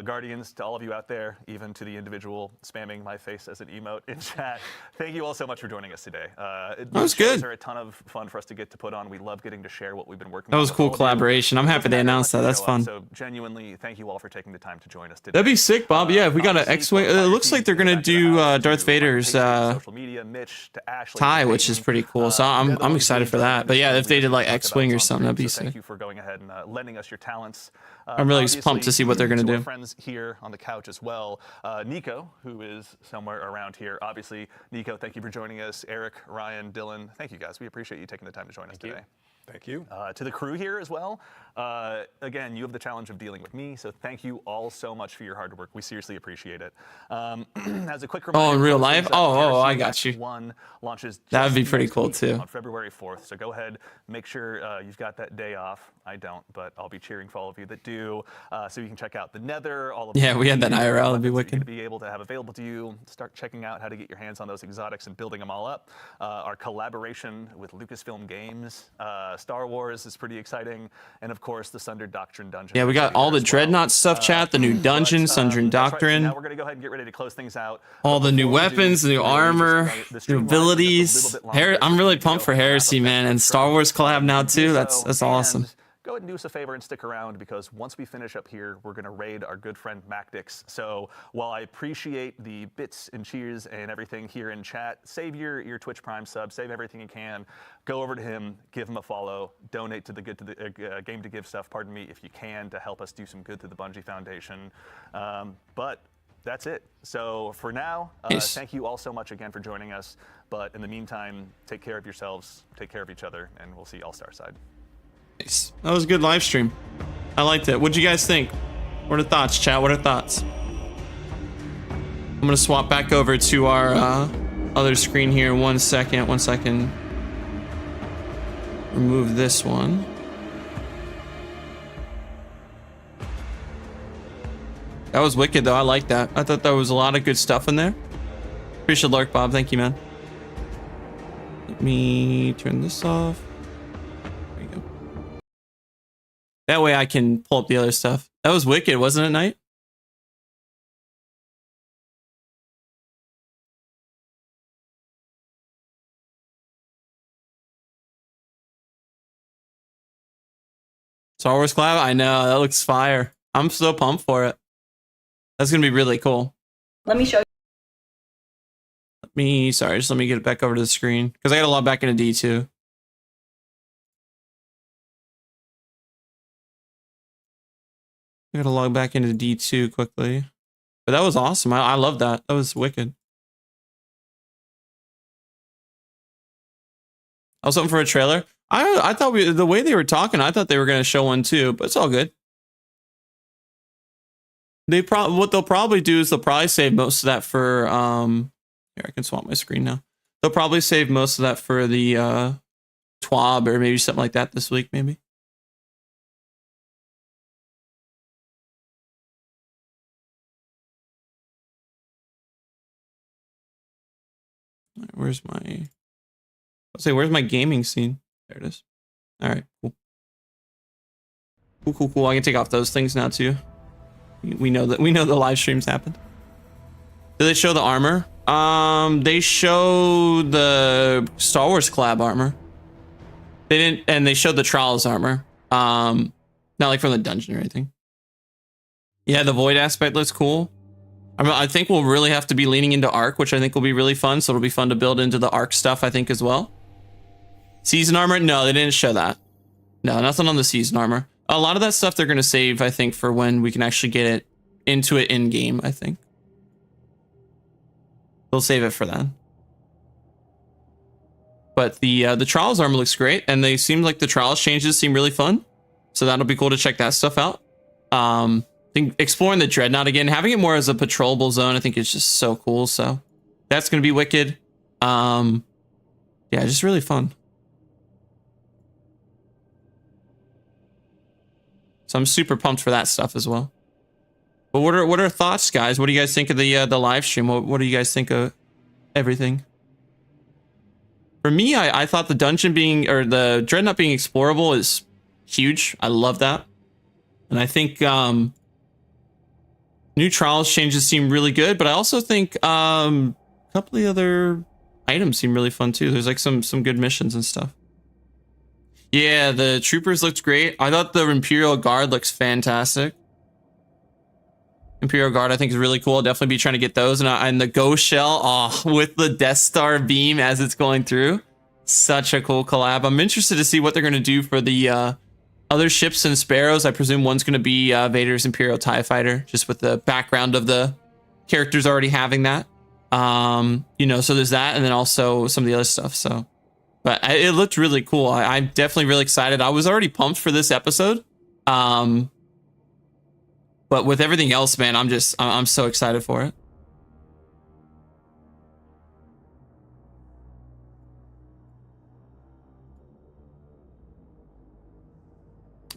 Guardians, to all of you out there, even to the individual spamming my face as an emote in chat, thank you all so much for joining us today. That was good. These are a ton of fun for us to get to put on. We love getting to share what we've been working on. That was with cool all of you. collaboration. I'm happy they announced that. That's fun. So genuinely, thank you all for taking the time to join us today. That'd be sick, Bob. Yeah, if we got an X-wing. It looks like they're gonna do Darth Vader's social media, Mitch, to Ashley, tie, which is pretty cool. So I'm excited for that. But yeah, if they did like X-wing or something, that'd be so thank sick. you for going ahead and lending us your talents. I'm really pumped to see what they're gonna to our do. friends here on the couch as well. Nico, who is somewhere around here. Obviously, Nico, thank you for joining us. Eric, Ryan, Dylan, thank you guys. We appreciate you taking the time to join us today. Thank you. To the crew here as well. Again, you have the challenge of dealing with me, so thank you all so much for your hard work. We seriously appreciate it. As a quick reminder, Oh, in real life? Oh, I Heresy got Act you. 1 launches That would just be pretty next cool, week too. on February 4th. So go ahead, make sure you've got that day off. I don't, but I'll be cheering for all of you that do, so you can check out the Nether. All of Yeah, we had that the IRL. That'd be weapons that you're wicked. gonna be able to have available to you. Start checking out how to get your hands on those exotics and building them all up. Our collaboration with Lucasfilm Games, Star Wars is pretty exciting, and of course the Sundered Doctrine dungeon. Yeah, we got all the Dreadnought stuff, chat. The new dungeon, Sundering That's right. So Doctrine. now we're gonna go ahead and get ready to close things out. All the new Before we do, weapons, the new we're gonna armor, just new the streamline abilities. just a little bit longer, I'm so really we can pumped go for wrap up Heresy, that man, and intro. Star Wars collab now Do too. so, That's awesome. and go ahead and do us a favor and stick around, because once we finish up here, we're going to raid our good friend Macdix. So while I appreciate the bits and cheers and everything here in chat, save your Twitch Prime sub, save everything you can. Go over to him, give him a follow, donate to the Game to Give stuff, pardon me, if you can, to help us do some good to the Bungie Foundation. But that's it. So for now, Nice. thank you all so much again for joining us. But in the meantime, take care of yourselves, take care of each other, and we'll see you all Starside. Nice. That was a good live stream. I liked it. What'd you guys think? What are thoughts, chat? What are thoughts? I'm gonna swap back over to our other screen here. 1 second. 1 second. Remove this one. That was wicked, though. I like that. I thought there was a lot of good stuff in there. Appreciate the lurk, Bob. Thank you, man. Let me turn this off. There you go. That way I can pull up the other stuff. That was wicked, wasn't it, Knight? Star Wars collab? I know, that looks fire. I'm so pumped for it. That's gonna be really cool. Let me show you. Sorry, just let me get it back over to the screen, because I gotta log back into D2. I gotta log back into D2 quickly. But that was awesome. I love that. That was wicked. I was hoping for a trailer. I thought the way they were talking, I thought they were gonna show one too, but it's all good. What they'll probably do is they'll probably save most of that for here, I can swap my screen now. They'll probably save most of that for the TWAB or maybe something like that this week, maybe. Where's my gaming scene? There it is. All right, cool. Cool. I can take off those things now too. We know the live streams happened. Did they show the armor? They show the Star Wars collab armor. They didn't, and they showed the Trials armor. Not like from the dungeon or anything. Yeah, the void aspect looks cool. I think we'll really have to be leaning into Arc, which I think will be really fun. So it'll be fun to build into the Arc stuff, I think, as well. Season armor? No, they didn't show that. No, nothing on the season armor. A lot of that stuff they're going to save, I think, for when we can actually get it into it in game, I think. They'll save it for that. But the Trials armor looks great, and they seem like the Trials changes seem really fun. So that'll be cool to check that stuff out. I think exploring the Dreadnought again, having it more as a patrolable zone, I think is just so cool. So that's going to be wicked. Yeah, just really fun. So I'm super pumped for that stuff as well. But what are thoughts, guys? What do you guys think of the live stream? What do you guys think of everything? For me, I thought the dungeon being, or the Dreadnought being explorable is huge. I love that. And I think new Trials changes seem really good, but I also think a couple of the other items seem really fun too. There's like some good missions and stuff. Yeah, the troopers looked great. I thought the Imperial Guard looks fantastic. Imperial Guard, I think, is really cool. I'll definitely be trying to get those. And the Ghost Shell, with the Death Star beam as it's going through. Such a cool collab. I'm interested to see what they're going to do for the other ships and Sparrows. I presume one's going to be Vader's Imperial TIE Fighter, just with the background of the characters already having that. You know, so there's that, and then also some of the other stuff. So, but it looked really cool. I'm definitely really excited. I was already pumped for this episode. But with everything else, man, I'm so excited for it.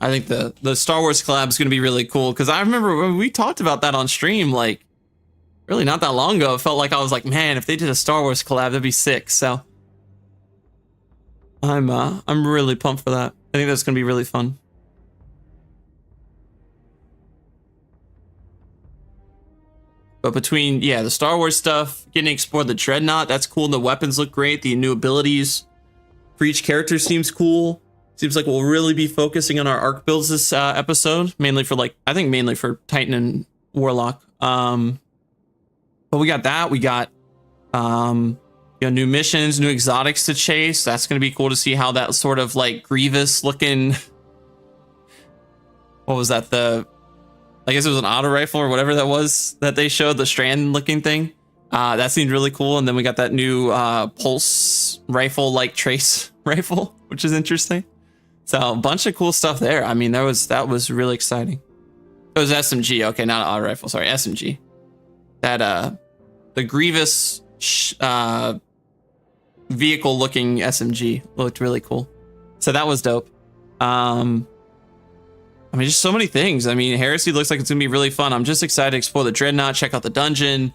I think the Star Wars collab is going to be really cool, because I remember when we talked about that on stream, like really not that long ago. It felt like I was like, man, if they did a Star Wars collab, that'd be sick. So I'm really pumped for that. I think that's going to be really fun. But between, yeah, the Star Wars stuff, getting to explore the Dreadnought, that's cool. The weapons look great. The new abilities for each character seems cool. Seems like we'll really be focusing on our arc builds this episode, mainly for mainly for Titan and Warlock. But we got that. We got new missions, new exotics to chase. That's going to be cool to see how that sort of like Grievous looking. What was that? I guess it was an auto rifle or whatever that was that they showed, the strand looking thing. That seemed really cool. And then we got that new pulse rifle, like trace rifle, which is interesting. So a bunch of cool stuff there. I mean, that was really exciting. It was SMG. Okay, not an auto rifle. Sorry, SMG. That the Grievous vehicle looking SMG looked really cool. So that was dope. I mean, just so many things. I mean, Heresy looks like it's gonna be really fun. I'm just excited to explore the Dreadnought, check out the dungeon,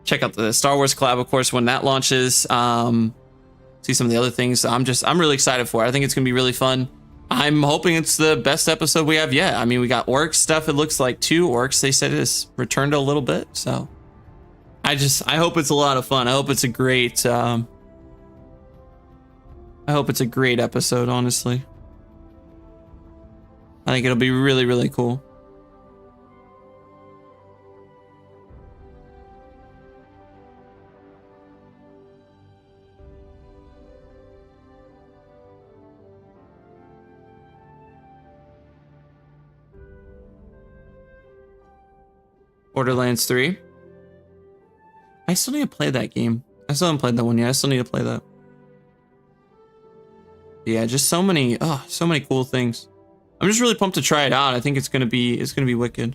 check out the Star Wars collab, of course, when that launches. See some of the other things. I'm really excited for it. I think it's gonna be really fun. I'm hoping it's the best episode we have yet. I mean, we got orc stuff. It looks like 2 orcs. They said it's returned a little bit. So I hope it's a lot of fun. I hope it's a great episode, honestly. I think it'll be really, really cool. Borderlands 3. I still need to play that game. I still haven't played that one yet. I still need to play that. Yeah, just so many cool things. I'm just really pumped to try it out. I think it's gonna be wicked.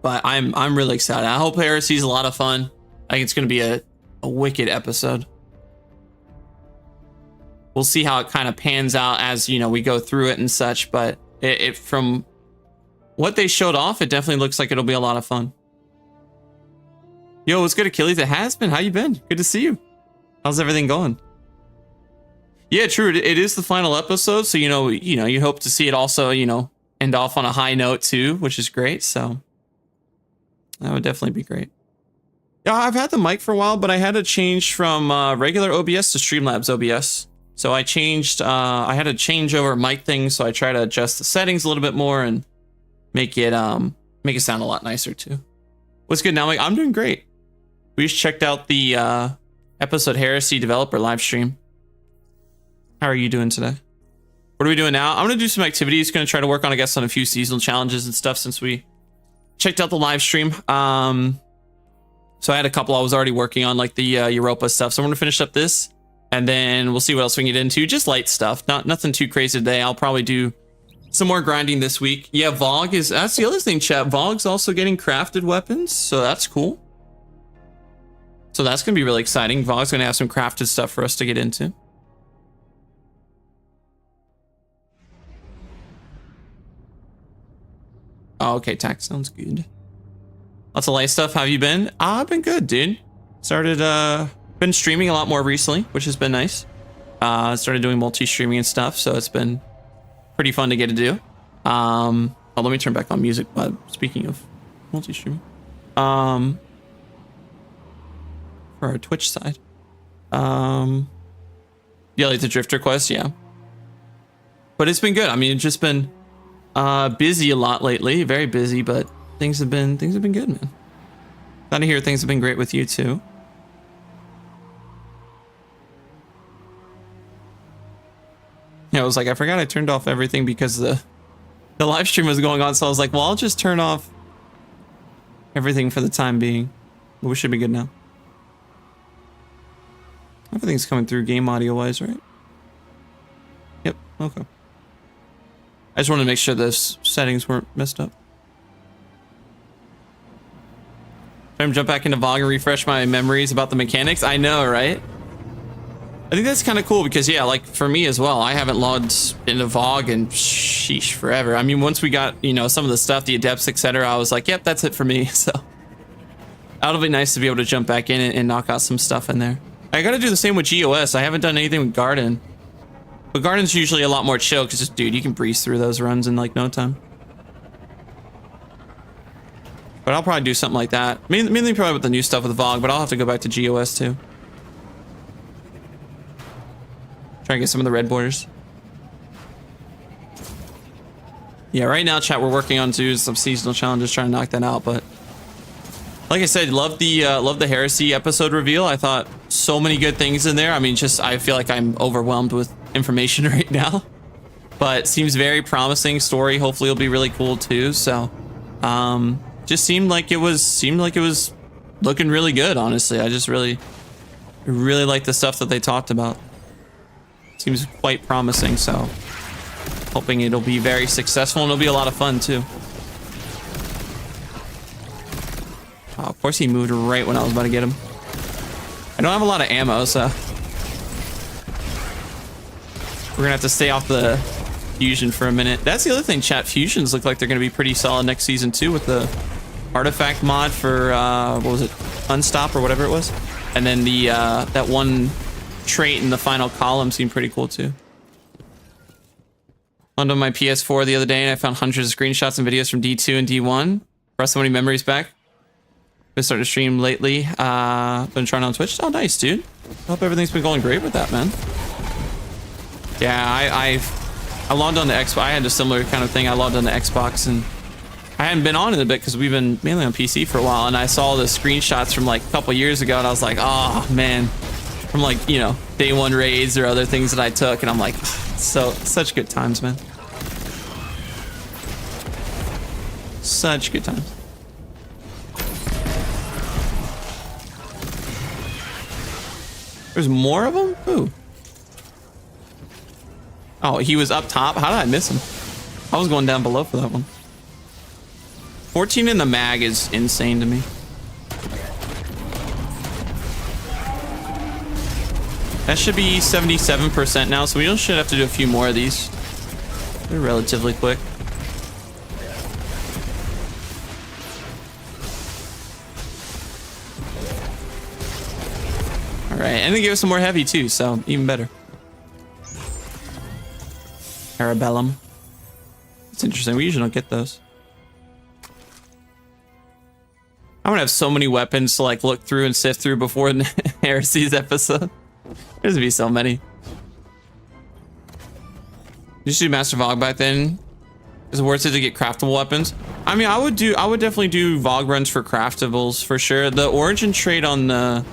But I'm really excited. I hope Heresy's a lot of fun. I think it's gonna be a wicked episode. We'll see how it kind of pans out as, you know, we go through it and such, but it from what they showed off, it definitely looks like it'll be a lot of fun. Yo, what's good, Achilles? It has been. How you been? Good to see you. How's everything going? Yeah, true. It is the final episode, so you hope to see it also, end off on a high note too, which is great. So that would definitely be great. Yeah, I've had the mic for a while, but I had to change from regular OBS to Streamlabs OBS. So I changed. I had to change over mic things, so I try to adjust the settings a little bit more and make it sound a lot nicer too. What's good now, Mike? I'm doing great. We just checked out the episode Heresy developer live stream. How are you doing today? What are we doing now? I'm going to do some activities. Going to try to work on, I guess, on a few seasonal challenges and stuff since we checked out the live stream. So I had a couple I was already working on, like the Europa stuff. So I'm going to finish up this, and then we'll see what else we can get into. Just light stuff. Nothing too crazy today. I'll probably do some more grinding this week. Yeah, Vogue is... That's the other thing, chat. Vogue's also getting crafted weapons, so that's cool. So that's going to be really exciting. Vogue's going to have some crafted stuff for us to get into. Oh, okay, tax sounds good. Lots of light stuff. How have you been? I've been good, dude. Been streaming a lot more recently, which has been nice. Started doing multi-streaming and stuff, so it's been pretty fun to get to do. Oh, let me turn back on music. Speaking of multi-streaming, for our Twitch side, yeah, like the Drifter quest, yeah. But it's been good. I mean, it's just been busy a lot lately, very busy, but things have been good, man. Glad to hear things have been great with you too. Yeah, I was like, I forgot I turned off everything because the live stream was going on, so I was like, well, I'll just turn off everything for the time being. But we should be good now. Everything's coming through game audio wise, right? Yep, okay. I just wanted to make sure the settings weren't messed up. I'm jump back into Vogue and refresh my memories about the mechanics. I know, right? I think that's kind of cool because, yeah, like for me as well, I haven't logged into Vogue in sheesh forever. I mean, once we got, some of the stuff, the adepts, etc., I was like, yep, that's it for me. So that'll be nice to be able to jump back in and knock out some stuff in there. I got to do the same with GOS. I haven't done anything with Garden. But Garden's usually a lot more chill because, dude, you can breeze through those runs in like no time. But I'll probably do something like that. Mainly probably with the new stuff with Vogue, but I'll have to go back to GOS too. Try and get some of the red borders. Yeah, right now, chat, we're working on some seasonal challenges, trying to knock that out. But like I said, love the Heresy episode reveal. I thought so many good things in there. I mean, I feel like I'm overwhelmed with information right now. But seems very promising story. Hopefully, it'll be really cool too. So, just seemed like it was looking really good. Honestly, I just really like the stuff that they talked about. Seems quite promising, so hoping it'll be very successful and it'll be a lot of fun too. Oh, of course he moved right when I was about to get him. I don't have a lot of ammo, so we're gonna have to stay off the fusion for a minute. That's the other thing, chat. Fusions look like they're gonna be pretty solid next season too, with the artifact mod for what was it, Unstop or whatever it was, and then the that one trait in the final column seemed pretty cool too. Onto my PS4 the other day and I found hundreds of screenshots and videos from D2 and D1. Brought so many memories back. Been starting to stream lately. Been trying on Twitch. Oh, nice, dude. Hope everything's been going great with that, man. Yeah, I logged on to Xbox. I had a similar kind of thing. I logged on to Xbox and I hadn't been on in a bit because we've been mainly on PC for a while. And I saw the screenshots from like a couple years ago and I was like, oh man. From like, day one raids or other things that I took, and I'm like, such good times, man. Such good times. There's more of them? Ooh. Oh, he was up top? How did I miss him? I was going down below for that one. 14 in the mag is insane to me. That should be 77% now, so we should have to do a few more of these. They're relatively quick. right, and they gave us some more heavy too, so even better. Arabellum. It's interesting. We usually don't get those. I'm gonna have so many weapons to like look through and sift through before Heresy's episode. There's gonna be so many. You should do Master Vogue back then. Is it worth it to get craftable weapons? I mean, I would definitely do Vogue runs for craftables for sure. The origin trait on the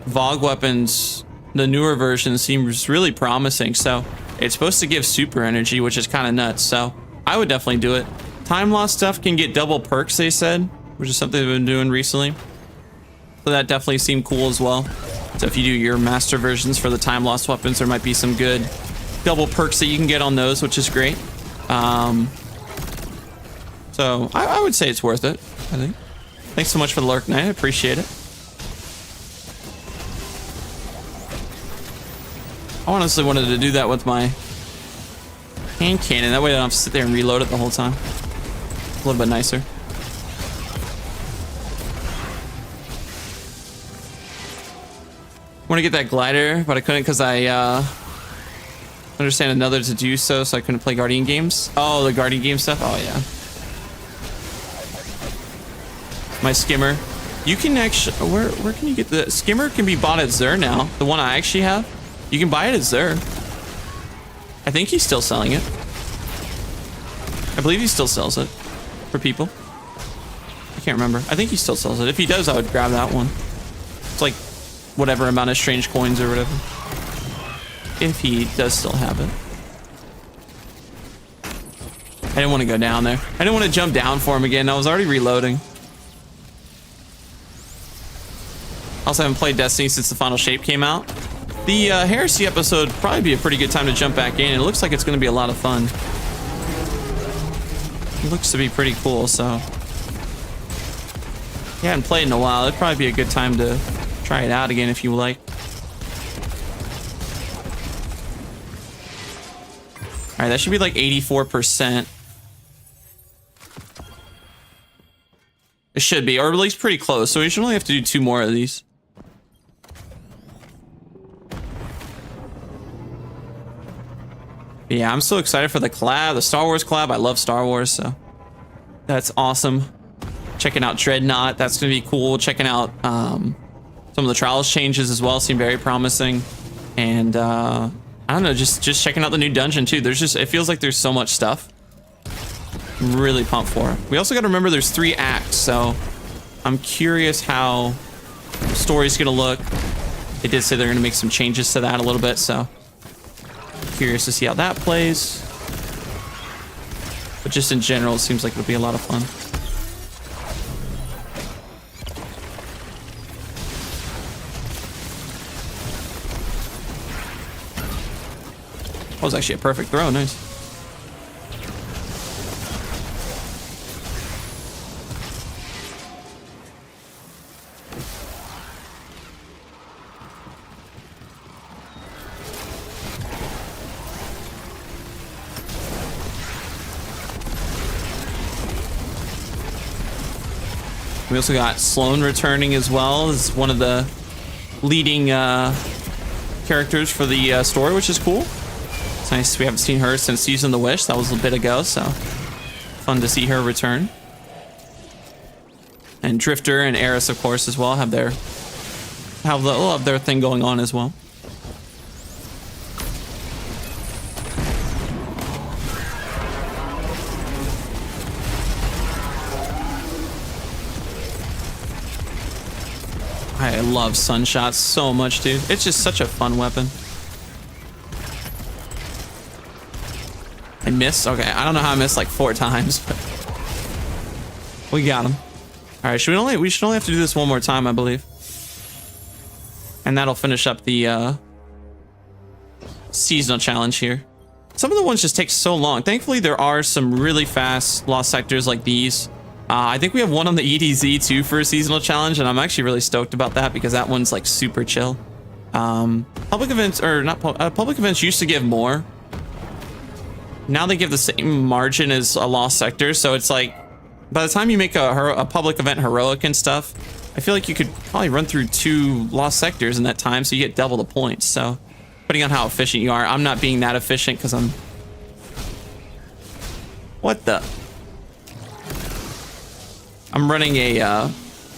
Vogue weapons, the newer version, seems really promising. So it's supposed to give super energy, which is kind of nuts. So I would definitely do it. Time loss stuff can get double perks, they said, which is something they've been doing recently. So that definitely seemed cool as well. So if you do your master versions for the time loss weapons, there might be some good double perks that you can get on those, which is great. So I would say it's worth it, I think. Thanks so much for the lurk, Knight. I appreciate it. I honestly wanted to do that with my hand cannon. That way I don't have to sit there and reload it the whole time. A little bit nicer. I want to get that glider, but I couldn't because I understand another to do so I couldn't play Guardian games. Oh, the Guardian game stuff? Oh, yeah. My skimmer. You can actually... Where can you get the... Skimmer can be bought at Xur now. The one I actually have. You can buy it at Xur. I think he's still selling it. I believe he still sells it for people. I can't remember. I think he still sells it. If he does, I would grab that one. It's like whatever amount of strange coins or whatever. If he does still have it. I didn't want to go down there. I didn't want to jump down for him again. I was already reloading. Also haven't played Destiny since the final shape came out. The Heresy episode would probably be a pretty good time to jump back in. It looks like it's going to be a lot of fun. It looks to be pretty cool, so... If you haven't played in a while, it'd probably be a good time to try it out again if you like. Alright, that should be like 84%. It should be, or at least pretty close. So we should only have to do 2 more of these. But yeah, I'm so excited for the collab, the Star Wars collab. I love Star Wars, so that's awesome. Checking out Dreadnought, that's gonna be cool. Checking out some of the Trials changes as well seem very promising. And I don't know, just checking out the new dungeon too. There's just, it feels like there's so much stuff. I'm really pumped for it. We also got to remember there's 3 acts, so I'm curious how the story's gonna look. They did say they're gonna make some changes to that a little bit, so curious to see how that plays. But just in general, it seems like it'll be a lot of fun. That was actually a perfect throw. Nice. We also got Sloane returning as well as one of the leading characters for the story, which is cool. It's nice. We haven't seen her since Season of the Wish. That was a bit ago, so fun to see her return. And Drifter and Eris, of course, as well have their thing going on as well. I love Sunshots so much, dude. It's just such a fun weapon. I missed. Okay, I don't know how I missed like 4 times, but we got him. All right, we should only have to do this one more time, I believe, and that'll finish up the seasonal challenge here. Some of the ones just take so long. Thankfully, there are some really fast lost sectors like these. I think we have one on the EDZ too for a seasonal challenge, and I'm actually really stoked about that because that one's like super chill. Public events, or not public events, used to give more. Now they give the same margin as a lost sector, so it's like by the time you make a public event heroic and stuff, I feel like you could probably run through 2 lost sectors in that time, so you get double the points. So, depending on how efficient you are, I'm not being that efficient because I'm... What the? I'm running a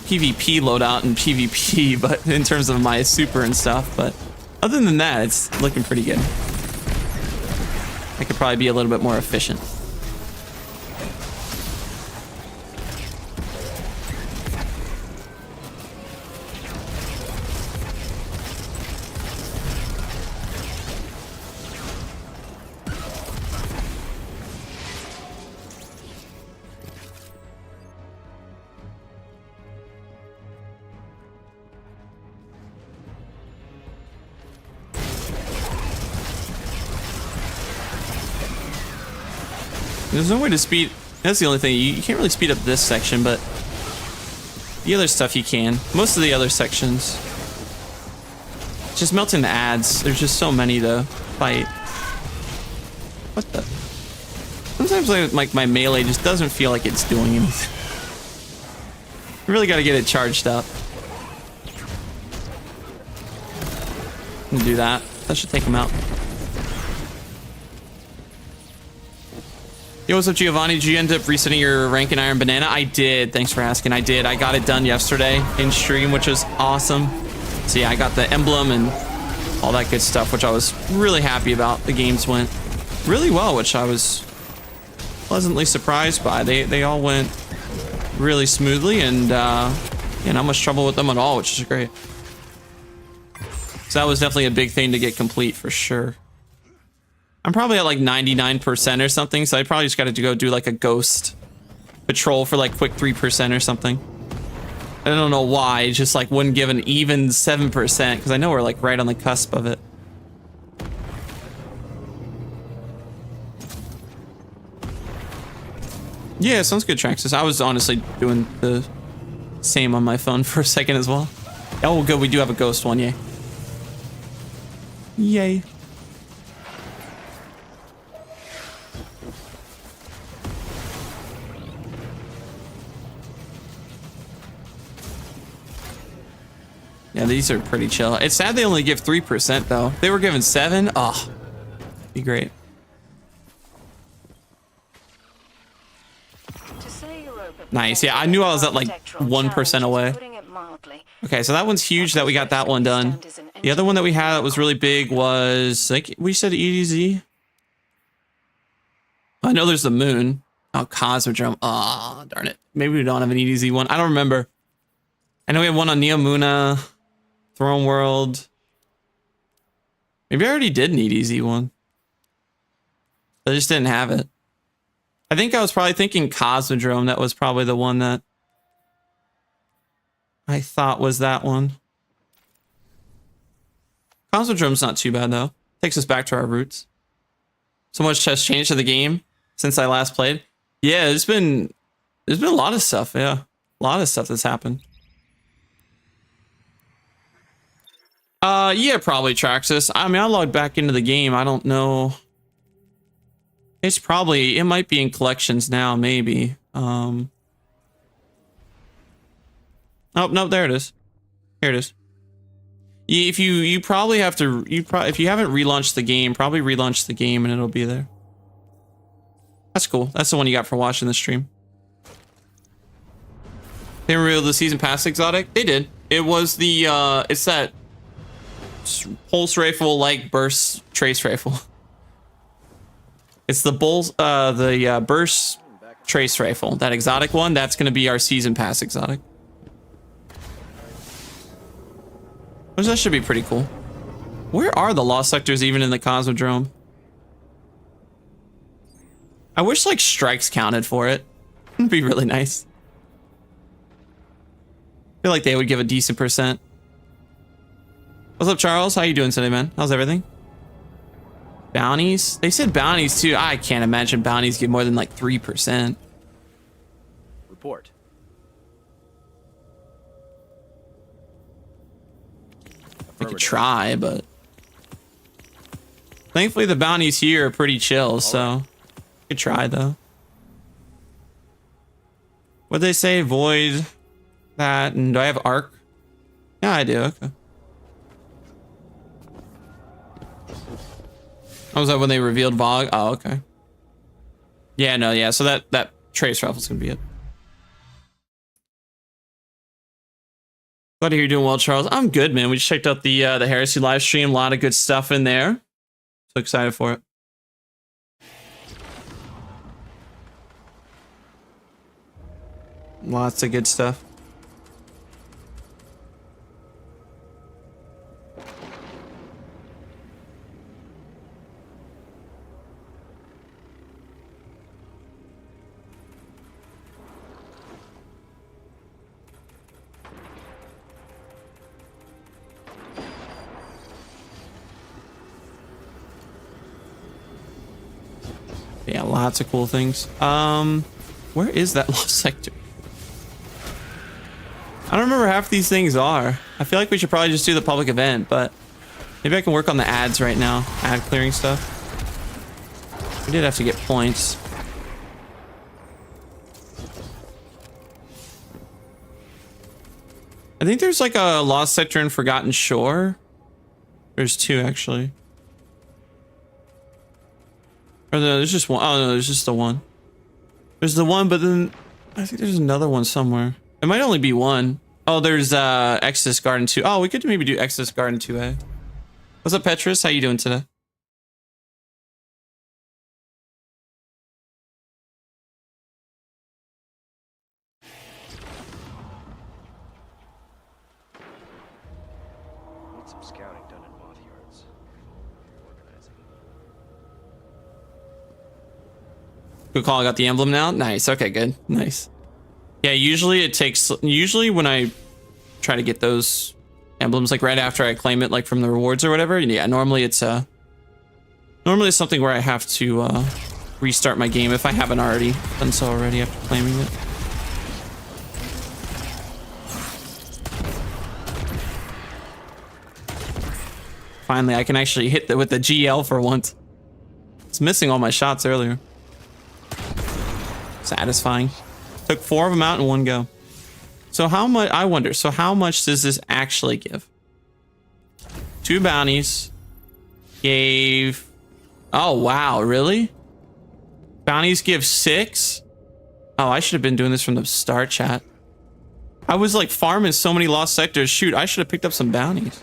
PvP loadout in PvP, but in terms of my super and stuff. But other than that, it's looking pretty good. I could probably be a little bit more efficient. There's no way to speed. That's the only thing. You can't really speed up this section, but the other stuff you can. Most of the other sections. Just melting the ads. There's just so many to fight. What the? Sometimes like my melee just doesn't feel like it's doing anything. You really got to get it charged up. And do that. That should take him out. Yo, what's up, Giovanni? Did you end up resetting your rank in Iron Banana? I did. Thanks for asking. I did. I got it done yesterday in stream, which was awesome. So yeah, I got the emblem and all that good stuff, which I was really happy about. The games went really well, which I was pleasantly surprised by. They all went really smoothly, and yeah, not much trouble with them at all, which is great. So that was definitely a big thing to get complete for sure. I'm probably at like 99% or something, so I probably just got to go do like a ghost patrol for like quick 3% or something. I don't know why, it just like wouldn't give an even 7%, because I know we're like right on the cusp of it. Yeah, sounds good, Traxxas. I was honestly doing the same on my phone for a second as well. Oh, good, we do have a ghost one, yay. Yay. Yeah, these are pretty chill. It's sad they only give 3% though. They were given 7. Oh, be great. Nice. Yeah, I knew I was at like 1% away. Okay, so that one's huge that we got that one done. The other one that we had that was really big was, like, we said EDZ. I know there's the moon. Oh, Cosmodrome. Oh, darn it. Maybe we don't have an EDZ one. I don't remember. I know we have one on Neomuna, Throne World. Maybe I already did an EDZ one. I just didn't have it. I think I was probably thinking Cosmodrome. That was probably the one that I thought was that one. Cosmodrome's not too bad though. Takes us back to our roots. So much has changed to the game since I last played. Yeah, there's been a lot of stuff. Yeah, a lot of stuff that's happened. Yeah, probably Traxxas. I mean, I logged back into the game. I don't know. It's probably, it might be in collections now, maybe. Oh, no, there it is. Here it is. If you probably have to, if you haven't relaunched the game, probably relaunch the game and it'll be there. That's cool. That's the one you got for watching the stream. They revealed the season pass exotic? They did. It was the, it's that pulse rifle like burst trace rifle. It's the burst trace rifle, that exotic one. That's going to be our season pass exotic. Which that should be pretty cool. Where are the lost sectors even in the Cosmodrome? I wish like strikes counted for it. It'd be really nice. I feel like they would give a decent percent. What's up, Charles? How you doing today, man? How's everything? Bounties? They said bounties too. I can't imagine bounties give more than like 3%. Report. I could try, but thankfully the bounties here are pretty chill, so could try though. What'd they say? Void that. And do I have arc? Yeah, I do. Okay. Oh, was that when they revealed Vogue? Oh, okay. Yeah, no, yeah. So that trace rifle's gonna be it. Glad to hear you're doing well, Charles. I'm good, man. We just checked out the Heresy live stream. A lot of good stuff in there. So excited for it. Lots of good stuff. Yeah, lots of cool things. Where is that lost sector? I don't remember half these things are. I feel like we should probably just do the public event, but maybe I can work on the ads right now. Ad clearing stuff. We did have to get points. I think there's like a lost sector in Forgotten Shore. There's two actually. Or no, there's just one. Oh no, there's just the one. There's the one, but then I think there's another one somewhere. It might only be one. Oh, there's Exodus Garden 2. Oh, we could maybe do Exodus Garden 2A. What's up, Petrus? How you doing today? Need some scouting done in moth yards. Organizing. Good call. I got the emblem now. Nice. Okay, good. Nice. Yeah, usually it takes. Usually when I try to get those emblems, like right after I claim it, like from the rewards or whatever. Yeah, normally it's something where I have to restart my game if I haven't already done so already after claiming it. Finally, I can actually hit with the GL for once. It's missing all my shots earlier. Satisfying. Took 4 of them out in one go. So how much, I wonder, so how much does this actually give? 2 bounties. Gave, oh wow, really? Bounties give 6? Oh, I should have been doing this from the start, chat. I was like farming so many lost sectors. Shoot, I should have picked up some bounties.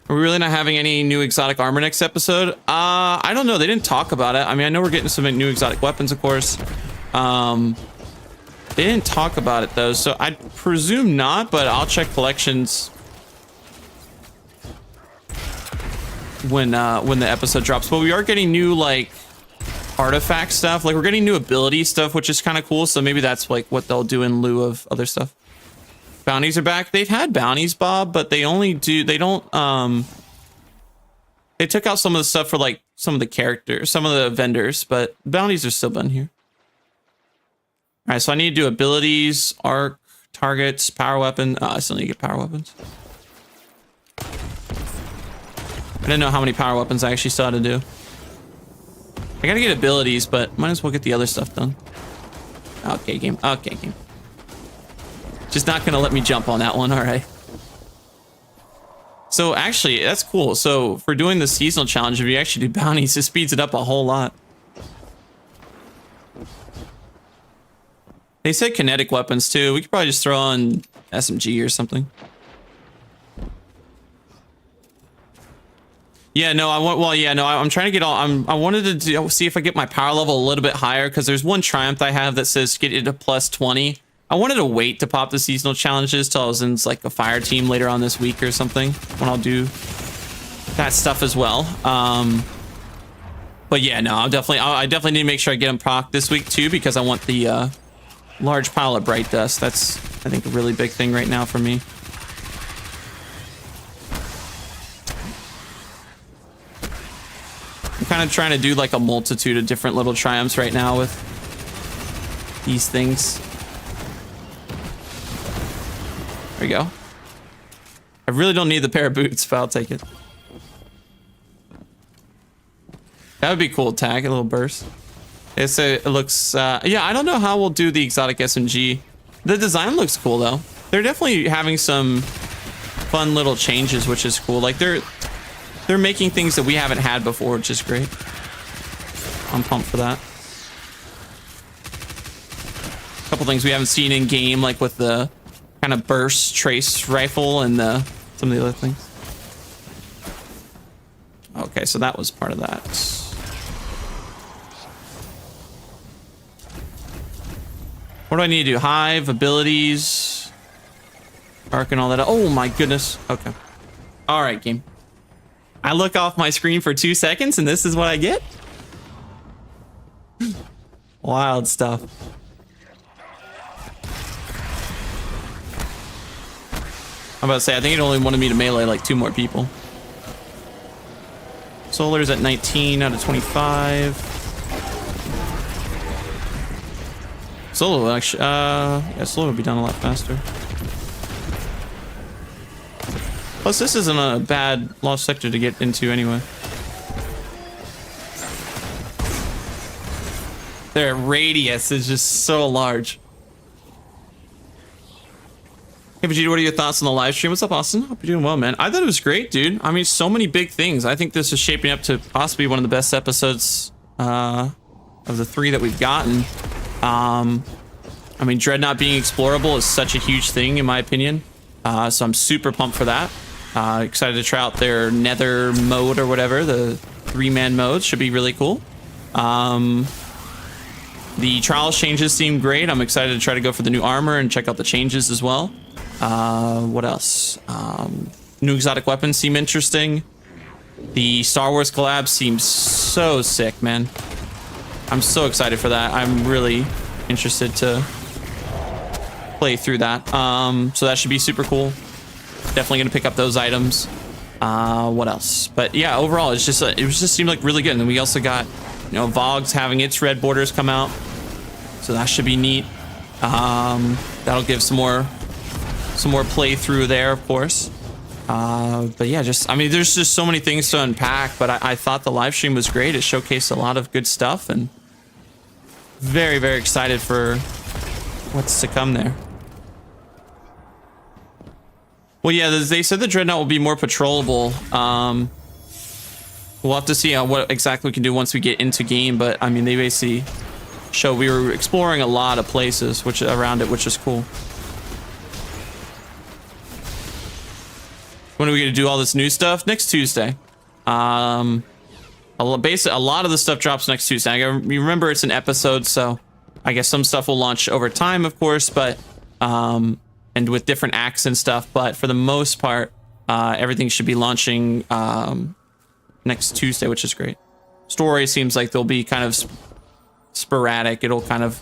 Are we really not having any new exotic armor next episode? I don't know. They didn't talk about it. I mean, I know we're getting some new exotic weapons, of course. They didn't talk about it though, so I presume not, but I'll check collections when the episode drops. But we are getting new like artifact stuff. Like we're getting new ability stuff, which is kind of cool. So maybe that's like what they'll do in lieu of other stuff. Bounties are back. They've had bounties, Bob, but they only do, they don't, they took out some of the stuff for like some of the characters, some of the vendors, but bounties are still been here. All right, so I need to do abilities, arc, targets, power weapon. I still need to get power weapons. I didn't know how many power weapons I actually still had to do. I gotta get abilities, but might as well get the other stuff done. Okay, game. Okay, game. Just not gonna let me jump on that one. All right. So actually, that's cool. So for doing the seasonal challenge, if you actually do bounties, it speeds it up a whole lot. They said kinetic weapons too. We could probably just throw on SMG or something. Yeah, no, I want. Well, yeah, no, I'm trying to get all. I wanted to see if I get my power level a little bit higher because there's one triumph I have that says get it to plus 20. I wanted to wait to pop the seasonal challenges till I was in like a fire team later on this week or something when I'll do that stuff as well. But yeah, no, I definitely need to make sure I get them proc this week too because I want the large pile of bright dust. That's I think a really big thing right now for me. I'm kind of trying to do like a multitude of different little triumphs right now with these things. There we go. I really don't need the pair of boots, but I'll take it. That would be cool. Tag a little burst. It looks, yeah, I don't know how we'll do the exotic SMG. The design looks cool though. They're definitely having some fun little changes, which is cool. Like they're making things that we haven't had before, which is great. I'm pumped for that. A couple things we haven't seen in game, like with the kind of burst trace rifle and some of the other things. Okay, so that was part of that. What do I need to do? Hive, abilities, arc and all that. Oh my goodness. Okay. All right, game. I look off my screen for 2 seconds and this is what I get? Wild stuff. I'm about to say, I think it only wanted me to melee like 2 more people. Solar's at 19 out of 25. Solo actually, yeah, Solo will be done a lot faster. Plus, this isn't a bad lost sector to get into anyway. Their radius is just so large. Hey, Vegeta, what are your thoughts on the live stream? What's up, Austin? Hope you're doing well, man. I thought it was great, dude. I mean, so many big things. I think this is shaping up to possibly one of the best episodes of the 3 that we've gotten. I mean, Dreadnought being explorable is such a huge thing, in my opinion. So I'm super pumped for that. Excited to try out their Nether mode or whatever. The 3-man mode should be really cool. The Trials changes seem great. I'm excited to try to go for the new armor and check out the changes as well. What else? New exotic weapons seem interesting. The Star Wars collab seems so sick, man. I'm so excited for that. I'm really interested to play through that. So that should be super cool. Definitely gonna pick up those items. What else? But yeah, overall, it's just it just seemed like really good. And then we also got, you know, Vogg's having its red borders come out, so that should be neat. That'll give some more playthrough there, of course. But yeah, just, I mean, there's just so many things to unpack, but I thought the live stream was great. It showcased a lot of good stuff, and very, very excited for what's to come there. Well, yeah, they said the Dreadnought will be more patrollable. We'll have to see what exactly we can do once we get into game, but I mean, they basically show we were exploring a lot of places around it, which is cool. When are we gonna do all this new stuff? Next Tuesday. A lot of the stuff drops next Tuesday. You remember it's an episode, so I guess some stuff will launch over time, of course, but and with different acts and stuff. But for the most part, everything should be launching next Tuesday, which is great. Story seems like they'll be kind of sporadic. It'll kind of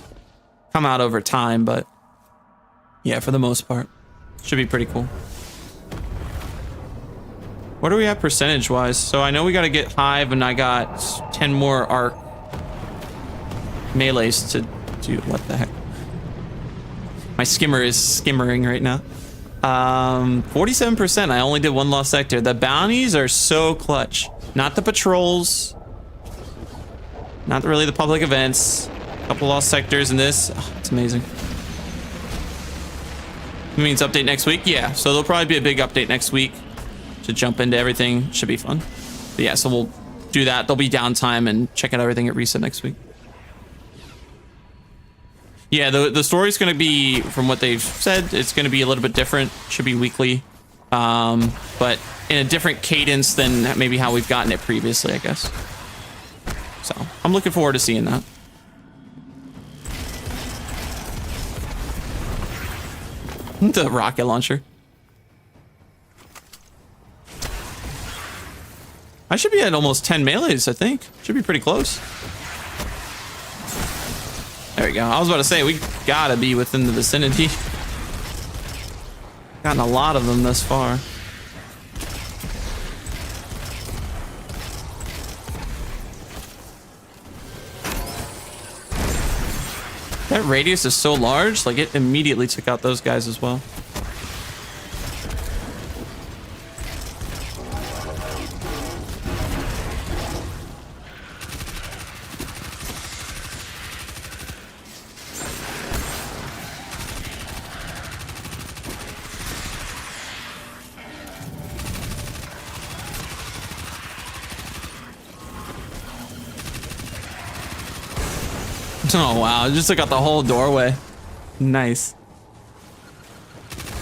come out over time, but yeah, for the most part, should be pretty cool. What do we have percentage-wise? So I know we got to get Hive, and I got 10 more arc melees to do. What the heck? My skimmer is skimmering right now. 47%. I only did 1 lost sector. The bounties are so clutch. Not the patrols. Not really the public events. A couple lost sectors in this. Oh, it's amazing. It means update next week? Yeah, so there'll probably be a big update next week to jump into everything. Should be fun. But yeah, so we'll do that. There'll be downtime and check out everything at Reset next week. Yeah, the story's going to be, from what they've said, it's going to be a little bit different. Should be weekly, but in a different cadence than maybe how we've gotten it previously, I guess. So I'm looking forward to seeing that. The rocket launcher. I should be at almost 10 melees, I think. Should be pretty close. There we go. I was about to say, we gotta be within the vicinity. Gotten a lot of them thus far. That radius is so large, like it immediately took out those guys as well. Oh wow, just took out the whole doorway. Nice.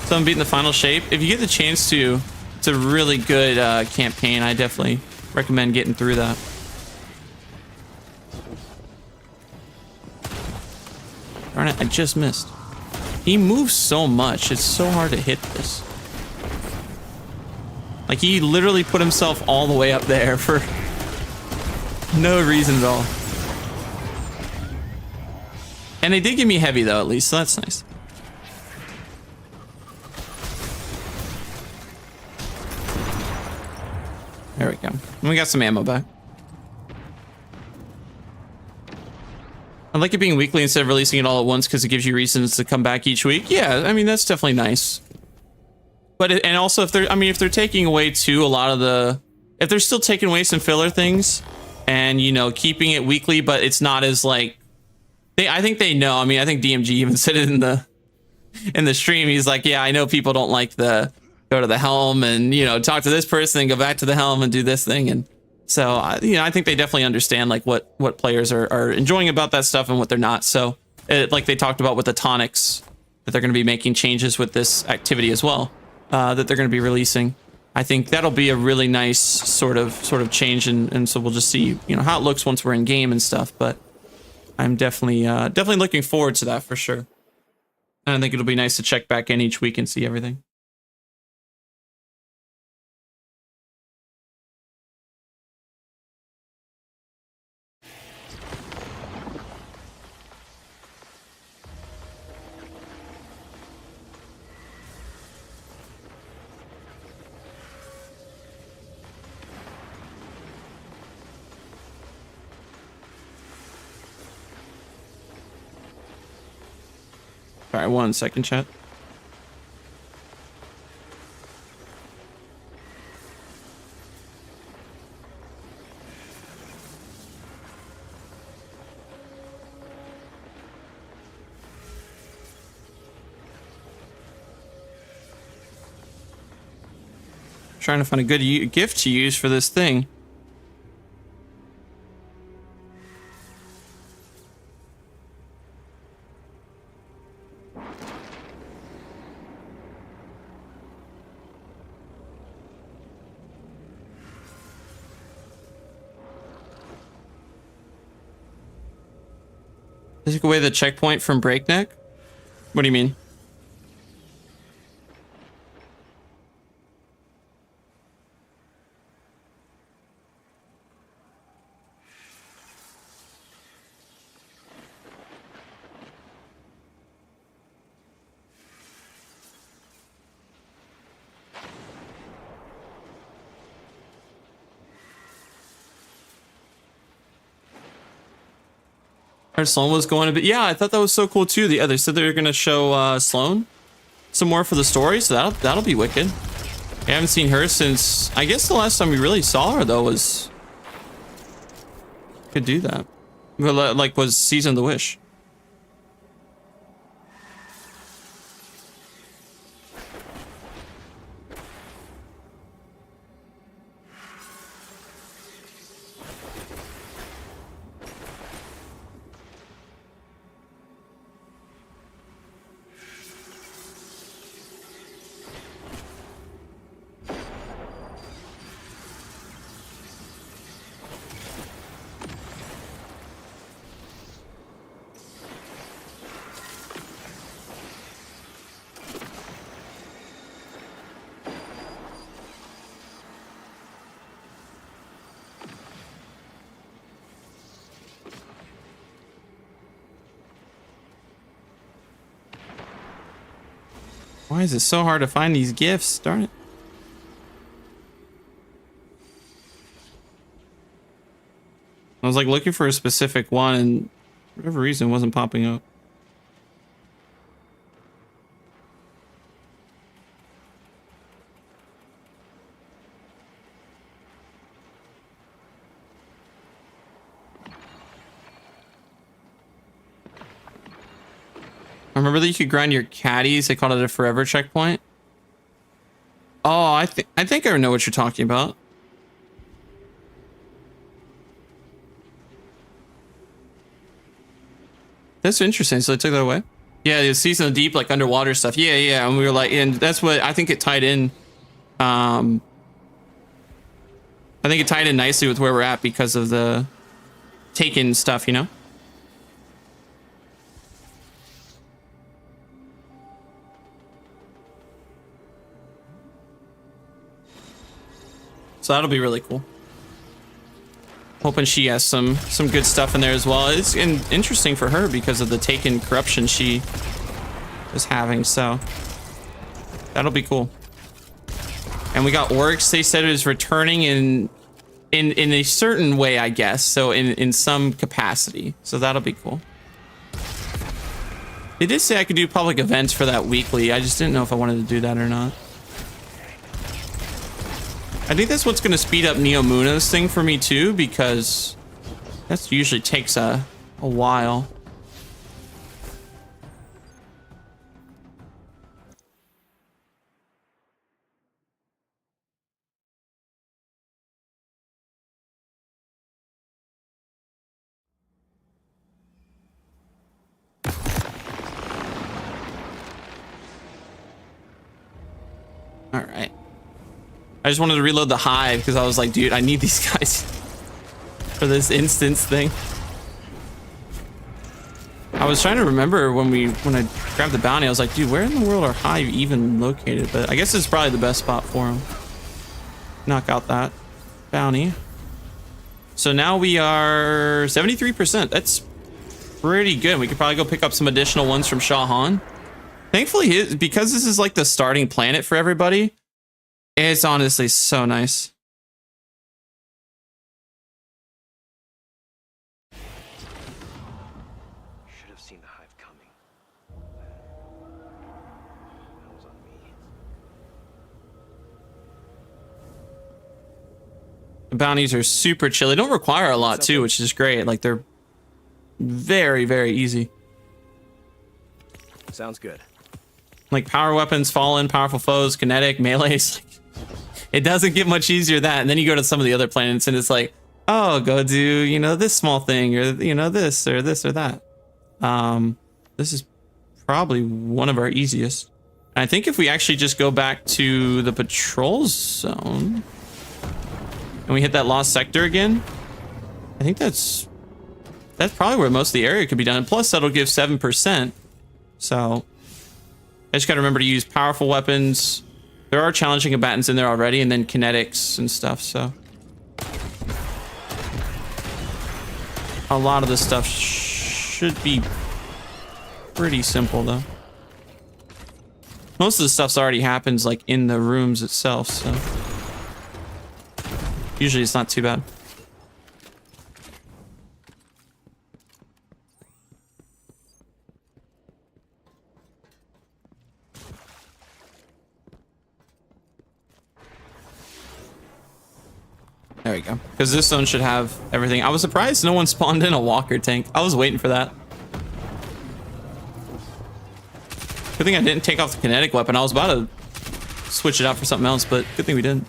So I'm beating the final shape. If you get the chance to, it's a really good campaign. I definitely recommend getting through that. Darn it, I just missed. He moves so much. It's so hard to hit this. Like, he literally put himself all the way up there for no reason at all. And they did give me heavy, though, at least, so that's nice. There we go. And we got some ammo back. I like it being weekly instead of releasing it all at once because it gives you reasons to come back each week. Yeah, I mean, that's definitely nice. But and also if they're taking away too a lot of the, if they're still taking away some filler things and, you know, keeping it weekly, but it's not as like, I think they know. I mean, I think DMG even said it in the stream. He's like, yeah, I know people don't like the go to the helm and, you know, talk to this person and go back to the helm and do this thing. And so, you know, I think they definitely understand like what players are enjoying about that stuff and what they're not. So like they talked about with the tonics, that they're going to be making changes with this activity as well, that they're going to be releasing. I think that'll be a really nice sort of change. And so we'll just see, you know, how it looks once we're in game and stuff. But I'm definitely looking forward to that for sure. And I think it'll be nice to check back in each week and see everything. All right, 1 second, chat. Trying to find a good gift to use for this thing. Take away the checkpoint from Breakneck? What do you mean? Sloan was going a bit. Yeah, I thought that was so cool too. They said they were gonna show Sloan some more for the story, so that'll be wicked. I haven't seen her since, I guess the last time we really saw her though was, could do that, like was Season of the Wish. Why is it so hard to find these gifts? Darn it. I was like looking for a specific one and for whatever reason it wasn't popping up. I remember that you could grind your caddies. They called it a forever checkpoint. Oh, I think I know what you're talking about. That's interesting. So they took that away. Yeah, the Season of Deep, like underwater stuff. Yeah, yeah. And we were like, and that's what I think it tied in. I think it tied in nicely with where we're at because of the Taken stuff, you know? So that'll be really cool. Hoping she has some good stuff in there as well. It's interesting for her because of the Taken corruption she is having, so that'll be cool. And we got Oryx. They said it was returning in a certain way, I guess. So in some capacity. So that'll be cool. They did say I could do public events for that weekly. I just didn't know if I wanted to do that or not. I think that's what's going to speed up Neomuna's thing for me too, because that usually takes a while. All right. I just wanted to reload the hive because I was like, dude, I need these guys for this instance thing. I was trying to remember when I grabbed the bounty, I was like, dude, where in the world are hive even located? But I guess it's probably the best spot for them. Knock out that bounty. So now we are 73%. That's pretty good. We could probably go pick up some additional ones from Shahan. Thankfully, because this is like the starting planet for everybody, it's honestly so nice. Should have seen the hive coming. That was on me. The bounties are super chill. They don't require a lot too, which is great. Like they're very, very easy. Sounds good. Like power weapons, fallen, powerful foes, kinetic, melees. It doesn't get much easier than that. And then you go to some of the other planets and it's like, oh, go do, you know, this small thing or, you know, this or that. This is probably one of our easiest. And I think if we actually just go back to the patrol zone and we hit that lost sector again, I think that's probably where most of the area could be done. Plus that'll give 7%. So I just got to remember to use powerful weapons. There are challenging combatants in there already, and then kinetics and stuff, so. A lot of this stuff should be pretty simple, though. Most of the stuff's already happens, like, in the rooms itself, so. Usually it's not too bad. There we go. Because this zone should have everything. I was surprised no one spawned in a walker tank. I was waiting for that. Good thing I didn't take off the kinetic weapon. I was about to switch it out for something else, but good thing we didn't.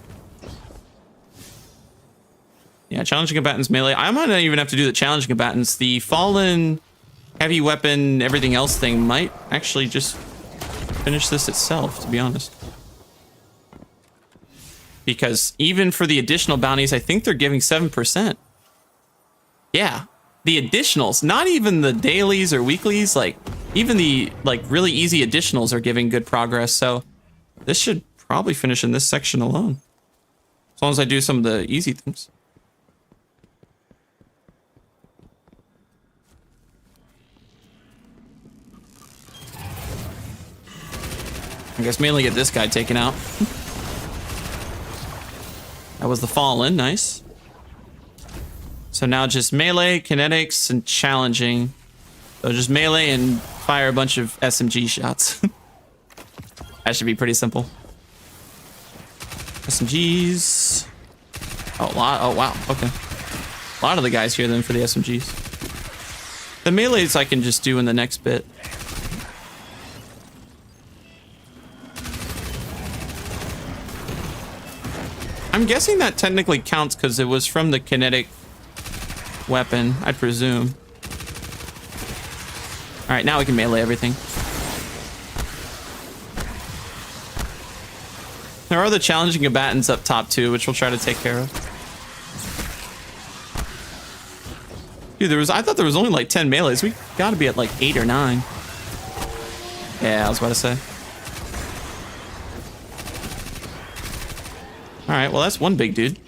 Yeah, challenging combatants melee. I might not even have to do the challenging combatants. The fallen heavy weapon, everything else thing might actually just finish this itself, to be honest. Because even for the additional bounties, I think they're giving 7%. Yeah, the additionals, not even the dailies or weeklies, like even the like really easy additionals are giving good progress. So this should probably finish in this section alone. As long as I do some of the easy things. I guess mainly get this guy taken out. That was the fallen, nice. So now just melee, kinetics, and challenging. So just melee and fire a bunch of SMG shots. That should be pretty simple. SMGs. Oh, wow, okay. A lot of the guys here then for the SMGs. The melees I can just do in the next bit. I'm guessing that technically counts because it was from the kinetic weapon, I presume. All right, now we can melee everything. There are the challenging combatants up top too, which we'll try to take care of. Dude, I thought there was only like 10 melees. We gotta be at like 8 or 9. Yeah, I was about to say. All right, well, that's one big dude.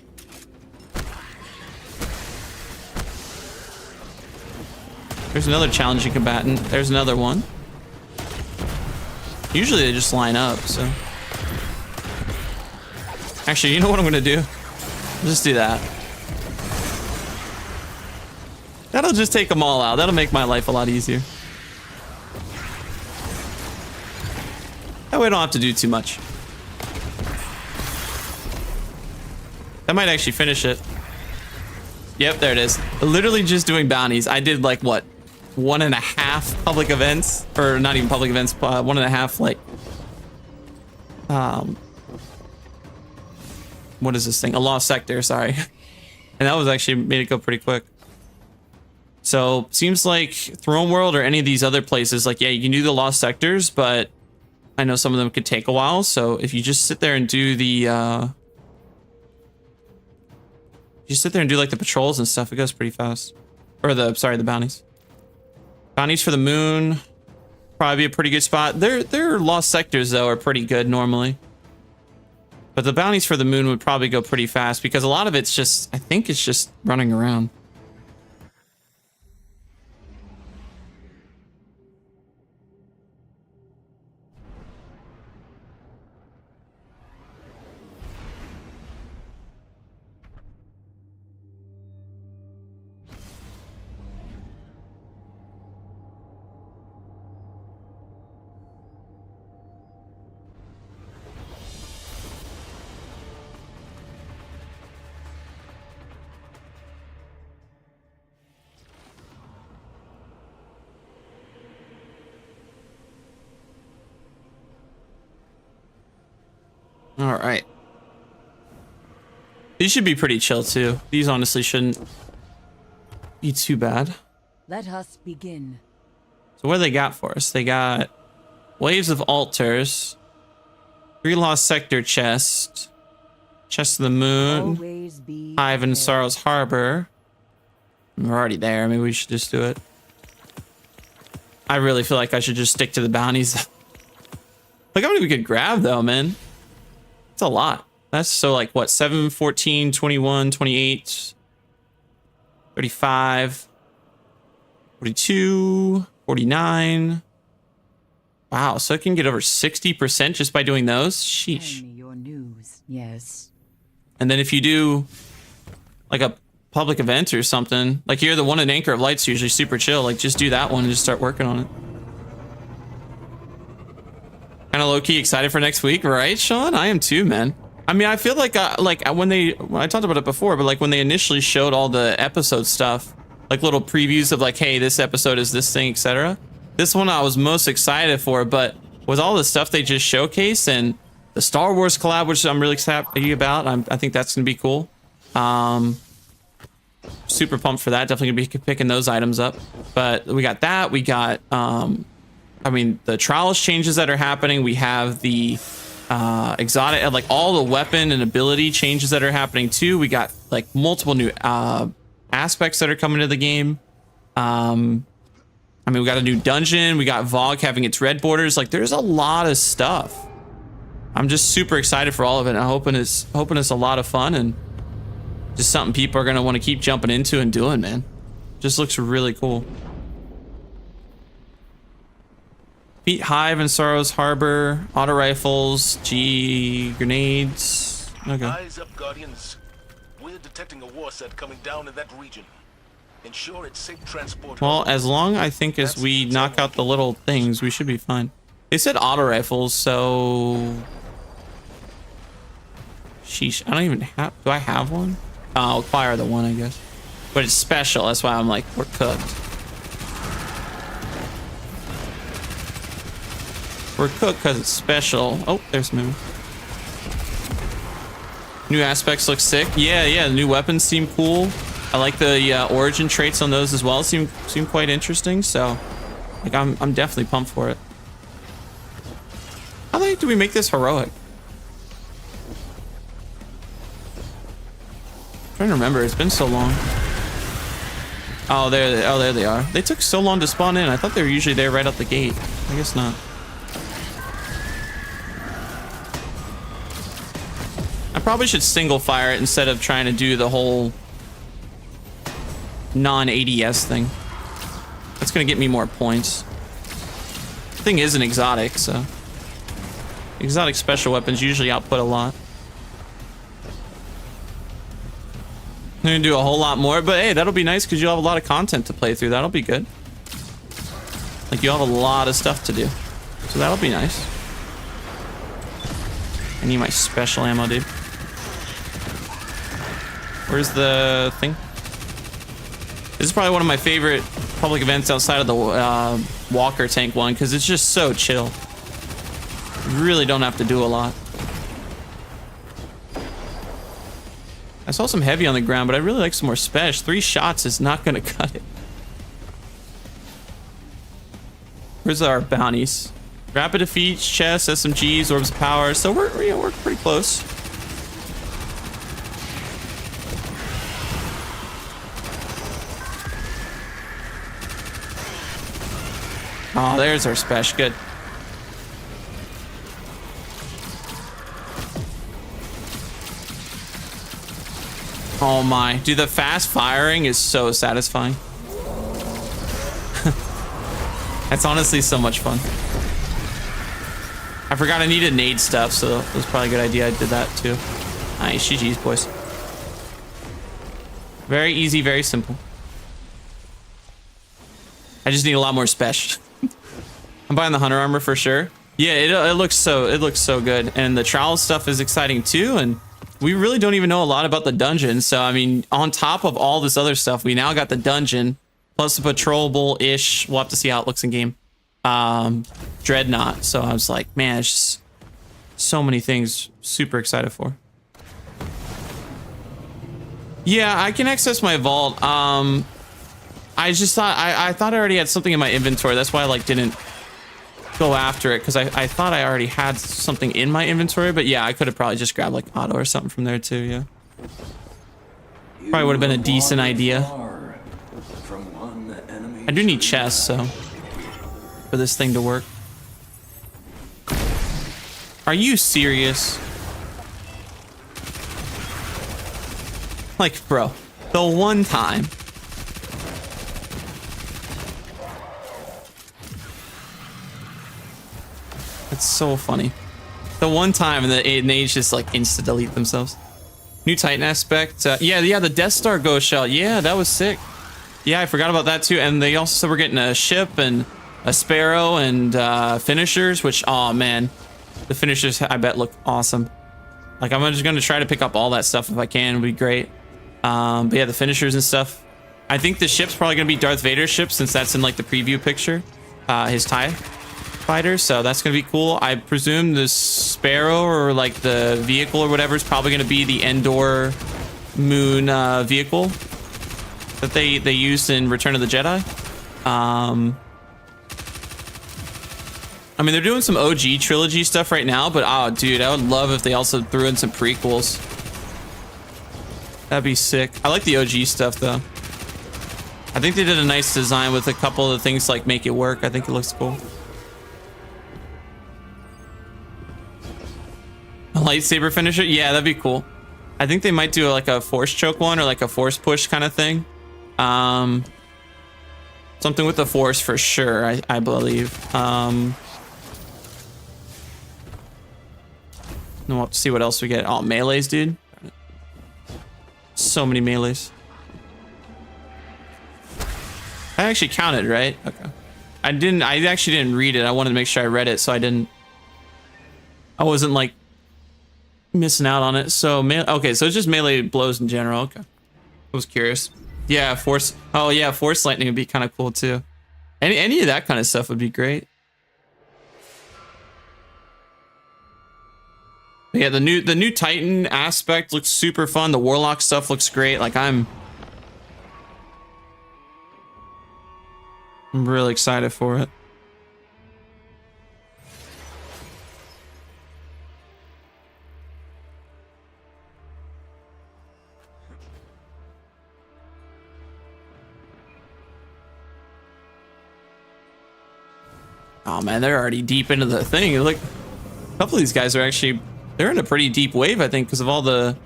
There's another challenging combatant. There's another one. Usually they just line up, so. Actually, you know what I'm gonna do? I'll just do that. That'll just take them all out. That'll make my life a lot easier. That way I don't have to do too much. That might actually finish it. Yep, there it is. Literally just doing bounties. I did like what? 1.5 public events, or not even public events, 1.5 like what is this thing? A lost sector, sorry. And that was actually made it go pretty quick. So seems like Throne World or any of these other places, like, yeah, you can do the lost sectors, but I know some of them could take a while. So if you just sit there and do the you sit there and do like the patrols and stuff, it goes pretty fast. Or the bounties. Bounties for the moon, probably be a pretty good spot. Their lost sectors though are pretty good normally. But the bounties for the moon would probably go pretty fast because a lot of it's just, I think it's just running around. All right. These should be pretty chill too. These honestly shouldn't be too bad. Let us begin. So what do they got for us? They got waves of altars, 3 lost sector chest, chest of the moon, Hive and Sorrow's Harbor. We're already there. Maybe we should just do it. I really feel like I should just stick to the bounties. Look how many we could grab though, man. It's a lot. That's so like what, 7, 14, 21, 28, 35, 42, 49. Wow, so it can get over 60% just by doing those? Sheesh. Tell me your news. Yes. And then if you do like a public event or something, like here, the one in Anchor of Light's usually super chill. Like just do that one and just start working on it. Kind of low-key excited for next week, right, Sean? I am too, man. I mean, I feel like when I talked about it before, but like when they initially showed all the episode stuff, like little previews of like, hey, this episode is this thing, etc. This one I was most excited for, but with all the stuff they just showcased and the Star Wars collab, which I'm really happy about, I think that's gonna be cool. Super pumped for that. Definitely gonna be picking those items up. But we got that. We got I mean, the trials changes that are happening. We have the exotic, like all the weapon and ability changes that are happening too. We got like multiple new aspects that are coming to the game. I mean, we got a new dungeon. We got Vogue having its red borders. Like, there's a lot of stuff. I'm just super excited for all of it. I'm hoping it's a lot of fun and just something people are gonna want to keep jumping into and doing, man. Just looks really cool. Beat Hive and Sorrow's Harbor, auto rifles, grenades. Okay. Eyes up, Guardians. We're detecting a war set coming down in that region. Ensure it's safe transport. Well, as long I think as we knock out the little things, we should be fine. They said auto rifles, so sheesh. I don't even have. Do I have one? I'll acquire the one, I guess. But it's special. That's why I'm like, we're cooked. We're cooked because it's special. Oh, there's Moon. New aspects look sick. Yeah. The new weapons seem cool. I like the origin traits on those as well. Seem quite interesting. So Like I'm definitely pumped for it. How the heck do we make this heroic? I'm trying to remember. It's been so long. Oh, there they are. They took so long to spawn in. I thought they were usually there right out the gate. I guess not. I probably should single fire it instead of trying to do the whole non-ADS thing. That's gonna get me more points. The thing is an exotic, so exotic special weapons usually output a lot. I'm gonna do a whole lot more, but hey, that'll be nice because you'll have a lot of content to play through. That'll be good. Like you'll have a lot of stuff to do, so that'll be nice. I need my special ammo, dude. Where's the thing? This is probably one of my favorite public events outside of the Walker tank one because it's just so chill. You really don't have to do a lot. I saw some heavy on the ground, but I really like some more special. 3 shots is not going to cut it. Where's our bounties? Rapid defeats, chests, SMGs, orbs of power. So we're pretty close. Oh, there's our special. Good. Oh my, dude, the fast firing is so satisfying. That's honestly so much fun. I forgot I needed nade stuff, so it was probably a good idea I did that too. Nice, GG's, boys. Very easy, very simple. I just need a lot more special. I'm buying the hunter armor for sure. Yeah, it looks so good, and the trowel stuff is exciting too. And we really don't even know a lot about the dungeon. So I mean, on top of all this other stuff, we now got the dungeon plus the patrolable-ish. We'll have to see how it looks in game. Dreadnought. So I was like, man, it's just so many things. Super excited for. Yeah, I can access my vault. I just thought I thought I already had something in my inventory. That's why I like didn't go after it, because I thought I already had something in my inventory. But yeah, I could have probably just grabbed like auto or something from there too. Yeah, probably would have been a decent idea. I do need chests, so for this thing to work. Are you serious? Like, bro, the one time. It's so funny. The one time and they just like insta delete themselves. New Titan aspect. Yeah, the Death Star ghost shell. Yeah, that was sick. Yeah, I forgot about that too. And they also said we're getting a ship and a Sparrow and finishers, which, oh man, the finishers I bet look awesome. Like, I'm just gonna try to pick up all that stuff if I can. It'd be great. But yeah, the finishers and stuff. I think the ship's probably gonna be Darth Vader's ship, since that's in like the preview picture. His TIE fighter, so that's gonna be cool. I presume the Sparrow, or like the vehicle or whatever, is probably gonna be the Endor moon vehicle that they used in Return of the Jedi. I mean, they're doing some OG trilogy stuff right now, but oh dude, I would love if they also threw in some prequels. That'd be sick. I like the OG stuff though. I think they did a nice design with a couple of the things like make it work. I think it looks cool. A lightsaber finisher? Yeah, that'd be cool. I think they might do like a force choke one, or like a force push kind of thing. Something with the force for sure, I believe. And we'll have to see what else we get. Oh, melees, dude. So many melees. I actually counted, right? Okay. I actually didn't read it. I wanted to make sure I read it, so I wasn't like missing out on it. So okay, so it's just melee blows in general. Okay, I was curious. Yeah, force. Oh yeah, force lightning would be kind of cool too. Any of that kind of stuff would be great. But yeah, the new Titan aspect looks super fun. The Warlock stuff looks great. Like I'm really excited for it. Oh man, they're already deep into the thing. Look, a couple of these guys are actually, they're in a pretty deep wave, I think, because of all the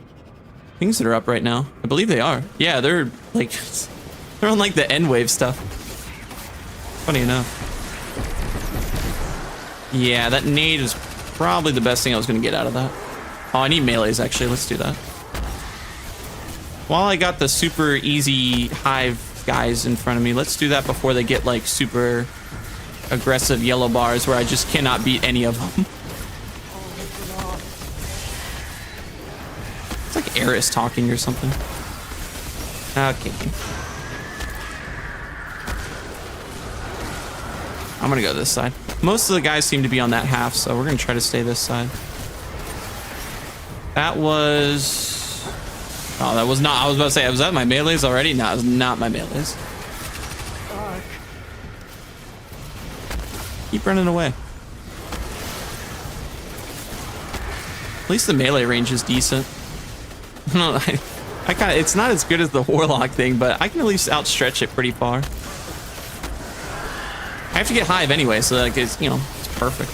things that are up right now. I believe they are. Yeah, they're like, they're on like the end wave stuff. Funny enough. Yeah, that nade is probably the best thing I was going to get out of that. Oh, I need melees, actually. Let's do that. While I got the super easy hive guys in front of me, let's do that before they get like super aggressive yellow bars where I just cannot beat any of them. It's like Eris talking or something. Okay. I'm gonna go this side. Most of the guys seem to be on that half, so we're gonna try to stay this side. That was... Oh, that was not... I was about to say, was that my melees already? No, it was not my melees. Keep running away. At least the melee range is decent. I kind of... It's not as good as the Warlock thing, but I can at least outstretch it pretty far. I have to get Hive anyway, so like it's, you know, it's perfect.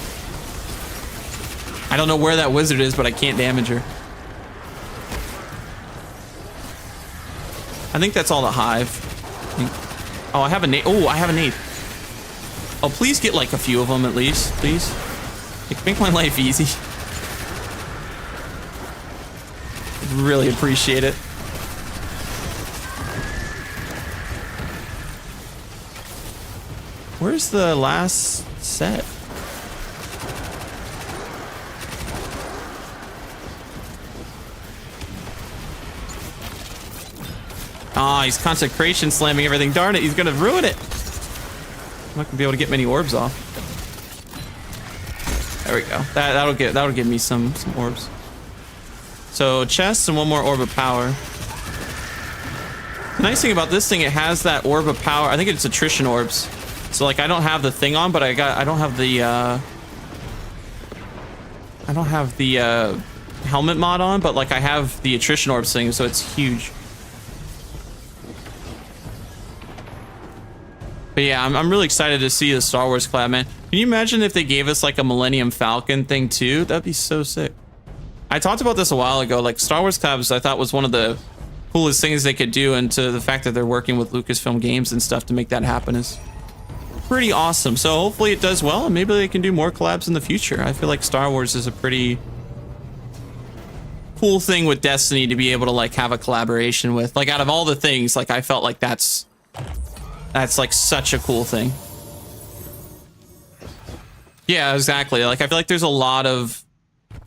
I don't know where that wizard is, but I can't damage her. I think that's all the Hive. Oh, I have a nade. Oh, I have a nade. Oh, please get like a few of them at least, please. Like, make my life easy. Really appreciate it. Where's the last set? Ah, he's consecration slamming everything. Darn it, he's gonna ruin it. I'm not gonna be able to get many orbs off. There we go. That'll give me some orbs. So chests and one more orb of power. The nice thing about this thing, it has that orb of power. I think it's attrition orbs. So like I don't have the thing on, but I don't have the helmet mod on, but like I have the attrition orbs thing, so it's huge. But yeah, I'm really excited to see the Star Wars collab, man. Can you imagine if they gave us like a Millennium Falcon thing too? That'd be so sick. I talked about this a while ago. Like Star Wars collabs, I thought was one of the coolest things they could do, and to the fact that they're working with Lucasfilm Games and stuff to make that happen is pretty awesome. So hopefully it does well, and maybe they can do more collabs in the future. I feel like Star Wars is a pretty cool thing with Destiny to be able to like have a collaboration with. Like out of all the things, like I felt like that's like such a cool thing. Yeah, exactly. Like I feel like there's a lot of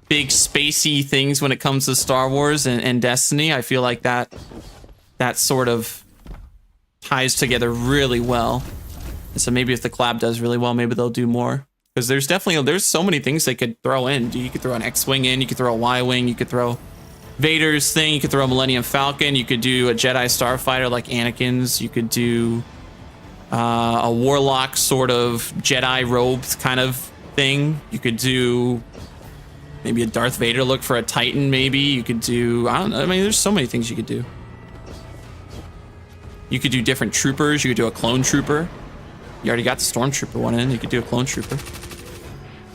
big spacey things when it comes to Star Wars and Destiny. I feel like that sort of ties together really well. And so maybe if the collab does really well, maybe they'll do more. Because there's so many things they could throw in. You could throw an X-Wing in, you could throw a Y-Wing, you could throw Vader's thing, you could throw a Millennium Falcon, you could do a Jedi Starfighter like Anakin's, you could do a Warlock sort of Jedi robed kind of thing. You could do maybe a Darth Vader look for a Titan, maybe. You could do, I don't know, I mean, there's so many things you could do. You could do different troopers, you could do a clone trooper. You already got the Stormtrooper one in, you could do a clone trooper.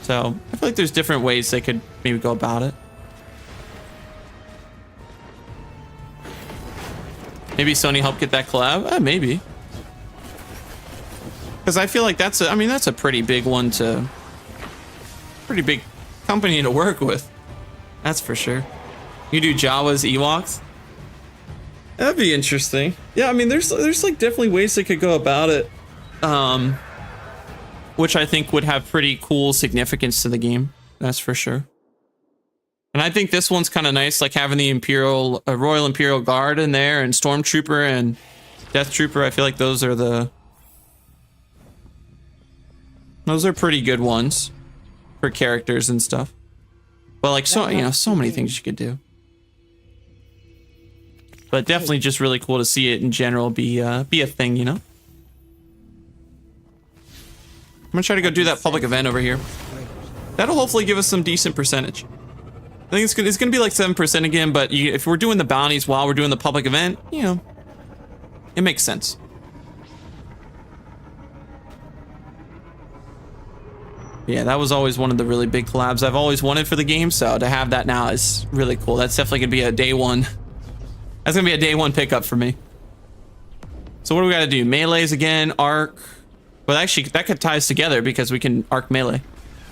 So, I feel like there's different ways they could maybe go about it. Maybe Sony helped get that collab? Maybe. Because I feel like that's a pretty big one to... Pretty big company to work with. That's for sure. You do Jawa's Ewoks? That'd be interesting. Yeah, I mean, there's like definitely ways they could go about it. Which I think would have pretty cool significance to the game. That's for sure. And I think this one's kind of nice, like having the Royal Imperial Guard in there, and Stormtrooper and Death Trooper. I feel like those are pretty good ones for characters and stuff. But like so many things you could do. But definitely just really cool to see it in general be a thing, you know? I'm gonna try to go do that public event over here. That'll hopefully give us some decent percentage. I think it's gonna be like 7% again, but if we're doing the bounties while we're doing the public event, you know, it makes sense. Yeah, that was always one of the really big collabs I've always wanted for the game, so to have that now is really cool. That's definitely gonna be a day one. That's gonna be a day one pickup for me. So what do we gotta do? Melees again, arc. Well, actually, that could ties together because we can arc melee.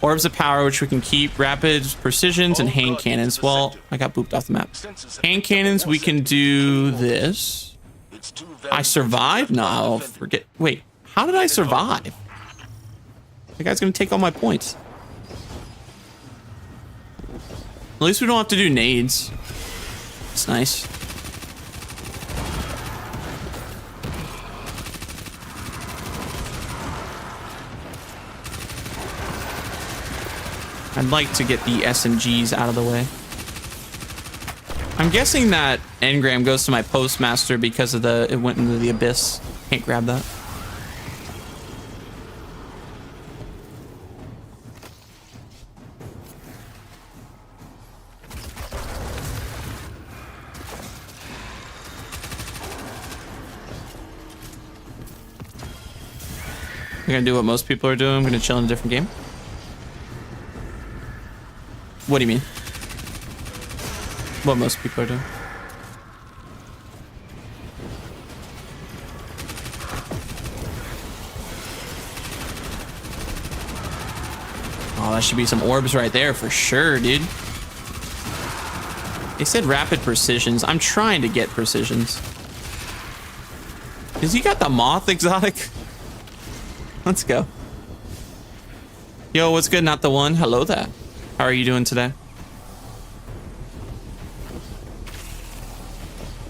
Orbs of power, which we can keep, rapids, precisions, and hand cannons. Well, I got booped off the map. Hand cannons, we can do this. I survived? No, I'll forget. Wait, how did I survive? The guy's gonna take all my points. At least we don't have to do nades. It's nice. I'd like to get the SMGs out of the way. I'm guessing that engram goes to my postmaster because of it went into the abyss. Can't grab that. I'm gonna do what most people are doing. I'm gonna chill in a different game. What do you mean? What most people are doing? Oh, that should be some orbs right there for sure, dude. They said rapid precisions. I'm trying to get precisions. Has he got the moth exotic? Let's go. Yo, what's good? Not the one. Hello there. How are you doing today?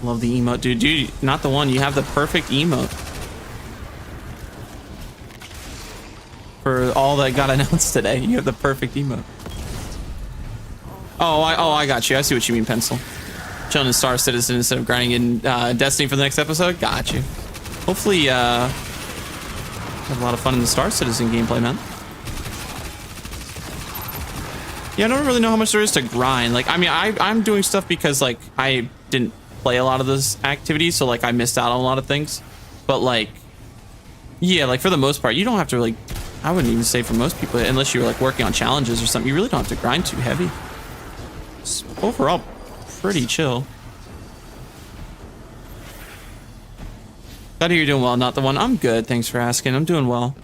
Love the emote, dude. Dude, not the one. You have the perfect emote for all that got announced today. You have the perfect emote. Oh, I got you. I see what you mean, Pencil. Chilling in Star Citizen instead of grinding in Destiny for the next episode. Got you. Hopefully, have a lot of fun in the Star Citizen gameplay, man. Yeah, I don't really know how much there is to grind. Like, I mean, I'm doing stuff because, like, I didn't play a lot of this activity, so, like, I missed out on a lot of things. But, like, yeah, like, for the most part, you don't have to, like, I wouldn't even say for most people, unless you're, like, working on challenges or something, you really don't have to grind too heavy. It's overall pretty chill. Glad you're doing well, not the one. I'm good, thanks for asking. I'm doing well.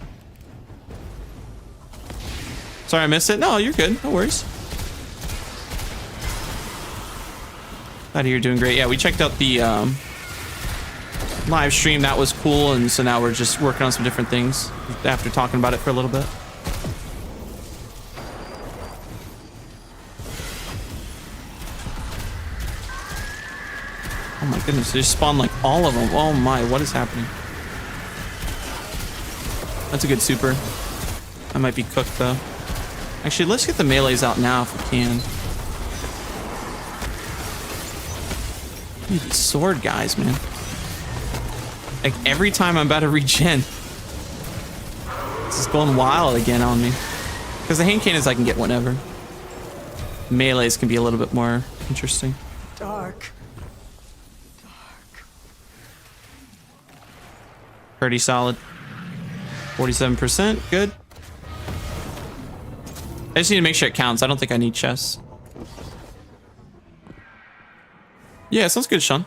Sorry I missed it. No, you're good. No worries. Glad you're doing great. Yeah, we checked out the live stream. That was cool. And so now we're just working on some different things after talking about it for a little bit. Oh my goodness, they just spawned like all of them. Oh my, what is happening? That's a good super. I might be cooked though. Actually, let's get the melees out now if we can. Dude, these sword guys, man. Like every time I'm about to regen, this is going wild again on me. Because the hand cannons I can get whenever. Melees can be a little bit more interesting. Dark. Pretty solid. 47%, good. I just need to make sure it counts. I don't think I need chests. Yeah, sounds good, Sean.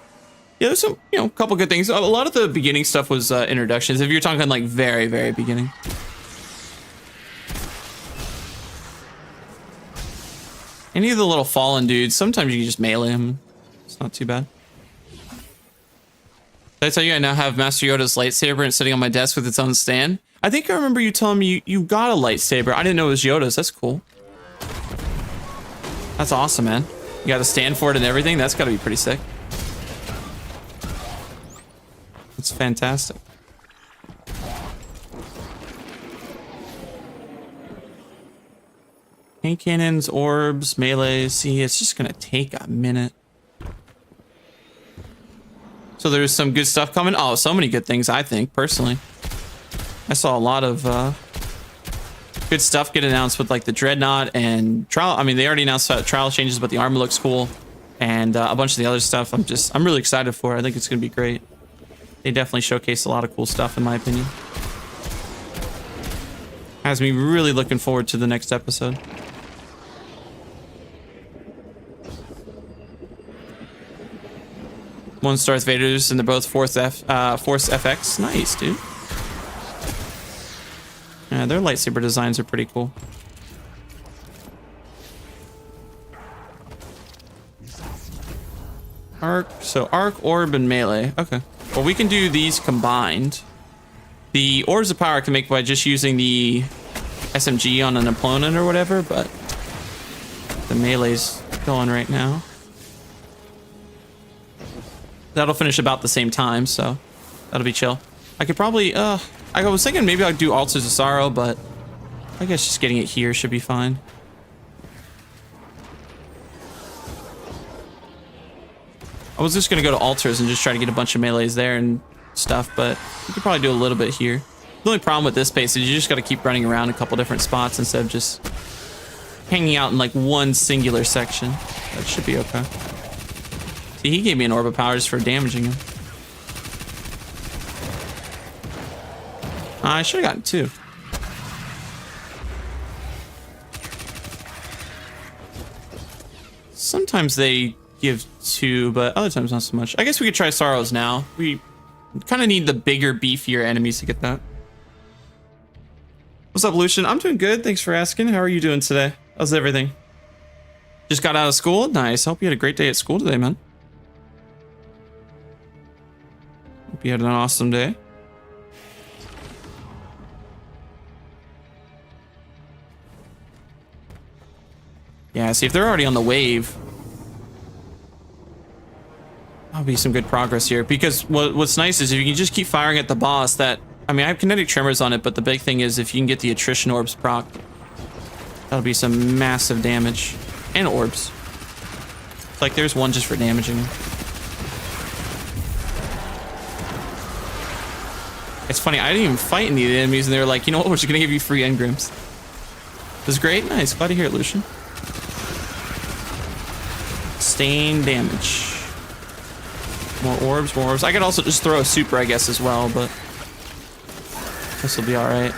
Yeah, there's some, you know, a couple good things. A lot of the beginning stuff was introductions. If you're talking like very, very beginning. Any of the little fallen dudes, sometimes you can just melee them. It's not too bad. Did I tell you I now have Master Yoda's lightsaber and it's sitting on my desk with its own stand? I think I remember you telling me you got a lightsaber. I didn't know it was Yoda's. That's cool. That's awesome, man. You got a stand for it and everything? That's got to be pretty sick. That's fantastic. Hand cannons, orbs, melees. See, it's just going to take a minute. So there's some good stuff coming. Oh, so many good things, I think, personally. I saw a lot of good stuff get announced with like the Dreadnought and Trial. I mean, they already announced Trial changes, but the armor looks cool. And a bunch of the other stuff I'm really excited for. I think it's going to be great. They definitely showcased a lot of cool stuff, in my opinion. Has me really looking forward to the next episode. One Darth Vader's and they're both Force FX. Nice, dude. Yeah, their lightsaber designs are pretty cool. Arc, so arc, orb, and melee. Okay. Well, we can do these combined. The orbs of power I can make by just using the SMG on an opponent or whatever, but the melee's going right now. That'll finish about the same time, so that'll be chill. I could probably, I was thinking maybe I'd do Altars of Sorrow, but I guess just getting it here should be fine. I was just gonna go to Altars and just try to get a bunch of melees there and stuff, but you could probably do a little bit here. The only problem with this pace is you just gotta keep running around a couple different spots instead of just hanging out in like one singular section. That should be okay. See, he gave me an orb of power just for damaging him. I should have gotten two. Sometimes they give two, but other times not so much. I guess we could try Sorrows now. We kind of need the bigger, beefier enemies to get that. What's up, Lucian? I'm doing good. Thanks for asking. How are you doing today? How's everything? Just got out of school? Nice. Hope you had a great day at school today, man. Hope you had an awesome day. Yeah, see, if they're already on the wave, that'll be some good progress here. Because what's nice is if you can just keep firing at the boss, that, I mean, I have kinetic tremors on it, but the big thing is if you can get the attrition orbs proc, that'll be some massive damage. And orbs. Like, there's one just for damaging him. It's funny, I didn't even fight any of the enemies, and they were like, you know what, we're just gonna give you free engrams. This is great. Nice. Glad to hear it, Lucian. Sustained damage. More orbs, more orbs. I could also just throw a super, I guess, as well, but this will be alright.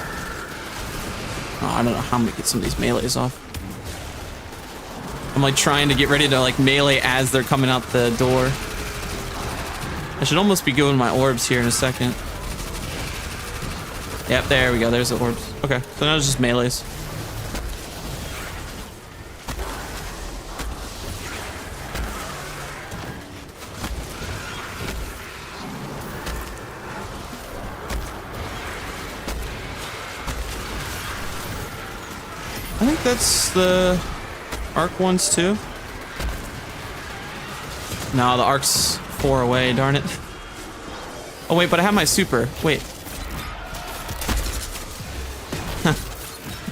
Oh, I don't know how I'm gonna get some of these melees off. I'm like trying to get ready to like melee as they're coming out the door. I should almost be going my orbs here in a second. Yep, there we go. There's the orbs. Okay, so now it's just melees. I think that's the arc ones too. No, the arc's 4 away, darn it. Oh wait, but I have my super. Wait.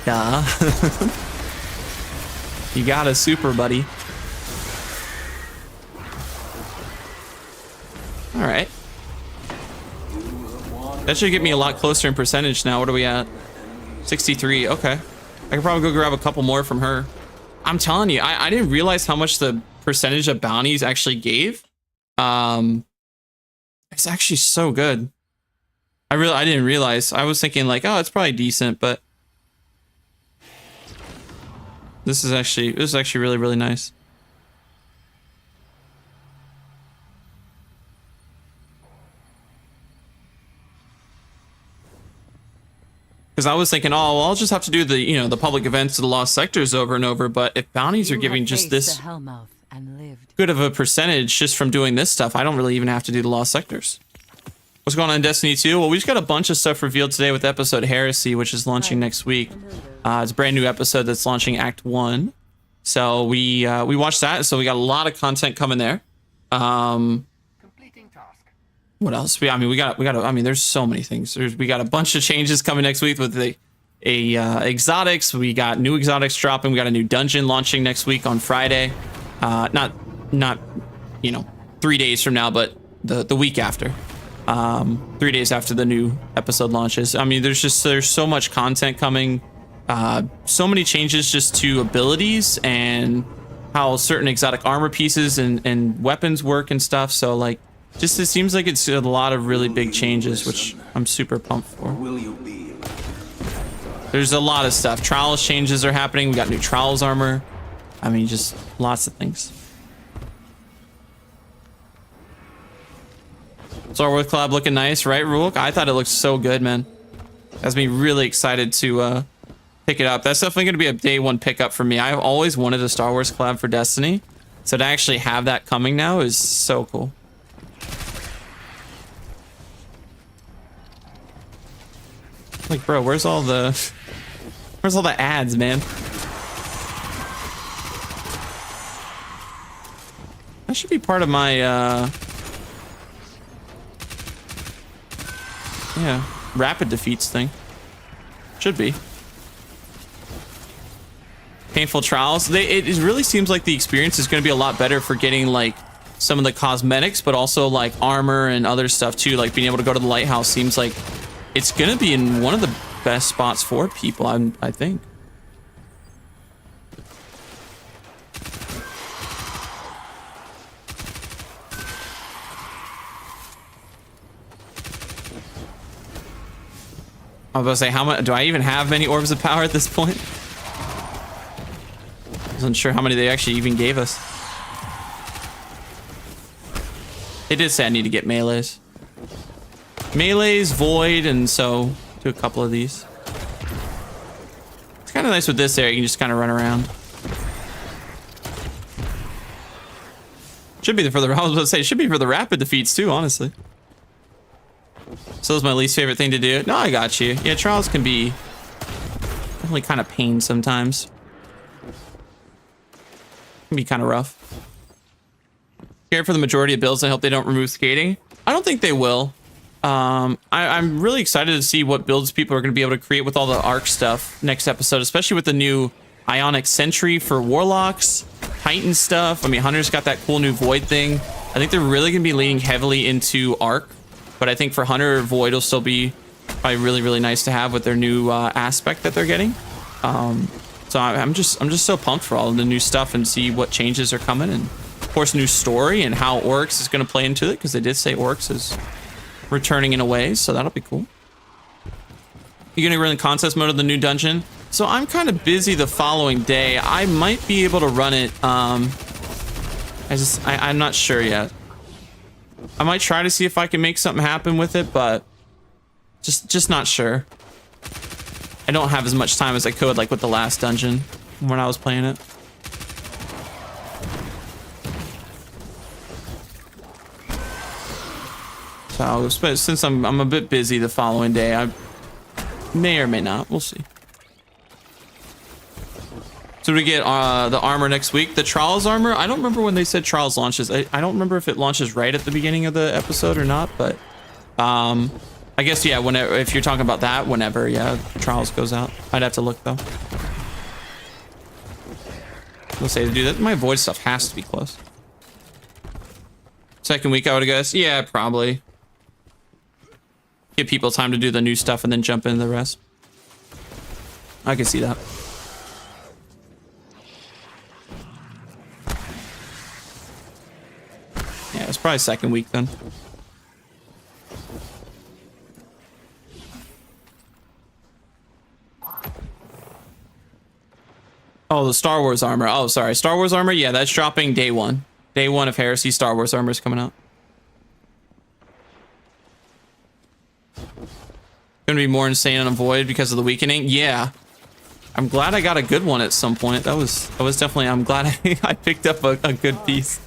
Duh. You got a super, buddy. Alright. That should get me a lot closer in percentage now. What are we at? 63. Okay. I could probably go grab a couple more from her. I'm telling you, I didn't realize how much the percentage of bounties actually gave. It's actually so good. I didn't realize. I was thinking like, oh, it's probably decent, but this is actually really, really nice. Because I was thinking, oh, well, I'll just have to do the, you know, the public events of the lost sectors over and over. But if bounties are giving just this good of a percentage just from doing this stuff, I don't really even have to do the lost sectors. What's going on in Destiny 2? Well, we just got a bunch of stuff revealed today with episode Heresy, which is launching next week. It's a brand new episode that's launching Act 1. So we watched that. So we got a lot of content coming there. What else? I mean, there's so many things. We got a bunch of changes coming next week with the exotics. We got new exotics dropping. We got a new dungeon launching next week on Friday. Not 3 days from now, but the week after. 3 days after the new episode launches. I mean, there's so much content coming. So many changes just to abilities and how certain exotic armor pieces and weapons work and stuff. So like, just it seems like it's a lot of really big changes, which I'm super pumped for. There's a lot of stuff. Trials changes are happening. We got new Trials armor. I mean, just lots of things. Star Wars collab looking nice, right, Rulk? I thought it looked so good, man. Has me really excited to pick it up. That's definitely going to be a day one pickup for me. I've always wanted a Star Wars collab for Destiny, so to actually have that coming now is so cool. Like, bro, where's all the ads, man? That should be part of my yeah, rapid defeats thing. Should be. Painful trials. It really seems like the experience is going to be a lot better for getting like some of the cosmetics, but also like armor and other stuff too. Like being able to go to the lighthouse seems like it's going to be in one of the best spots for people, I think. I was about to say, how much do I even have many orbs of power at this point? I wasn't sure how many they actually even gave us. It did say I need to get melees. Melees, void, and so do a couple of these. It's kind of nice with this area. You can just kind of run around. Should be for the, I was about to say, it should be for the rapid defeats too, honestly. So that's my least favorite thing to do. No, I got you. Yeah, trials can be definitely kind of pain sometimes. Can be kind of rough. Scared for the majority of builds. I hope they don't remove skating. I don't think they will. I'm really excited to see what builds people are going to be able to create with all the arc stuff next episode, especially with the new Ionic Sentry for Warlocks, Titan stuff. I mean, Hunter's got that cool new Void thing. I think they're really going to be leaning heavily into arc, but I think for Hunter, Void will still be probably really, really nice to have with their new aspect that they're getting. So I'm just so pumped for all of the new stuff and see what changes are coming, and of course new story and how Oryx is going to play into it, because they did say Oryx is returning in a way, so that'll be cool. You're gonna run the contest mode of the new dungeon. So I'm kind of busy the following day. I might be able to run it. I'm not sure yet. I might try to see if I can make something happen with it, but just not sure. I don't have as much time as I could, like with the last dungeon when I was playing it. So since I'm a bit busy the following day, I may or may not. We'll see. So we get the armor next week. The Trials armor, I don't remember when they said Trials launches. I don't remember if it launches right at the beginning of the episode or not, but I guess, yeah, whenever, if you're talking about that, whenever, yeah, Trials goes out. I'd have to look though. Let's say, dude, that my Void stuff has to be close. Second week, I would guess. Yeah, probably. Give people time to do the new stuff and then jump into the rest. I can see that. Yeah, it's probably second week then. Oh, the Star Wars armor. Oh, sorry. Star Wars armor. Yeah, that's dropping day one. Day one of Heresy. Star Wars armor is coming out. Gonna be more insane on a Void because of the weakening. Yeah, I'm glad I got a good one at some point. That was definitely, I'm glad I picked up a good piece.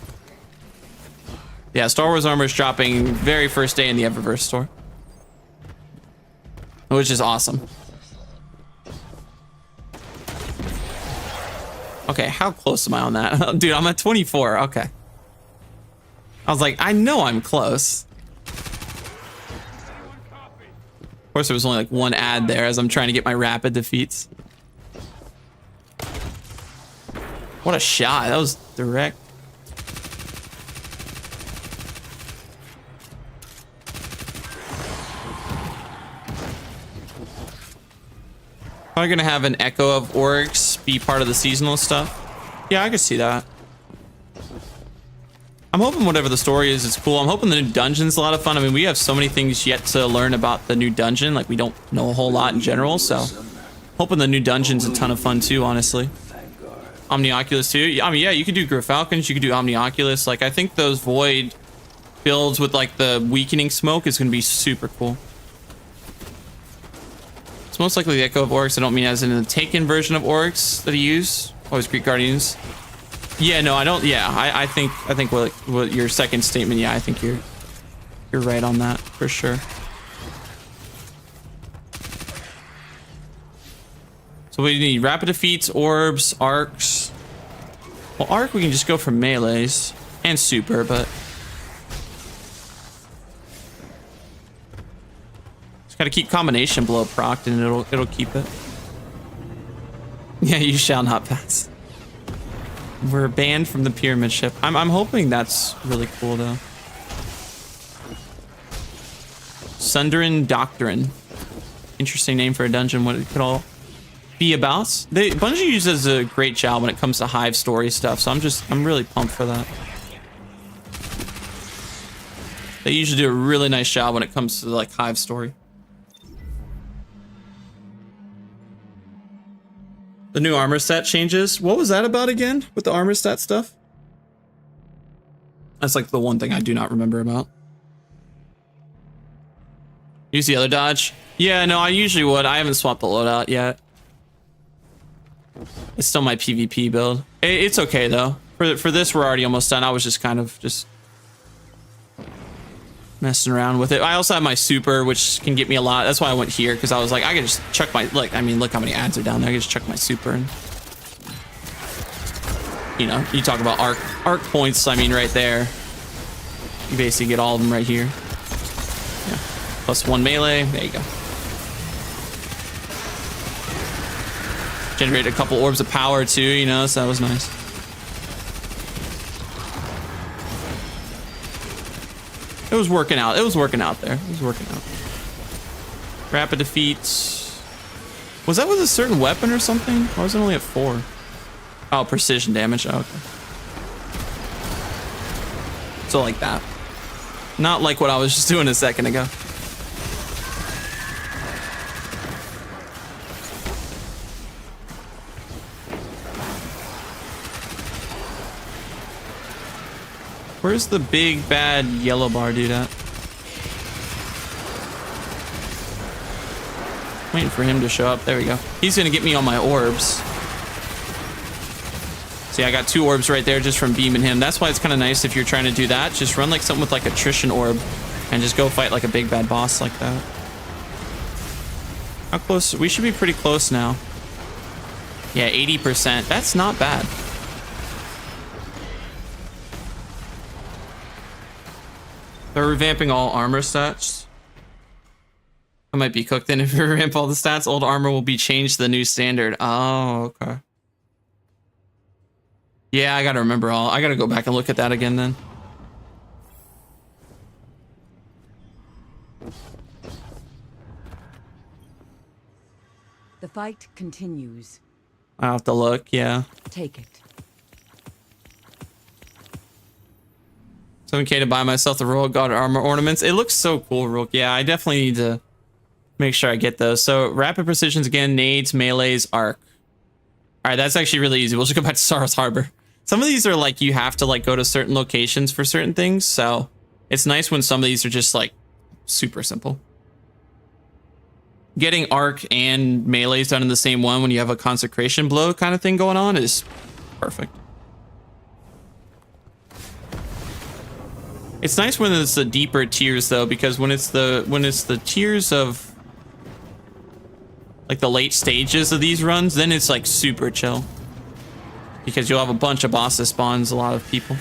Yeah, Star Wars armor is dropping very first day in the Eververse store, which is awesome. Okay, how close am I on that? Dude, I'm at 24. Okay, I was like, I know I'm close. Of course, there was only like one ad there as I'm trying to get my rapid defeats. What a shot. That was direct. Probably gonna have an Echo of Oryx be part of the seasonal stuff. Yeah, I could see that. I'm hoping whatever the story is cool. I'm hoping the new dungeon's a lot of fun. I mean, we have so many things yet to learn about the new dungeon. Like, we don't know a whole lot in general, so hoping the new dungeon's a ton of fun too, honestly. Omnioculus too. I mean, yeah, you could do Gyrfalcons, you could do Omnioculus. Like, I think those Void builds with like the weakening smoke is gonna be super cool. It's most likely the Echo of Oryx. I don't mean as in the Taken version of Oryx that he used. Always Greek Guardians. Yeah, no, I don't. Yeah, I think what your second statement. Yeah, I think you're right on that for sure. So we need rapid defeats, orbs, arcs. Well, arc we can just go for melees and super, but just gotta keep combination blow procced and it'll keep it. Yeah, you shall not pass. We're banned from the pyramid ship. I'm hoping that's really cool though. Sunderin Doctrine. Interesting name for a dungeon. What it could all be about. Bungie uses a great job when it comes to Hive story stuff, so I'm really pumped for that. They usually do a really nice job when it comes to like Hive story. The new armor stat changes. What was that about again with the armor stat stuff? That's like the one thing I do not remember about. Use the other dodge. Yeah, no, I usually would. I haven't swapped the loadout yet. It's still my PvP build. It's okay though. For this, we're already almost done. I was just kind of messing around with it. I also have my super, which can get me a lot. That's why I went here, because I was like, I can just chuck my, look, I mean, look how many ads are down there. I can just chuck my super and, you know, you talk about arc points, I mean, right there. You basically get all of them right here. Yeah. +1 melee. There you go. Generated a couple orbs of power too, you know, so that was nice. It was working out. It was working out there. It was working out. Rapid defeats. Was that with a certain weapon or something? Or was it only at 4? Oh, precision damage. Oh, okay. So like that. Not like what I was just doing a second ago. Where's the big bad yellow bar dude at? Waiting for him to show up. There we go. He's gonna get me on my orbs. See, I got 2 orbs right there just from beaming him. That's why it's kind of nice if you're trying to do that. Just run like something with like attrition orb and just go fight like a big bad boss like that. How close? We should be pretty close now. Yeah, 80%. That's not bad. They're revamping all armor stats. I might be cooked in if we revamp all the stats. Old armor will be changed to the new standard. Oh, okay. Yeah, I gotta remember all. I gotta go back and look at that again then. The fight continues. I'll have to look, yeah. Take it. 7K to buy myself the Royal God armor ornaments. It looks so cool, Rook. Yeah, I definitely need to make sure I get those. So rapid precisions again, nades, melees, arc. All right, that's actually really easy. We'll just go back to Saros Harbor. Some of these are like you have to like go to certain locations for certain things. So it's nice when some of these are just like super simple. Getting arc and melees done in the same one when you have a consecration blow kind of thing going on is perfect. It's nice when it's the deeper tiers though, because when it's the tiers of like the late stages of these runs, then it's like super chill. Because you'll have a bunch of bosses spawns, a lot of people.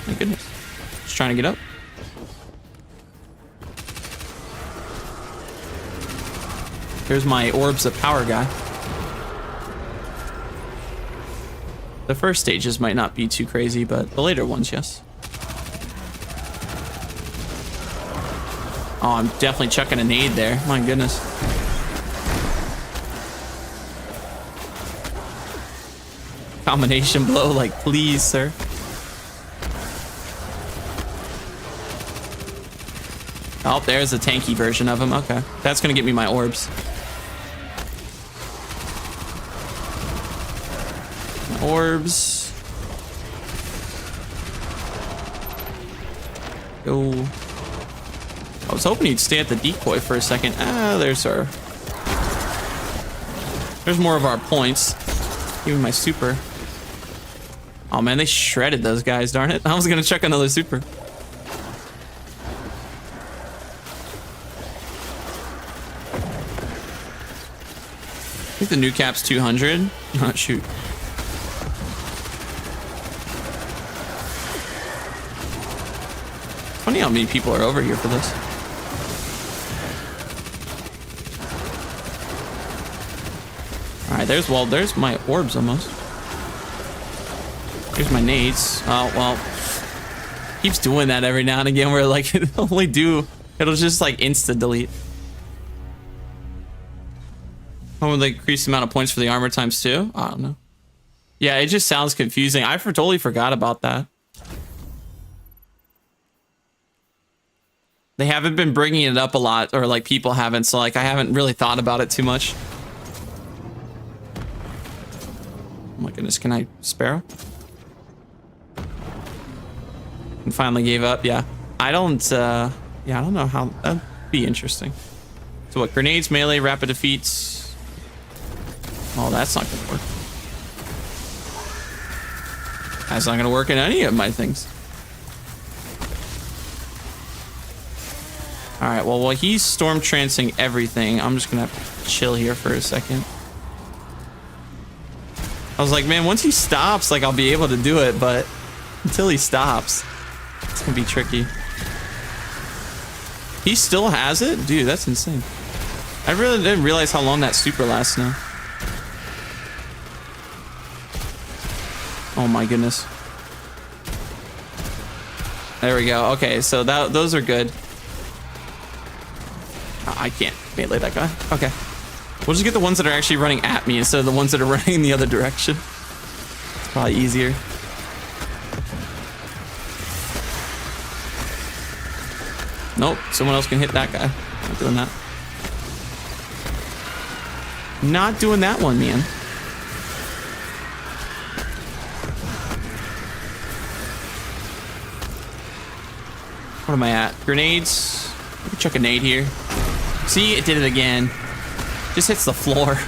My goodness. Just trying to get up. Here's my orbs of power guy. The first stages might not be too crazy, but the later ones, yes. Oh, I'm definitely chucking a nade there. My goodness. combination blow. Like, please, sir. Oh, there's a tanky version of him. Okay. That's going to get me my orbs. My orbs. Go. I was hoping he'd stay at the decoy for a second. Ah, there's our... There's more of our points. Even my super. Oh man, they shredded those guys, darn it. I was gonna check another super. I think the new cap's 200. Oh, shoot. Funny how many people are over here for this. All right, there's my orbs almost. Here's my nades. Oh, well. Keeps doing that every now and again where like it'll just like insta delete. Oh, will they increase the amount of points for the armor times 2? I don't know. Yeah, it just sounds confusing. I totally forgot about that. They haven't been bringing it up a lot, or like people haven't, so like I haven't really thought about it too much. Oh my goodness, can I Sparrow? And finally gave up, yeah. I don't know how, that'd be interesting. So what, grenades, melee, rapid defeats? Oh, that's not gonna work. That's not gonna work in any of my things. All right, well, while he's storm trancing everything, I'm just gonna have to chill here for a second. I was like, man, once he stops, like I'll be able to do it, but until he stops, it's gonna be tricky. He still has it? Dude, that's insane. I really didn't realize how long that super lasts now. Oh my goodness. There we go. Okay, so those are good. Oh, I can't melee that guy. Okay. We'll just get the ones that are actually running at me instead of the ones that are running in the other direction. It's probably easier. Nope, someone else can hit that guy. Not doing that. Not doing that one, man. What am I at? Grenades? Let me chuck a nade here. See, it did it again. Just hits the floor.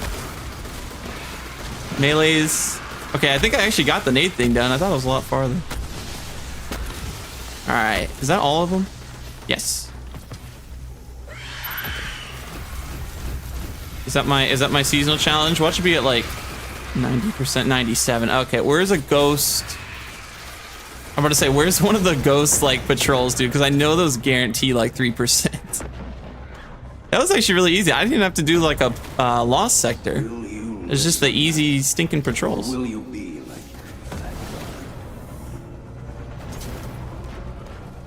Melees. Okay, I think I actually got the nade thing done. I thought it was a lot farther. All right, is that all of them? Yes. Is that my seasonal challenge? What should be at like 90%, 97? Okay, where's a ghost? I'm about to say, where's one of the ghost like patrols, dude? Because I know those guarantee like 3%. That was actually really easy. I didn't have to do like a lost sector. It's just the easy stinking patrols. Will you be like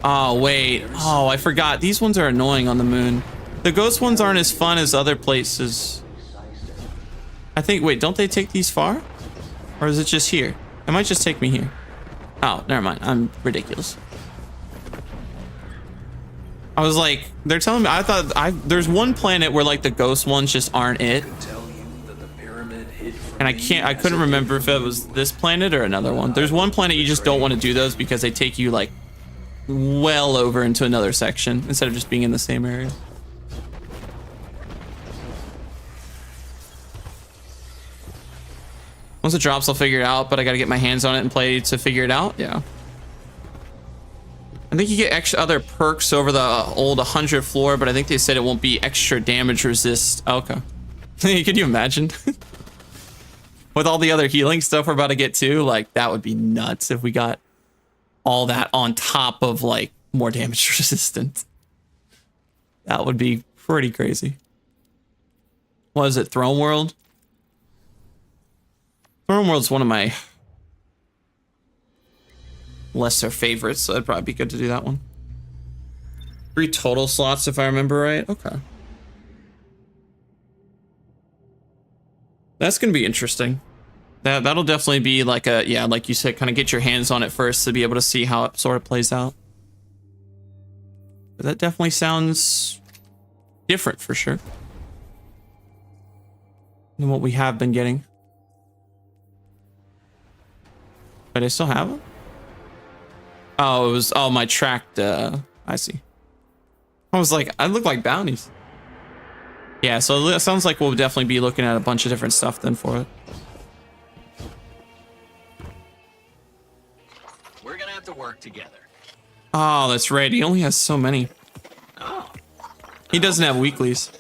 Oh wait. Oh, I forgot. These ones are annoying on the moon. The ghost ones aren't as fun as other places. I think. Wait, don't they take these far? Or is it just here? It might just take me here. Oh, never mind. I'm ridiculous. I was like, they're telling me, I thought there's one planet where like the ghost ones just aren't it. And I couldn't remember if it was this planet or another one. There's one planet you just don't want to do those because they take you like well over into another section instead of just being in the same area. Once it drops, I'll figure it out, but I got to get my hands on it and play to figure it out. Yeah. I think you get extra other perks over the old 100 floor, but I think they said it won't be extra damage resist. Okay. Can you imagine? With all the other healing stuff we're about to get to, like that would be nuts if we got all that on top of like more damage resistant. That would be pretty crazy. What is it? Throne World? Throne World's one of my lesser favorites, so it'd probably be good to do that one. 3 total slots if I remember right. Okay. That's gonna be interesting. That'll definitely be like a, yeah, like you said, kind of get your hands on it first to be able to see how it sort of plays out. But that definitely sounds different for sure than what we have been getting. But I still have them? Oh, it was, oh, my tracked, I see. I was like, I look like bounties. Yeah, so it sounds like we'll definitely be looking at a bunch of different stuff then for it. We're gonna have to work together. Oh, that's right. He only has so many. Oh. He doesn't have weeklies.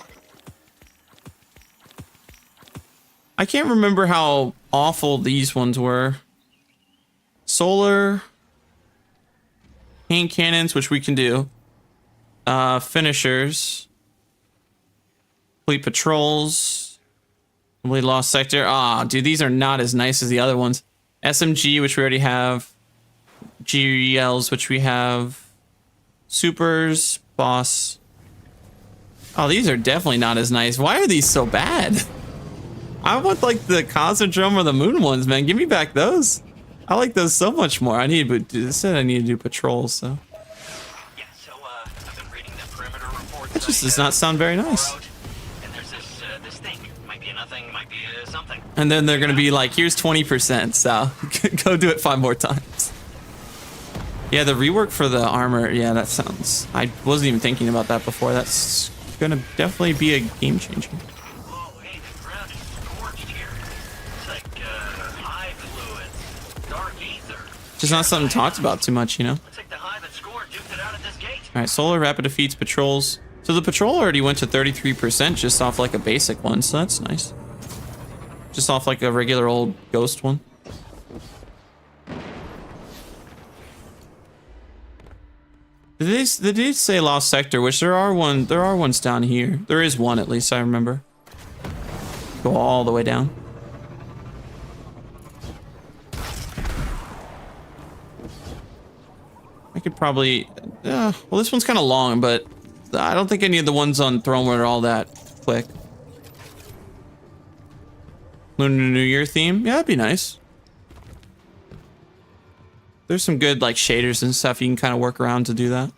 I can't remember how awful these ones were. Solar. Hand cannons, which we can do. Finishers. Complete patrols. Complete lost sector. Ah, dude, these are not as nice as the other ones. SMG, which we already have. GLs, which we have. Supers. Boss. Oh, these are definitely not as nice. Why are these so bad? I want like the Cosmodrome or the Moon ones, man. Give me back those. I like those so much more. I need, but it said I need to do patrols, so. Yeah, so I've been reading the perimeter reports. It just does not sound very nice. And there's this thing. Might be nothing, might be something. And then they're gonna be like, here's 20%, so go do it 5 more times. Yeah, the rework for the armor, yeah, that sounds, I wasn't even thinking about that before. That's gonna definitely be a game changer. Whoa, hey, the ground is scorched here. It's like hive fluids, dark ether. Just not something talked about too much, you know? Looks like the hive and score duked it out at this gate. Alright, solar rapid defeats patrols. So the patrol already went to 33% just off like a basic one, so that's nice. Just off like a regular old ghost one. Did they say lost sector? Which there are ones down here. There is one at least, I remember. Go all the way down. I could probably, well, this one's kind of long, but I don't think any of the ones on Throne World are all that quick. Lunar New Year theme, yeah, that'd be nice. There's some good like shaders and stuff you can kind of work around to do that.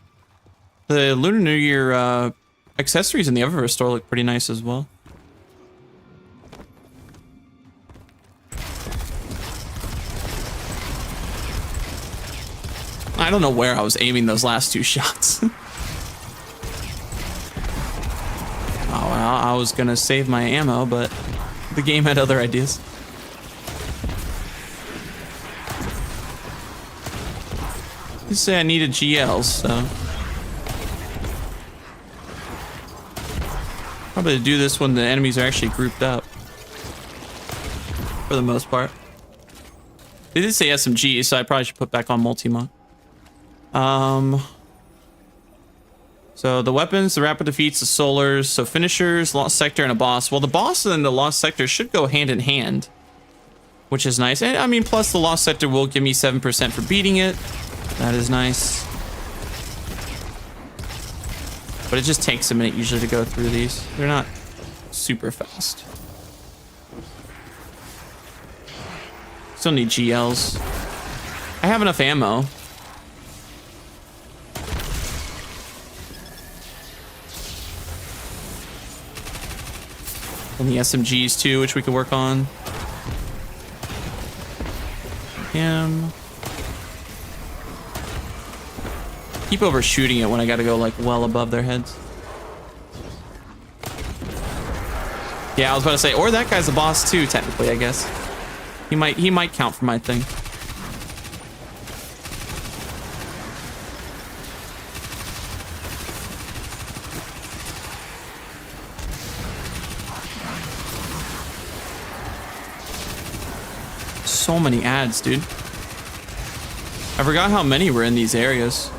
The Lunar New Year accessories in the Eververse store look pretty nice as well. I don't know where I was aiming those last 2 shots. Oh, well, I was gonna save my ammo, but the game had other ideas. You say I needed GLs, so probably to do this when the enemies are actually grouped up, for the most part. They did say SMG, so I probably should put back on multi-mod. So the weapons, the rapid defeats, the solars, so finishers, lost sector, and a boss. Well, the boss and the lost sector should go hand in hand, which is nice. And I mean, plus the lost sector will give me 7% for beating it. That is nice. But it just takes a minute usually to go through these. They're not super fast. Still need GLs. I have enough ammo. And the SMGs too, which we can work on. Him. Keep overshooting it when I gotta go like well above their heads. Yeah, I was about to say, or that guy's a boss too, technically, I guess. He might count for my thing. So many ads, dude. I forgot how many were in these areas.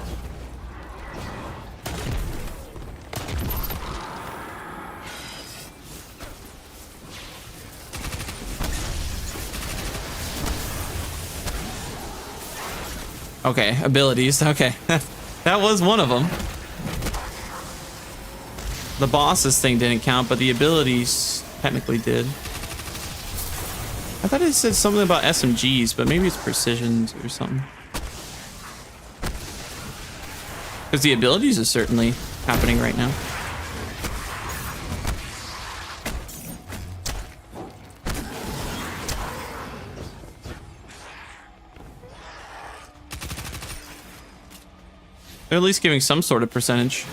Okay, abilities. Okay, that was one of them. The boss's thing didn't count, but the abilities technically did. I thought it said something about SMGs, but maybe it's precisions or something. Because the abilities are certainly happening right now. They're at least giving some sort of percentage.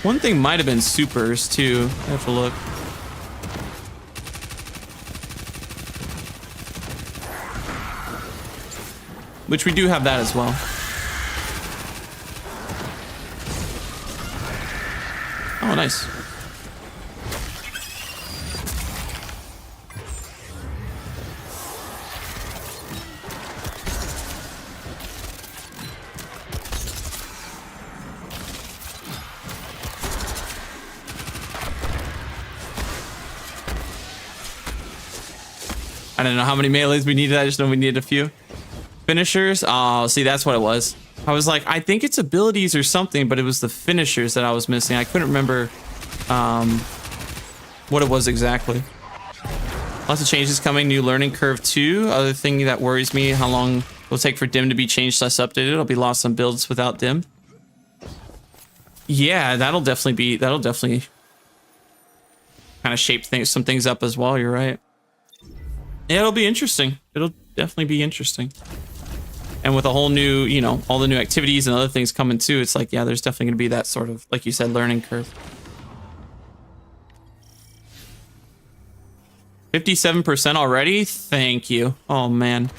One thing might have been supers too. I have to look. Which we do have that as well. Oh, nice. I don't know how many melees we needed. I just know we needed a few. Finishers. Oh, see, that's what it was. I was like, I think it's abilities or something, but it was the finishers that I was missing. I couldn't remember what it was exactly. Lots of changes coming. New learning curve 2. Other thing that worries me, how long it'll take for dim to be changed / updated. It'll be lost on builds without dim. Yeah, that'll definitely kind of shape some things up as well. You're right. Yeah, it'll be interesting. It'll definitely be interesting. And with a whole new, you know, all the new activities and other things coming too, it's like, yeah, there's definitely going to be that sort of, like you said, learning curve. 57% already? Thank you. Oh, man.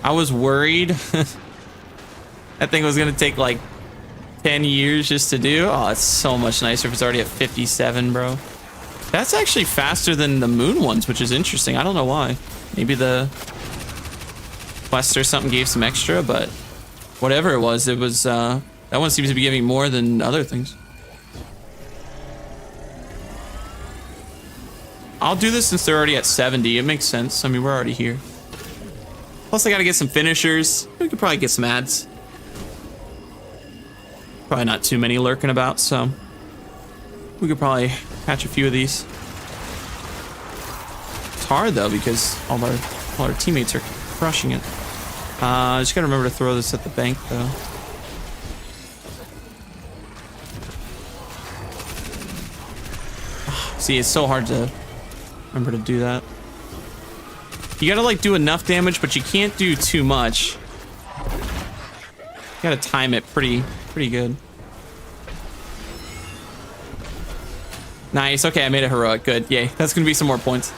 I was worried. That thing was going to take like 10 years just to do. Oh, it's so much nicer if it's already at 57, bro. That's actually faster than the moon ones, which is interesting. I don't know why. Maybe the quest or something gave some extra, but whatever it was, that one seems to be giving more than other things. I'll do this since they're already at 70. It makes sense. I mean, we're already here. Plus, I gotta get some finishers. We could probably get some ads. Probably not too many lurking about, so we could probably catch a few of these. It's hard though because all our teammates are crushing it. I just gotta remember to throw this at the bank though. See, it's so hard to remember to do that. You gotta like do enough damage, but you can't do too much. You gotta time it pretty good. Nice. Okay, I made a heroic. Good. Yay. That's gonna be some more points.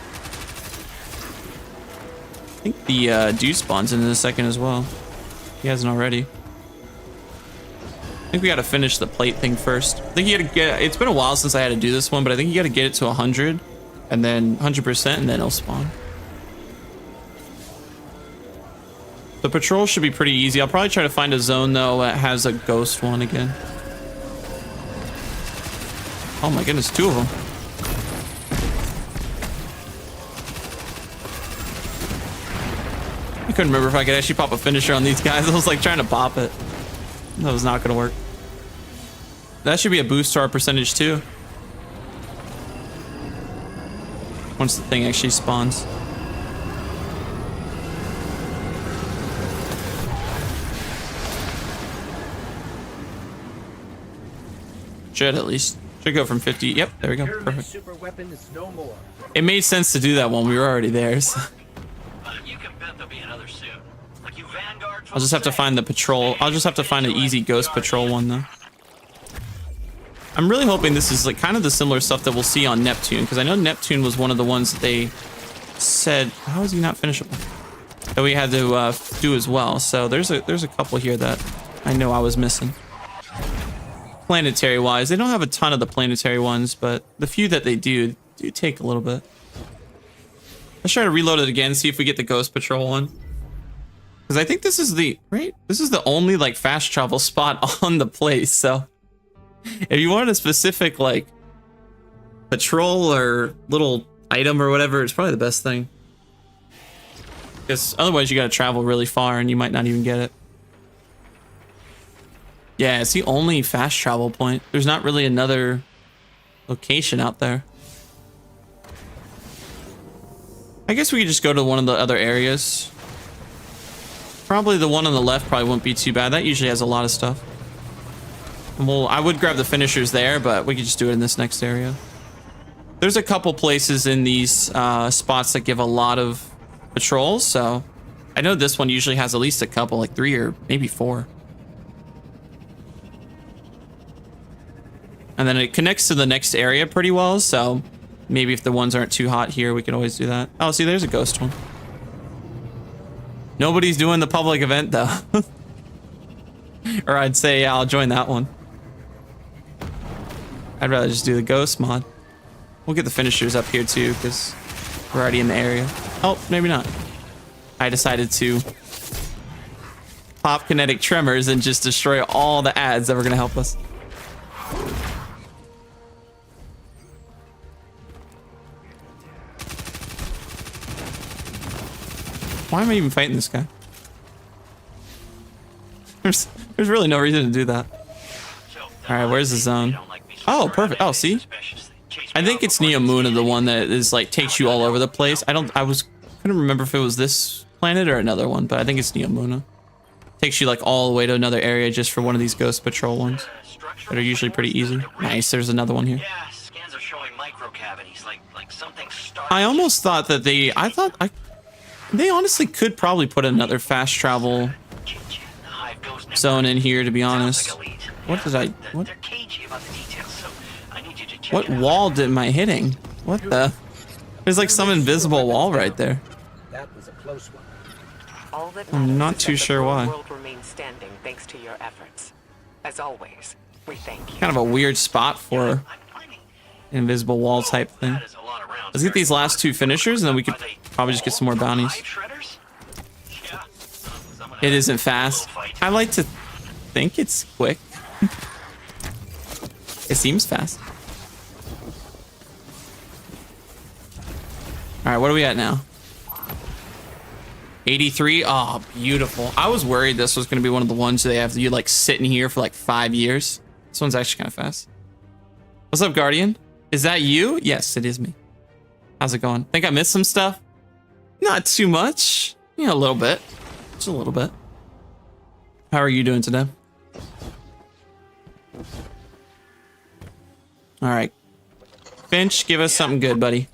I think the dude spawns in a second as well. He hasn't already. I think we gotta finish the plate thing first. I think you gotta get. It's been a while since I had to do this one, but I think you gotta get it to 100, and then 100%, and then it'll spawn. The patrol should be pretty easy. I'll probably try to find a zone though that has a ghost one again. Oh my goodness, 2 of them. I couldn't remember if I could actually pop a finisher on these guys. I was like trying to pop it. That was not gonna work. That should be a boost to our percentage too. Once the thing actually spawns. Should at least. Should go from 50. Yep, there we go. Perfect. Super weapon is no more. It made sense to do that one. We were already there. So. You can bet there'll be another soon. Like you vanguards. I'll just have to find the patrol. I'll just have to find an easy ghost patrol one though. I'm really hoping this is like kind of the similar stuff that we'll see on Neptune, because I know Neptune was one of the ones that they said, how is he not finishable? That we had to do as well. So there's a couple here that I know I was missing. Planetary wise, they don't have a ton of the planetary ones, but the few that they do take a little bit. Let's try to reload it again, see if we get the ghost patrol one. Because I think this is the only like fast travel spot on the place. So if you wanted a specific like patrol or little item or whatever, it's probably the best thing. Because otherwise you gotta travel really far and you might not even get it. Yeah, it's the only fast travel point. There's not really another location out there. I guess we could just go to one of the other areas. Probably the one on the left probably won't be too bad. That usually has a lot of stuff. Well, I would grab the finishers there, but we could just do it in this next area. There's a couple places in these spots that give a lot of patrols, so I know this one usually has at least a couple, like 3 or maybe 4. And then it connects to the next area pretty well, so maybe if the ones aren't too hot here, we can always do that. Oh, see, there's a ghost one. Nobody's doing the public event, though. Or I'd say, yeah, I'll join that one. I'd rather just do the ghost mod. We'll get the finishers up here, too, because we're already in the area. Oh, maybe not. I decided to pop kinetic tremors and just destroy all the ads that were going to help us. Why am I even fighting this guy? There's really no reason to do that. All right, where's the zone? Oh, perfect. Oh, see? I think it's Neomuna, the one that is like takes you all over the place. Couldn't remember if it was this planet or another one, but I think it's Neomuna. Takes you like all the way to another area just for one of these ghost patrol ones that are usually pretty easy. Nice, there's another one here. Yeah, scans are showing microcavities, like something started. I almost thought that they honestly could probably put another fast travel zone in here, to be honest. What did I... What wall am I hitting? What the... There's like some invisible wall right there. That was a close one. All that I'm not matters too is that sure the why. world remains standing thanks to your efforts. As always, we thank you. Kind of a weird spot for invisible wall type thing. Let's get these last 2 finishers and then we could probably just get some more bounties. It isn't fast. I like to think it's quick. It seems fast. All right, what are we at now? 83. Oh, beautiful. I was worried this was going to be one of the ones they have you like sit in here for like 5 years. This one's actually kind of fast. What's up, Guardian? Is that you? Yes, it is me. How's it going? Think I missed some stuff? Not too much. Yeah, a little bit. Just a little bit. How are you doing today? All right. Finch, give us something good, buddy.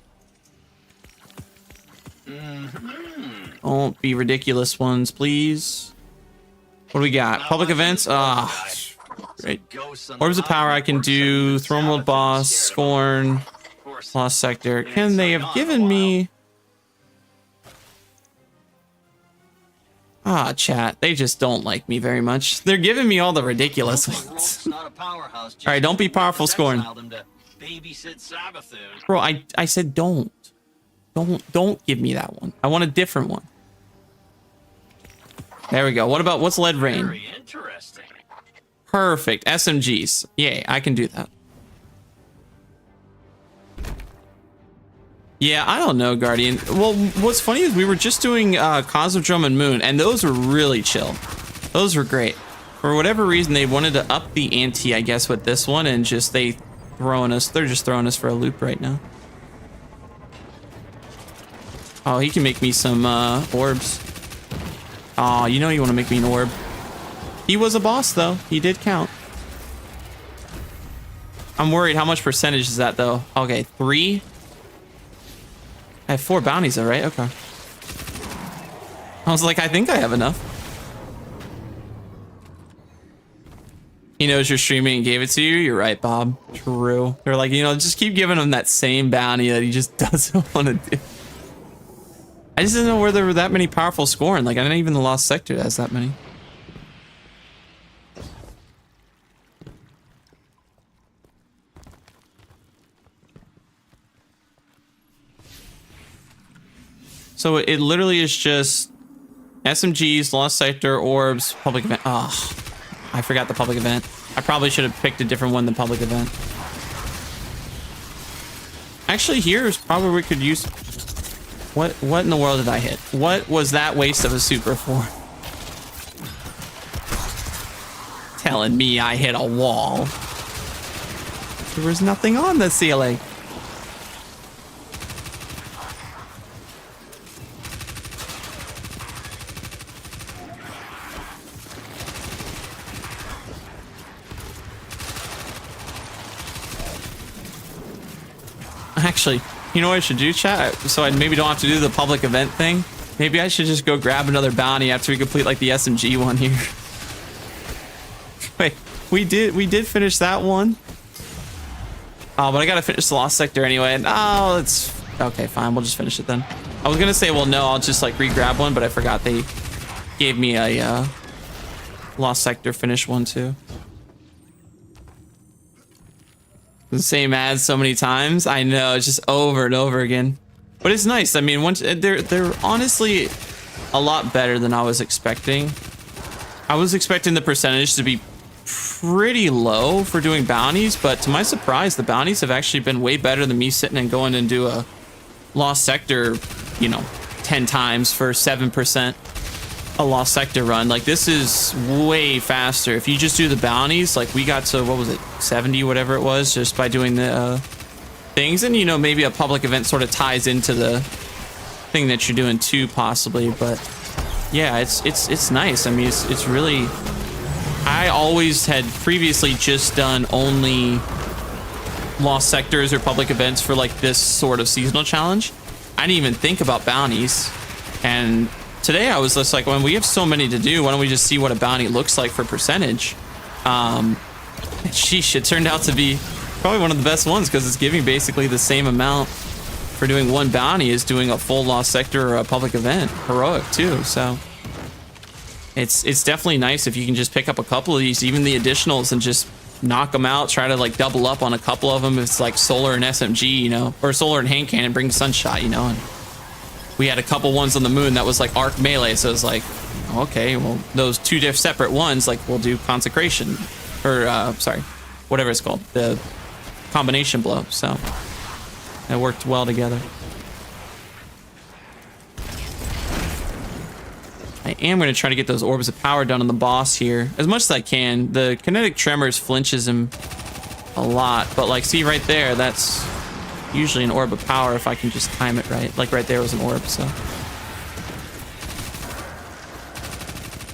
Don't be ridiculous ones, please. What do we got? Public events? Ah, great. Orbs of power I can do. Throne World Boss, Scorn, Lost Sector. Can they have given me... Ah, chat. They just don't like me very much. They're giving me all the ridiculous ones. Alright, don't be powerful, Scorn. Bro, I said don't. Don't give me that one. I want a different one. There we go. What's Lead Rain? Very interesting. Perfect. SMGs. Yay, I can do that. Yeah, I don't know, Guardian. Well, what's funny is we were just doing Cosmodrome and Moon, and those were really chill. Those were great. For whatever reason, they wanted to up the ante, I guess, with this one, and just they're just throwing us for a loop right now. Oh, he can make me some orbs. Oh, you know you want to make me an orb. He was a boss, though. He did count. I'm worried. How much percentage is that, though? Okay, 3. I have 4 bounties, though, right? Okay. I was like, I think I have enough. He knows you're streaming and gave it to you. You're right, Bob. True. They're like, just keep giving him that same bounty that he just doesn't want to do. I just didn't know where there were that many powerful Scorn. Like, I didn't even the Lost Sector has that many. So it literally is just SMGs, Lost Sector, orbs, public event. Oh, I forgot the public event. I probably should have picked a different one than public event. Actually, here's probably where we could use... What in the world did I hit? What was that waste of a super for? telling me I hit a wall. There was nothing on the ceiling. Actually, you know what I should do, chat? So I maybe don't have to do the public event thing. Maybe I should just go grab another bounty after we complete like the SMG one here. Wait, we did finish that one. Oh, but I gotta finish the Lost Sector anyway. Oh, it's okay. Fine, we'll just finish it then. I was gonna say, well, no, I'll just like re-grab one, but I forgot they gave me a Lost Sector finish one too. The same ads so many times. I know, it's just over and over again. But it's nice. I mean, once they're honestly a lot better than I was expecting. I was expecting the percentage to be pretty low for doing bounties, but to my surprise, the bounties have actually been way better than me sitting and going and do a Lost Sector, you know, 10 times for 7% a Lost Sector run. Like, this is way faster. If you just do the bounties, like we got to, what was it, 70, whatever it was, just by doing the things. And, you know, maybe a public event sort of ties into the thing that you're doing too, possibly. But yeah, it's nice. I mean, it's really, I always had previously just done only Lost Sectors or public events for like this sort of seasonal challenge. I didn't even think about bounties. And today I was just like, when we have so many to do, why don't we just see what a bounty looks like for percentage? Sheesh, it turned out to be probably one of the best ones because it's giving basically the same amount for doing one bounty as doing a full Lost Sector or a public event, heroic too. So it's definitely nice if you can just pick up a couple of these, even the additionals, and just knock them out. Try to like double up on a couple of them. It's like solar and SMG, you know, or solar and hand cannon, bring sunshot, you know. And we had a couple ones on the moon that was like arc melee, so it's like, okay, well, those two separate ones, like we'll do consecration, or sorry, whatever it's called, the combination blow. So it worked well together. I am going to try to get those orbs of power done on the boss here as much as I can. The kinetic tremors flinches him a lot, but like, see right there, that's usually an orb of power if I can just time it right. Like right there was an orb, so.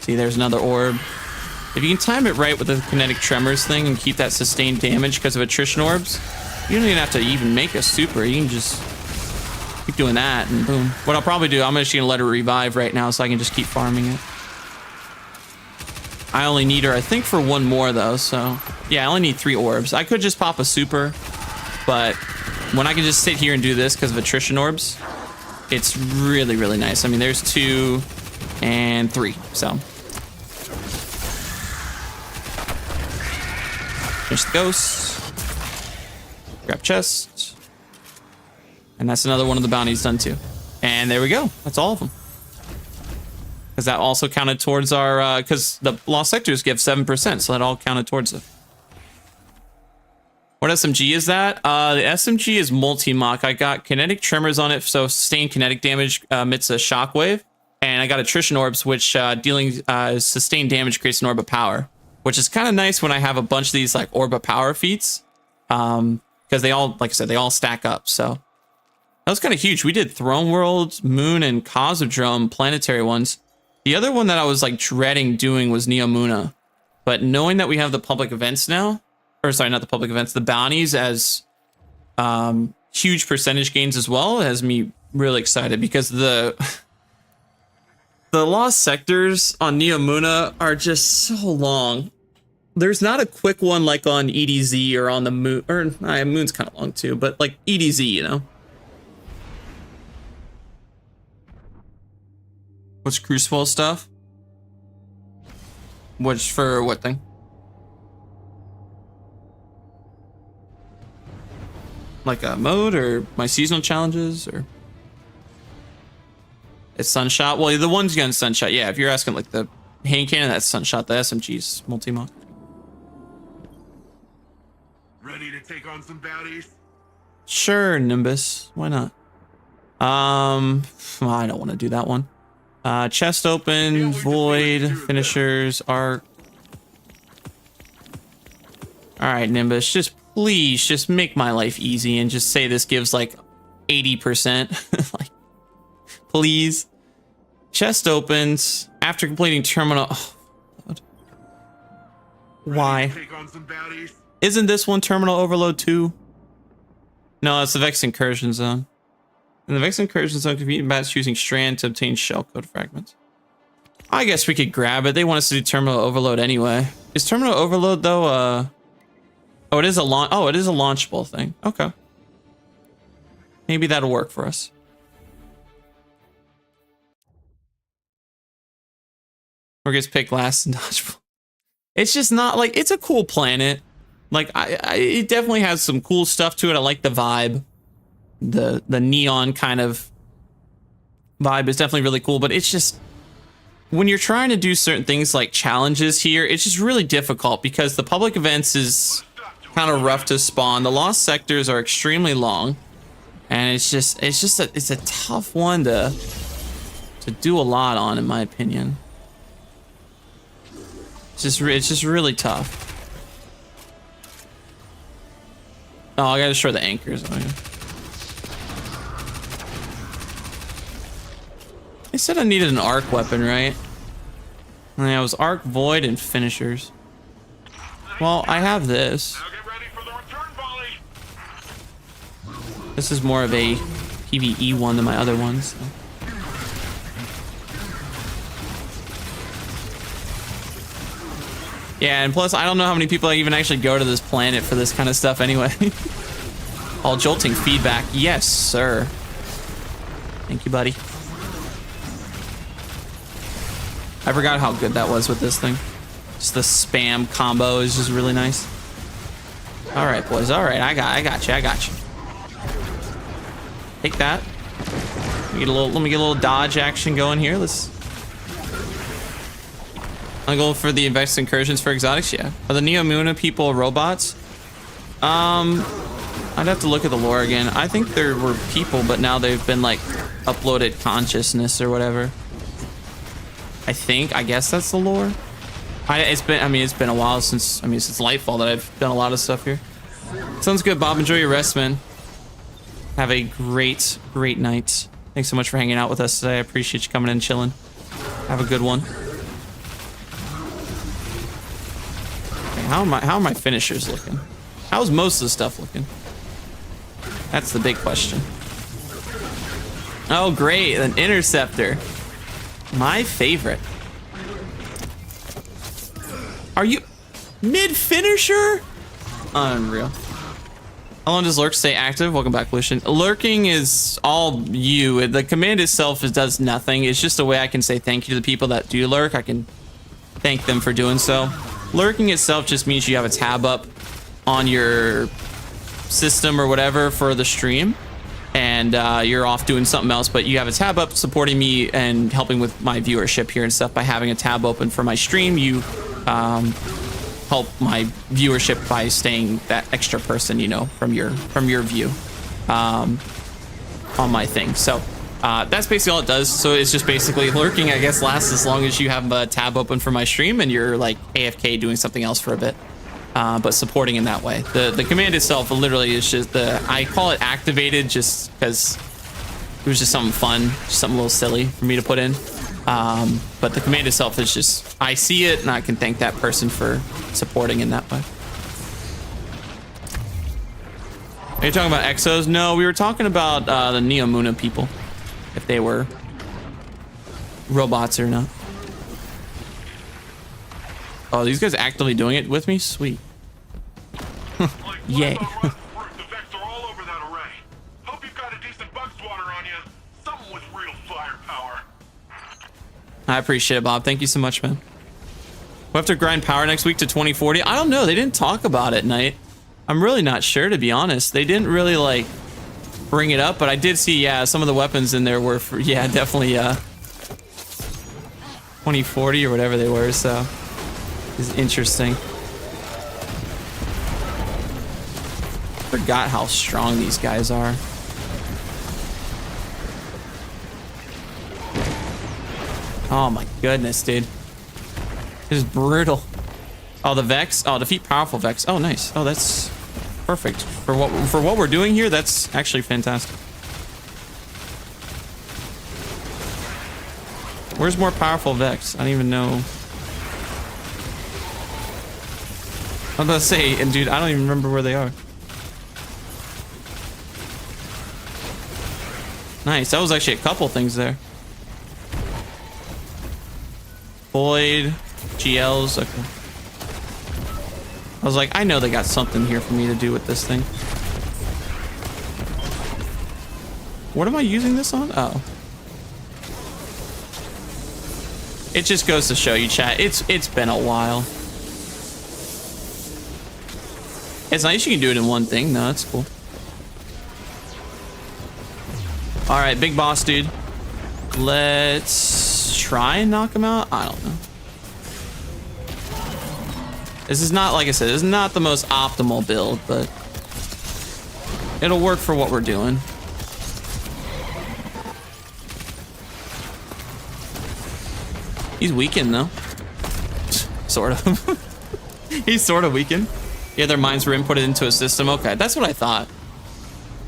See, there's another orb. If you can time it right with the kinetic tremors thing and keep that sustained damage because of attrition orbs, you don't even have to even make a super. You can just keep doing that and boom. What I'll probably do, I'm just gonna let her revive right now so I can just keep farming it. I only need her, I think, for one more though, so. Yeah, I only need 3 orbs. I could just pop a super, but when I can just sit here and do this because of attrition orbs, it's really, really nice. I mean, there's 2 and 3, so. Finish the ghost. Grab chest. And that's another one of the bounties done too. And there we go. That's all of them. Because that also counted towards our, because the Lost Sectors give 7%, so that all counted towards it. What SMG is that? The SMG is multi-mock. I got kinetic tremors on it, so sustained kinetic damage emits a shockwave. And I got attrition orbs, which dealing sustained damage creates an orb of power, which is kind of nice when I have a bunch of these like orb of power feats, because they all, like I said, they all stack up. So that was kind of huge. We did Throne World, Moon, and Cosmodrome planetary ones. The other one that I was like dreading doing was Neomuna, but knowing that we have the public events now, or sorry, not the public events, the bounties as huge percentage gains as well, has me really excited because the Lost Sectors on Neomuna are just so long. There's not a quick one like on EDZ or on the moon, or Moon's kind of long too, but like EDZ, you know. What's Crucible stuff? Which for what thing? Like a mode or my seasonal challenges or? It's Sunshot. Well, the one's gun Sunshot. Yeah, if you're asking like the hand cannon, that's Sunshot. The SMG's multi-mock. Ready to take on some bounties? Sure, Nimbus. Why not? Well, I don't want to do that one. Chest open, void, finishers, arc. All right, Nimbus, just please just make my life easy and just say this gives like 80%. Like, please. Chest opens after completing terminal. Oh, God. Why? Isn't this one terminal overload too? No, it's the Vex incursion zone. In the Vex incursion zone, convenient bats using strand to obtain shellcode fragments. I guess we could grab it. They want us to do terminal overload anyway. Is terminal overload though? Oh, it is a launch. Oh, it is a launchable thing. Okay. Maybe that'll work for us. Or gets picked last in dodgeball. It's just not like, it's a cool planet. Like it definitely has some cool stuff to it. I like the vibe. The neon kind of vibe is definitely really cool, but it's just when you're trying to do certain things like challenges here, it's just really difficult because the public events is kind of rough to spawn. The lost sectors are extremely long, and it's a tough one to do a lot on, in my opinion. It's just really tough. Oh, I gotta destroy the anchors. Oh, yeah. They said I needed an arc weapon, right? And it was arc, void, and finishers. Well, I have this. This is more of a PvE one than my other ones. So. Yeah, and plus, I don't know how many people even actually go to this planet for this kind of stuff anyway. All jolting feedback. Yes, sir. Thank you, buddy. I forgot how good that was with this thing. Just the spam combo is just really nice. All right, boys. All right, I got you. Take that. Let me get a little dodge action going here. I'm going for the Vex incursions for exotics. Yeah. Are the Neomuna people robots? I'd have to look at the lore again. I think there were people, but now they've been like uploaded consciousness or whatever. I guess that's the lore. It's been a while since Lightfall that I've done a lot of stuff here. Sounds good, Bob. Enjoy your rest, man. Have a great night. Thanks so much for hanging out with us today. I appreciate you coming in and chilling. Have a good one. Okay, how are my finishers looking? How's most of the stuff looking? That's the big question. Oh, great, an interceptor. My favorite. Are you mid-finisher? Unreal. How long does Lurk stay active? Welcome back, Lucian. Lurking is all you. The command itself does nothing. It's just a way I can say thank you to the people that do lurk. I can thank them for doing so. Lurking itself just means you have a tab up on your system or whatever for the stream. And you're off doing something else, but you have a tab up supporting me and helping with my viewership here and stuff. By having a tab open for my stream, you help my viewership by staying that extra person, you know, from your view on my thing. So that's basically all it does. So it's just basically lurking, I guess, lasts as long as you have a tab open for my stream and you're like AFK doing something else for a bit. But supporting in that way. The command itself literally is just I call it activated just because it was just something fun, just something a little silly for me to put in. But the command itself is just, I see it and I can thank that person for supporting in that way. Are you talking about exos? No, we were talking about the Neomuna people, if they were robots or not. Oh, these guys actively doing it with me? Sweet. Yay. I appreciate it, Bob. Thank you so much, man. We'll have to grind power next week to 2040. I don't know. They didn't talk about it, Knight. I'm really not sure, to be honest. They didn't really, like, bring it up, but I did see, yeah, some of the weapons in there were for, yeah, definitely 2040 or whatever they were, so it's interesting. Forgot how strong these guys are. Oh my goodness, dude. It is brutal. Oh, the Vex. Oh, defeat powerful Vex. Oh, nice. Oh, that's perfect for what we're doing here. That's actually fantastic. Where's more powerful Vex? I don't even know. I'm about to say, and dude, I don't even remember where they are. Nice. That was actually a couple things there. Void, GLs. Okay. I was like, I know they got something here for me to do with this thing. What am I using this on? Oh. It just goes to show you, chat. It's been a while. It's nice you can do it in one thing. No, that's cool. All right, big boss, dude. Let's try and knock him out. I don't know. This is not, like I said, this is not the most optimal build, but it'll work for what we're doing. He's weakened though. Sort of. He's sort of weakened. Yeah, their minds were inputted into a system. Okay, that's what I thought.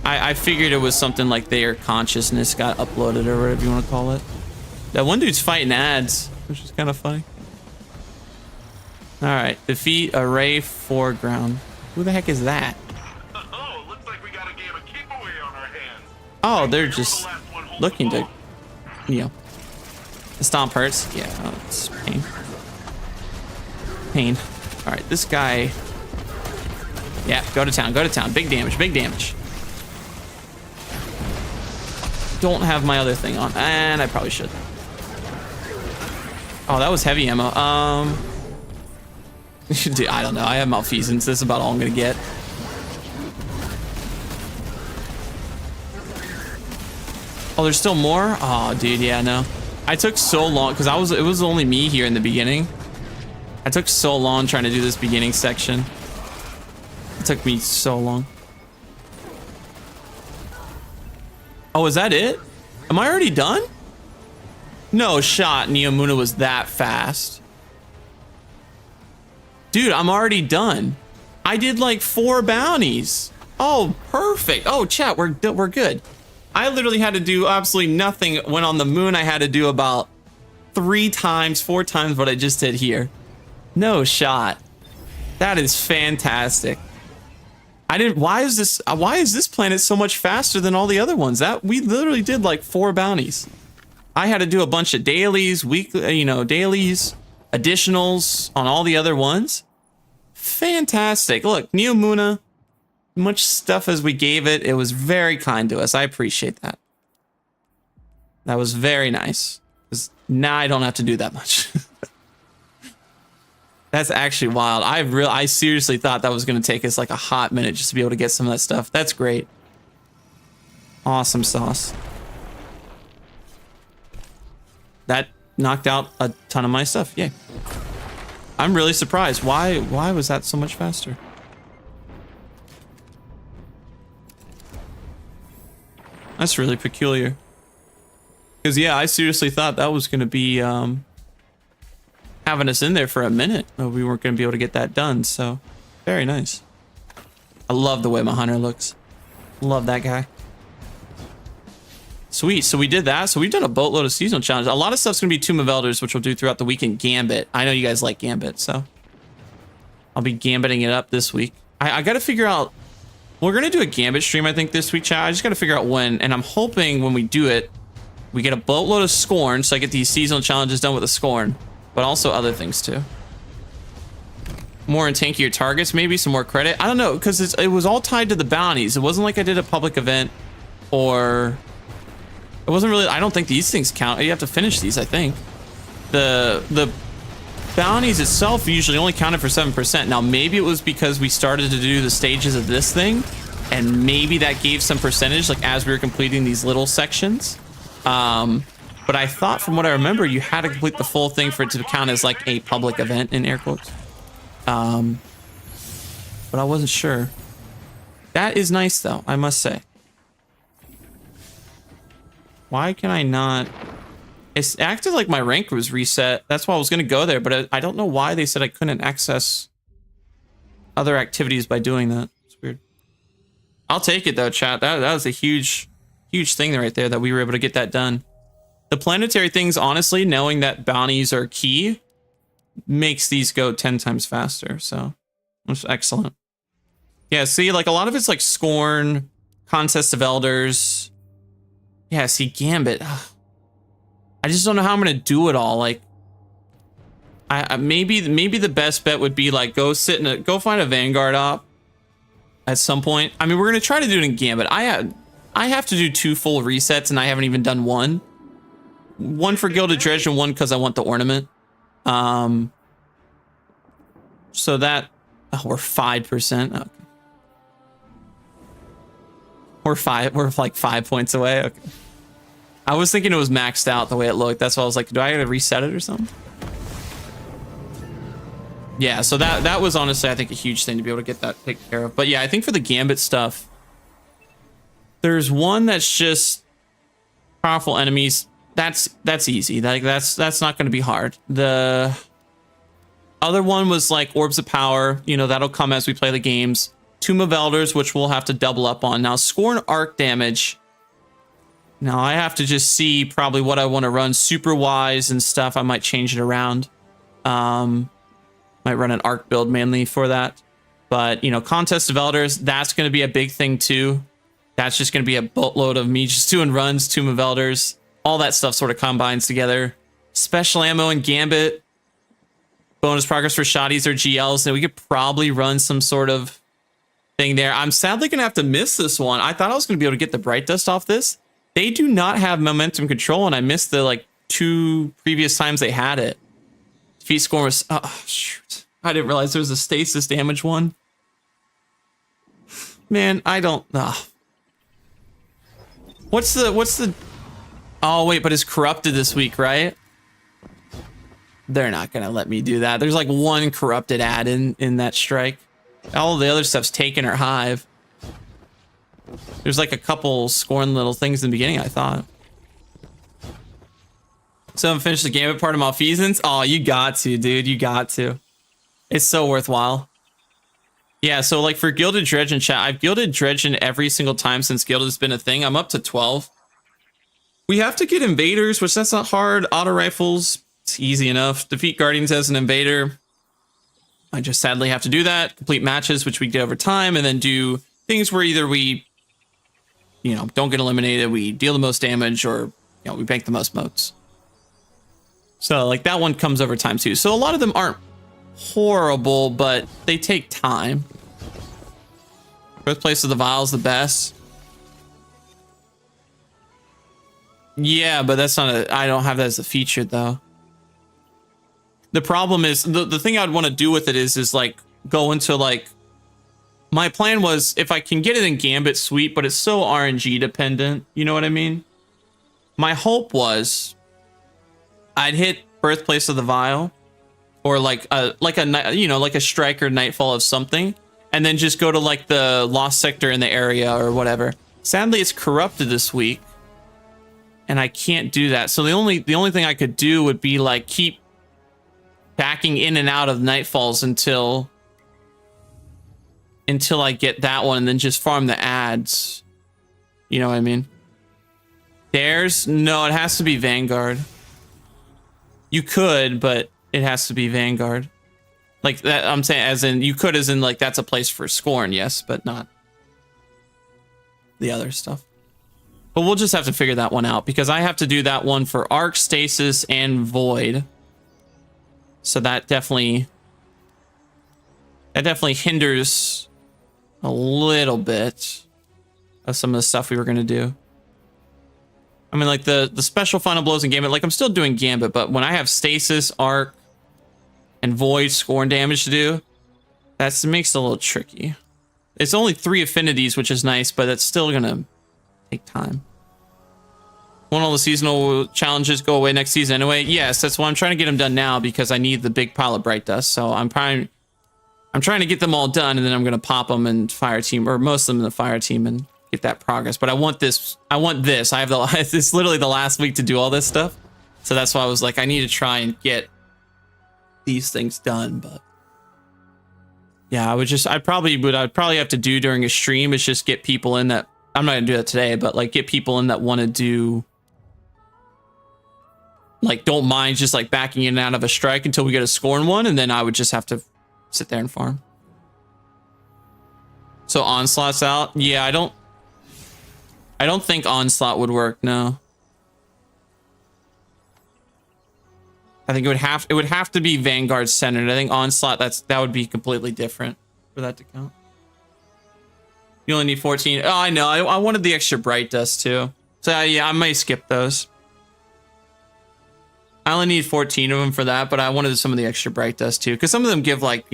I figured it was something like their consciousness got uploaded or whatever you want to call it. That one dude's fighting ads, which is kind of funny. All right, defeat array foreground. Who the heck is that? Oh, looks like we got a game of keep away on our hands. Oh, they're just looking to, you know. The stomp hurts. Yeah, oh, it's pain. Pain. All right, this guy. Yeah, go to town. Go to town. Big damage. Big damage. Don't have my other thing on, and I probably should. Oh, that was heavy ammo. Dude, I don't know. I have malfeasance. This is about all I'm gonna get. Oh, there's still more? Oh, dude, yeah, no. I took so long because it was only me here in the beginning. I took so long trying to do this beginning section. It took me so long. Oh, is that it? Am I already done? No shot Neomuna was that fast. Dude, I'm already done. I did like 4 bounties. Oh, perfect. Oh, chat, we're good. I literally had to do absolutely nothing when on the moon I had to do about 4 times what I just did here. No shot. That is fantastic. Why is this planet so much faster than all the other ones? We literally did like 4 bounties. I had to do a bunch of dailies, weekly, dailies, additionals on all the other ones. Fantastic. Look, Neomuna, much stuff as we gave it, it was very kind to us. I appreciate that. That was very nice. Because now I don't have to do that much. That's actually wild. I seriously thought that was going to take us like a hot minute just to be able to get some of that stuff. That's great. Awesome sauce. That knocked out a ton of my stuff. Yay. I'm really surprised. Why was that so much faster? That's really peculiar. Because yeah, I seriously thought that was going to be having us in there for a minute. We weren't going to be able to get that done. So very nice. I love the way my hunter looks. Love that guy. Sweet. So we did that. So we've done a boatload of seasonal challenges. A lot of stuff's going to be Tomb of Elders, which we'll do throughout the week in Gambit. I know you guys like Gambit, so I'll be gambiting it up this week. I got to figure out. We're going to do a Gambit stream, I think, this week, chat. I just got to figure out when. And I'm hoping when we do it, we get a boatload of Scorn, so I get these seasonal challenges done with a Scorn, but also other things too. More and tankier targets, maybe some more credit. I don't know, because it was all tied to the bounties. It wasn't like I did a public event or... It wasn't really... I don't think these things count. You have to finish these, I think. The bounties itself usually only counted for 7%. Now, maybe it was because we started to do the stages of this thing, and maybe that gave some percentage, like as we were completing these little sections. But I thought, from what I remember, you had to complete the full thing for it to count as like a public event, in air quotes. But I wasn't sure. That is nice, though, I must say. Why can I not It's acted like my rank was reset. That's why I was going to go there, but I don't know why they said I couldn't access other activities by doing that. It's weird. I'll take it though, chat. That was a huge thing right there that we were able to get that done. The planetary things, honestly, knowing that bounties are key, makes these go 10 times faster. So that's excellent. Yeah, see, like a lot of it's like Scorn, Contest of Elders. Yeah, see, Gambit. I just don't know how I'm gonna do it all. Like, maybe the best bet would be like go find a Vanguard op at some point. I mean, we're gonna try to do it in Gambit. I have to do 2 full resets, and I haven't even done one. One for Gilded Dredge and one because I want the ornament. So that we're 5%. Okay. We're like 5 points away. Okay. I was thinking it was maxed out the way it looked. That's why I was like, do I gotta reset it or something? Yeah, so that was honestly, I think, a huge thing to be able to get that taken care of. But yeah, I think for the Gambit stuff, there's one that's just powerful enemies. That's easy. Like that's not going to be hard. The other one was like Orbs of Power. You know, that'll come as we play the games. Tomb of Elders, which we'll have to double up on. Now, Scorn arc damage. Now, I have to just see probably what I want to run super wise and stuff. I might change it around. Might run an arc build mainly for that. But, you know, Contest of Elders, that's going to be a big thing too. That's just going to be a boatload of me just doing runs, Tomb of Elders. All that stuff sort of combines together. Special ammo and Gambit. Bonus progress for shotties or GLs. And we could probably run some sort of thing there. I'm sadly going to have to miss this one. I thought I was going to be able to get the Bright Dust off this. They do not have momentum control, and I missed the like 2 previous times they had it. Defeat score was... Oh, shoot. I didn't realize there was a stasis damage one. Man, I don't... What's the... Oh, wait, but it's corrupted this week, right? They're not going to let me do that. There's like 1 corrupted ad in that strike. All the other stuff's Taken or Hive. There's like a couple Scorn little things in the beginning, I thought. So I'm finished the Gambit part of Malfeasance. Oh, you got to, dude. You got to. It's so worthwhile. Yeah, so like for Gilded Dredge and chat, I've Gilded Dredge in every single time since Gilded has been a thing. I'm up to 12. We have to get invaders, which that's not hard. Auto rifles, it's easy enough. Defeat Guardians as an invader. I just sadly have to do that. Complete matches, which we get over time, and then do things where either we, you know, don't get eliminated, we deal the most damage, or, you know, we bank the most motes. So like that one comes over time too. So a lot of them aren't horrible, but they take time. Birthplace of the Vial is the best. Yeah, but that's not a... I don't have that as a feature, though. The problem is... The thing I'd want to do with it is like, go into, like... My plan was, if I can get it in Gambit, sweet, but it's so RNG dependent. You know what I mean? My hope was... I'd hit Birthplace of the Vial, or like a you know, like a Striker Nightfall of something, and then just go to like the Lost Sector in the area or whatever. Sadly, it's corrupted this week, and I can't do that. So the only thing I could do would be like keep backing in and out of Nightfalls until I get that one, and then just farm the ads. You know what I mean? Dares? No, it has to be Vanguard. You could, but it has to be Vanguard. Like that, I'm saying, as in, you could, as in, like, that's a place for Scorn, yes, but not the other stuff. But we'll just have to figure that one out, because I have to do that one for Arc, Stasis, and Void. So that definitely hinders a little bit of some of the stuff we were going to do. I mean, like the special final blows in Gambit, like I'm still doing Gambit, but when I have Stasis, Arc, and Void Scorn damage to do, that makes it a little tricky. It's only 3 affinities, which is nice, but it's still gonna take time. Won't all the seasonal challenges go away next season anyway? Yes, that's why I'm trying to get them done now, because I need the big pile of Bright Dust. So I'm trying to get them all done, and then I'm gonna pop them in Fire Team, or most of them in the Fire Team, and get that progress. But I want this. I have it's literally the last week to do all this stuff. So that's why I was like, I need to try and get these things done. But yeah, I'd probably have to do during a stream is just get people in that, I'm not gonna do that today, but like get people in that want to do, like, don't mind just like backing in and out of a strike until we get a score in one, and then I would just have to sit there and farm. So Onslaught's out. Yeah, I don't think Onslaught would work, no. I think it would have to be Vanguard centered. I think Onslaught, that would be completely different for that to count. You only need 14. Oh, I know. I wanted the extra Bright Dust too. So yeah, I may skip those. I only need 14 of them for that, but I wanted some of the extra Bright Dust too, because some of them give like,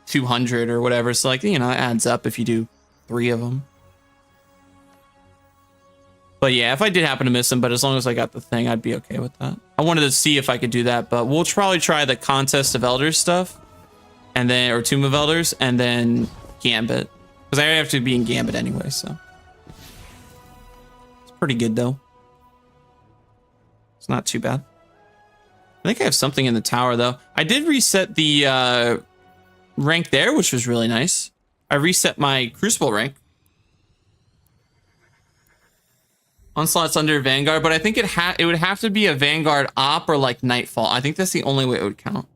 200 or whatever. So like, it adds up if you do 3 of them. But yeah, if I did happen to miss them, but as long as I got the thing, I'd be okay with that. I wanted to see if I could do that, but we'll probably try the Contest of Elders stuff, and then, or Tomb of Elders, and then Gambit. Because I have to be in Gambit anyway, so. It's pretty good though. It's not too bad. I think I have something in the tower though. I did reset the rank there, which was really nice. I reset my Crucible rank. Onslaught's under Vanguard, but I think it would have to be a Vanguard op or like Nightfall. I think that's the only way it would count.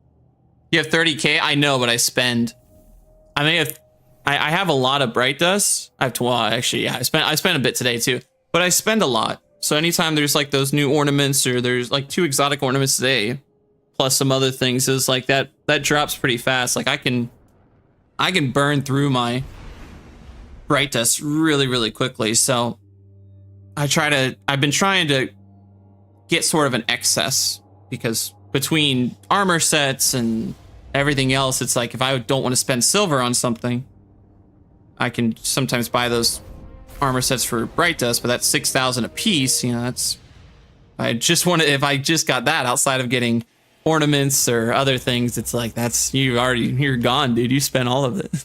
You have 30k? I know, but I spend. I have a lot of Bright Dust. I have actually, yeah, I spent a bit today too, but I spend a lot. So anytime there's like those new ornaments, or there's like 2 exotic ornaments today, plus some other things, is like that drops pretty fast. Like I can burn through my Bright Dust really, really quickly. So I've been trying to get sort of an excess, because between armor sets and everything else, it's like if I don't want to spend silver on something, I can sometimes buy those armor sets for Bright Dust, but that's 6,000 a piece. That's, if I just got that outside of getting ornaments or other things, it's like you're gone, dude. You spent all of it,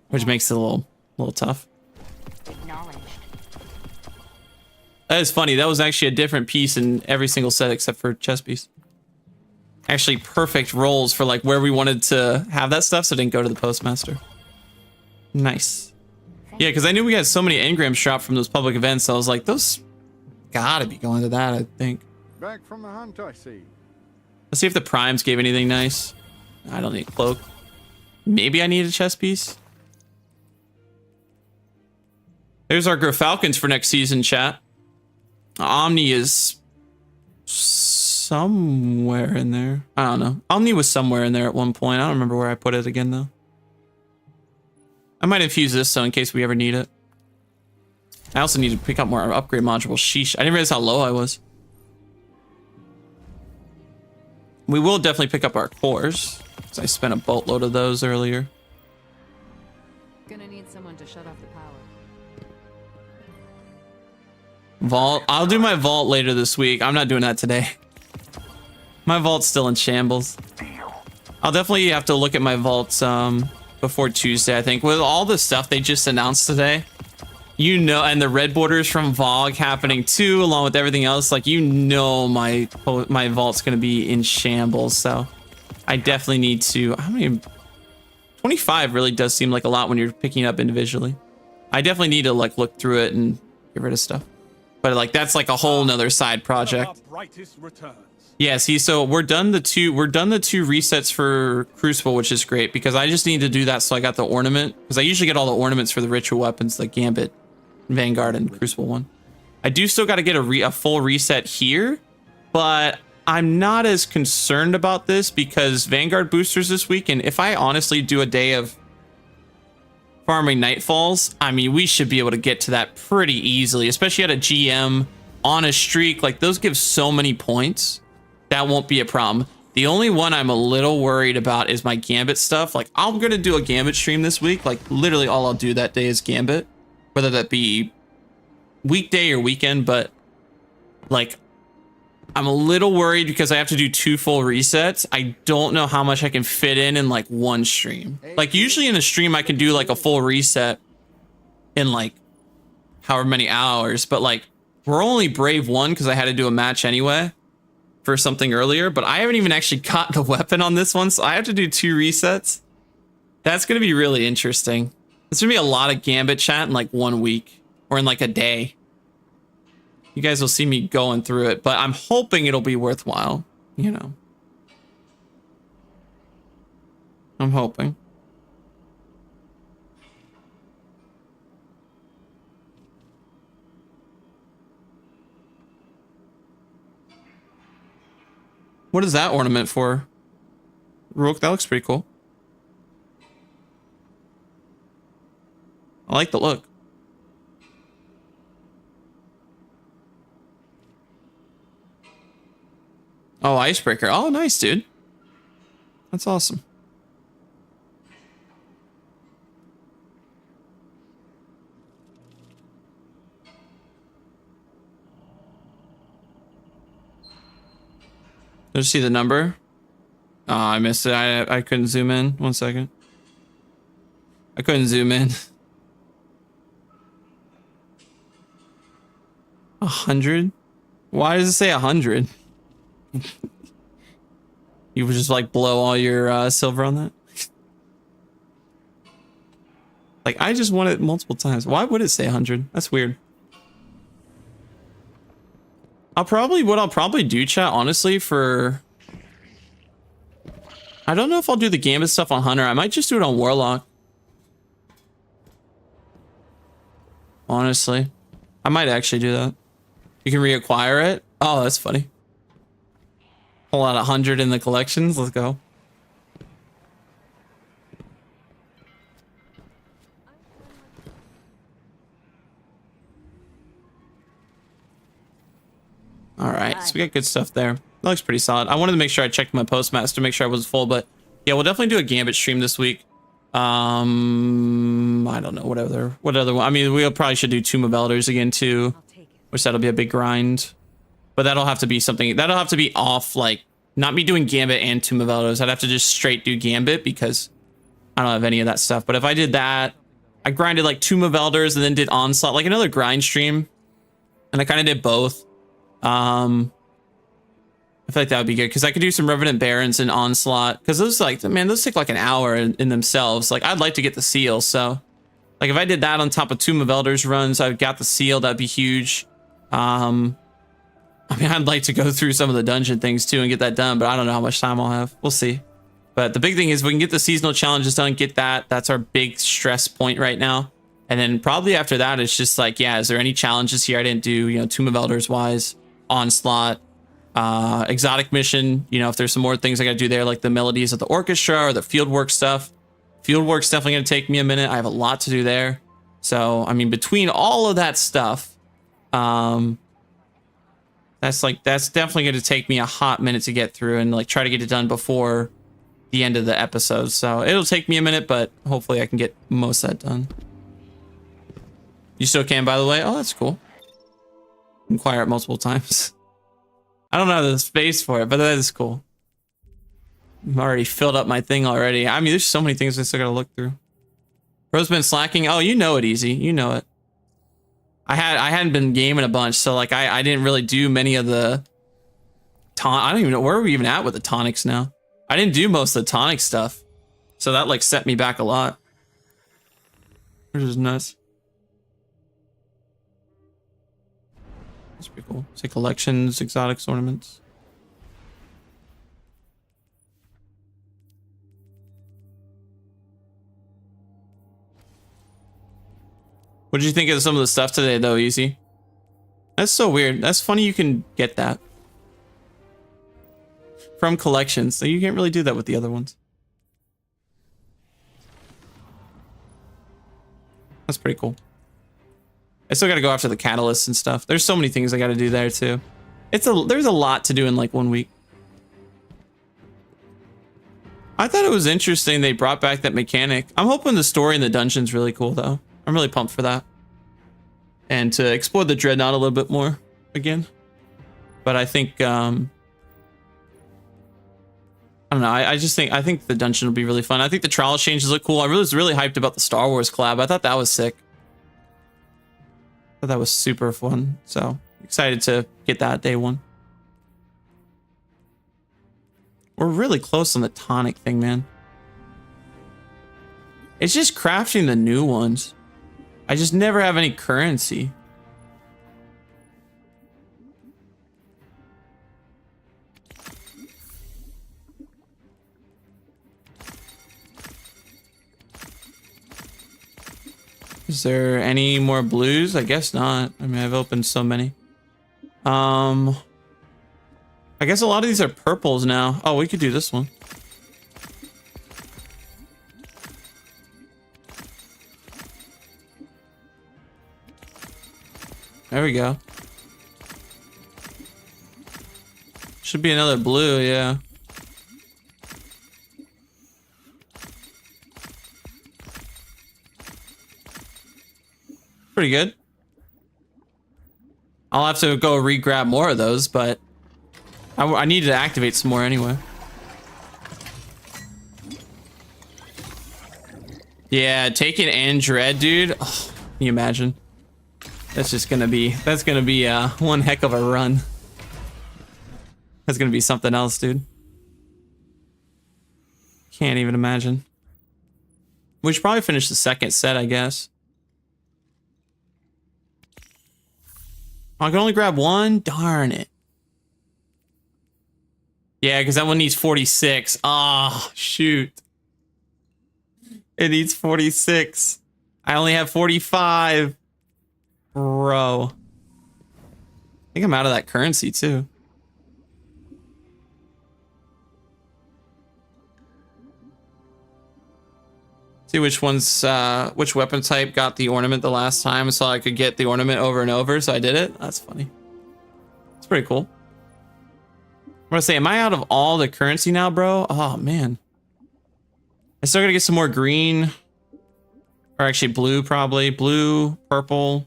which makes it a little tough. That is funny. That was actually a different piece in every single set except for chest piece. Actually, perfect rolls for like where we wanted to have that stuff, so it didn't go to the postmaster. Nice. Yeah, because I knew we had so many engrams dropped from those public events. So I was like, those gotta be going to that, I think. Back from the hunt, I see. Let's see if the primes gave anything nice. I don't need a cloak. Maybe I need a chest piece. There's our Gerfalcons for next season, chat. Omni is somewhere in there. I don't know. Omni was somewhere in there at one point. I don't remember where I put it again, though. I might infuse this, so in case we ever need it. I also need to pick up more upgrade modules. Sheesh. I didn't realize how low I was. We will definitely pick up our cores, because I spent a boatload of those earlier. Gonna need someone to shut off the power. Vault. I'll do my vault later this week. I'm not doing that today. My vault's still in shambles. I'll definitely have to look at my vaults before Tuesday, I think. With all the stuff they just announced today, and the red borders from VOG happening too, along with everything else, like, my vault's gonna be in shambles. So I definitely need to. How many? 25 really does seem like a lot when you're picking up individually. I definitely need to like look through it and get rid of stuff. But like that's like a whole nother side project. Yeah, see, so we're done the two resets for Crucible, which is great, because I just need to do that so I got the ornament, because I usually get all the ornaments for the ritual weapons, like Gambit, Vanguard, and Crucible one. I do still got to get a full reset here, but I'm not as concerned about this because Vanguard boosters this week, and if I honestly do a day of farming Nightfalls, I mean, we should be able to get to that pretty easily, especially at a GM on a streak. Like, those give so many points. That won't be a problem. The only one I'm a little worried about is my Gambit stuff. Like, I'm going to do a Gambit stream this week. Like, literally all I'll do that day is Gambit, whether that be weekday or weekend. But, like, I'm a little worried because I have to do 2 full resets. I don't know how much I can fit in like one stream. Like, usually in a stream, I can do like a full reset in like however many hours. But like We're only Brave 1 because I had to do a match anyway for something earlier, but I haven't even actually got the weapon on this one, so I have to do 2 resets. That's going to be really interesting. There's going to be a lot of Gambit chat in like 1 week or in like a day. You guys will see me going through it, but I'm hoping it'll be worthwhile, you know. I'm hoping. What is that ornament for? Rook, that looks pretty cool. I like the look. Oh, icebreaker. Oh, nice, dude. That's awesome. Did you see the number? Oh, I missed it. I couldn't zoom in. 1 second. I couldn't zoom in. 100? Why does it say 100? You would just like blow all your silver on that? Like, I just won it multiple times. Why would it say 100? That's weird. What I'll probably do, chat, honestly, for... I don't know if I'll do the Gambit stuff on Hunter. I might just do it on Warlock. Honestly. I might actually do that. You can reacquire it? Oh, that's funny. Pull out 100 in the collections. Let's go. All right, so we got good stuff there. That looks pretty solid. I wanted to make sure I checked my postmaster to make sure I was full, but yeah, we'll definitely do a Gambit stream this week. I don't know, what other one. I mean, we probably should do Tomb of Elders again too, which that'll be a big grind. But that'll have to be something, that'll have to be off, like, not me doing Gambit and Tomb of Elders. I'd have to just straight do Gambit because I don't have any of that stuff. But if I did that, I grinded like Tomb of Elders and then did Onslaught, like another grind stream. And I kind of did both. I feel like that would be good because I could do some Revenant Barons and Onslaught because those, like, man, those take like an hour in themselves. Like, I'd like to get the seal, so like if I did that on top of Tomb of Elders runs, I've got the seal. That'd be huge. I mean, I'd like to go through some of the dungeon things too and get that done, but I don't know how much time I'll have. We'll see. But the big thing is we can get the seasonal challenges done, get that. That's our big stress point right now. And then probably after that, it's just like, yeah, is there any challenges here I didn't do, you know, Tomb of Elders wise, Onslaught, exotic mission, you know, if there's some more things I got to do there, like the melodies of the orchestra or the fieldwork stuff. Fieldwork's definitely going to take me a minute. I have a lot to do there. So, I mean, between all of that stuff, that's definitely going to take me a hot minute to get through and like try to get it done before the end of the episode. So it'll take me a minute, but hopefully I can get most of that done. You still can, by the way. Oh, that's cool. Inquire it multiple times. I don't have the space for it, but that is cool. I've already filled up my thing already. I mean, there's so many things I still gotta look through. Bro's been slacking. Oh, you know it, Easy. You know it. I hadn't been gaming a bunch, so like I didn't really do many of the I don't even know where are we even at with the tonics now. I didn't do most of the tonic stuff, so that like set me back a lot. Which is nuts. That's pretty cool. Say collections, exotics, ornaments. What did you think of some of the stuff today, though, Easy? That's so weird. That's funny you can get that from collections. So you can't really do that with the other ones. That's pretty cool. I still got to go after the catalysts and stuff. There's so many things I got to do there too. There's a lot to do in like 1 week. I thought it was interesting they brought back that mechanic. I'm hoping the story in the dungeon's really cool though. I'm really pumped for that. And to explore the Dreadnought a little bit more again. But I think I don't know. I think the dungeon will be really fun. I think the trial changes look cool. I was really hyped about the Star Wars collab. I thought that was sick. I thought that was super fun. So Excited to get that day one. We're really close on the tonic thing, man. It's just crafting the new ones. I just never have any currency. Is there any more blues? I guess not. I mean, I've opened so many. I guess a lot of these are purples now. Oh, we could do this one. There we go. Should be another blue, yeah. Pretty good. I'll have to go re-grab more of those, but I need to activate some more anyway. Yeah, take it and dread, dude. Oh, can you imagine? That's gonna be one heck of a run. That's gonna be something else, dude. Can't even imagine. We should probably finish the second set, I guess. I can only grab one? Darn it. Yeah, because that one needs 46. Oh, shoot. It needs 46. I only have 45. Bro. I think I'm out of that currency, too. See which one's, which weapon type got the ornament the last time, so I could get the ornament over and over, so I did it. That's funny. It's pretty cool. I'm gonna say, am I out of all the currency now, bro? Oh, man. I still gotta get some more green. Or actually blue, probably. Blue, purple.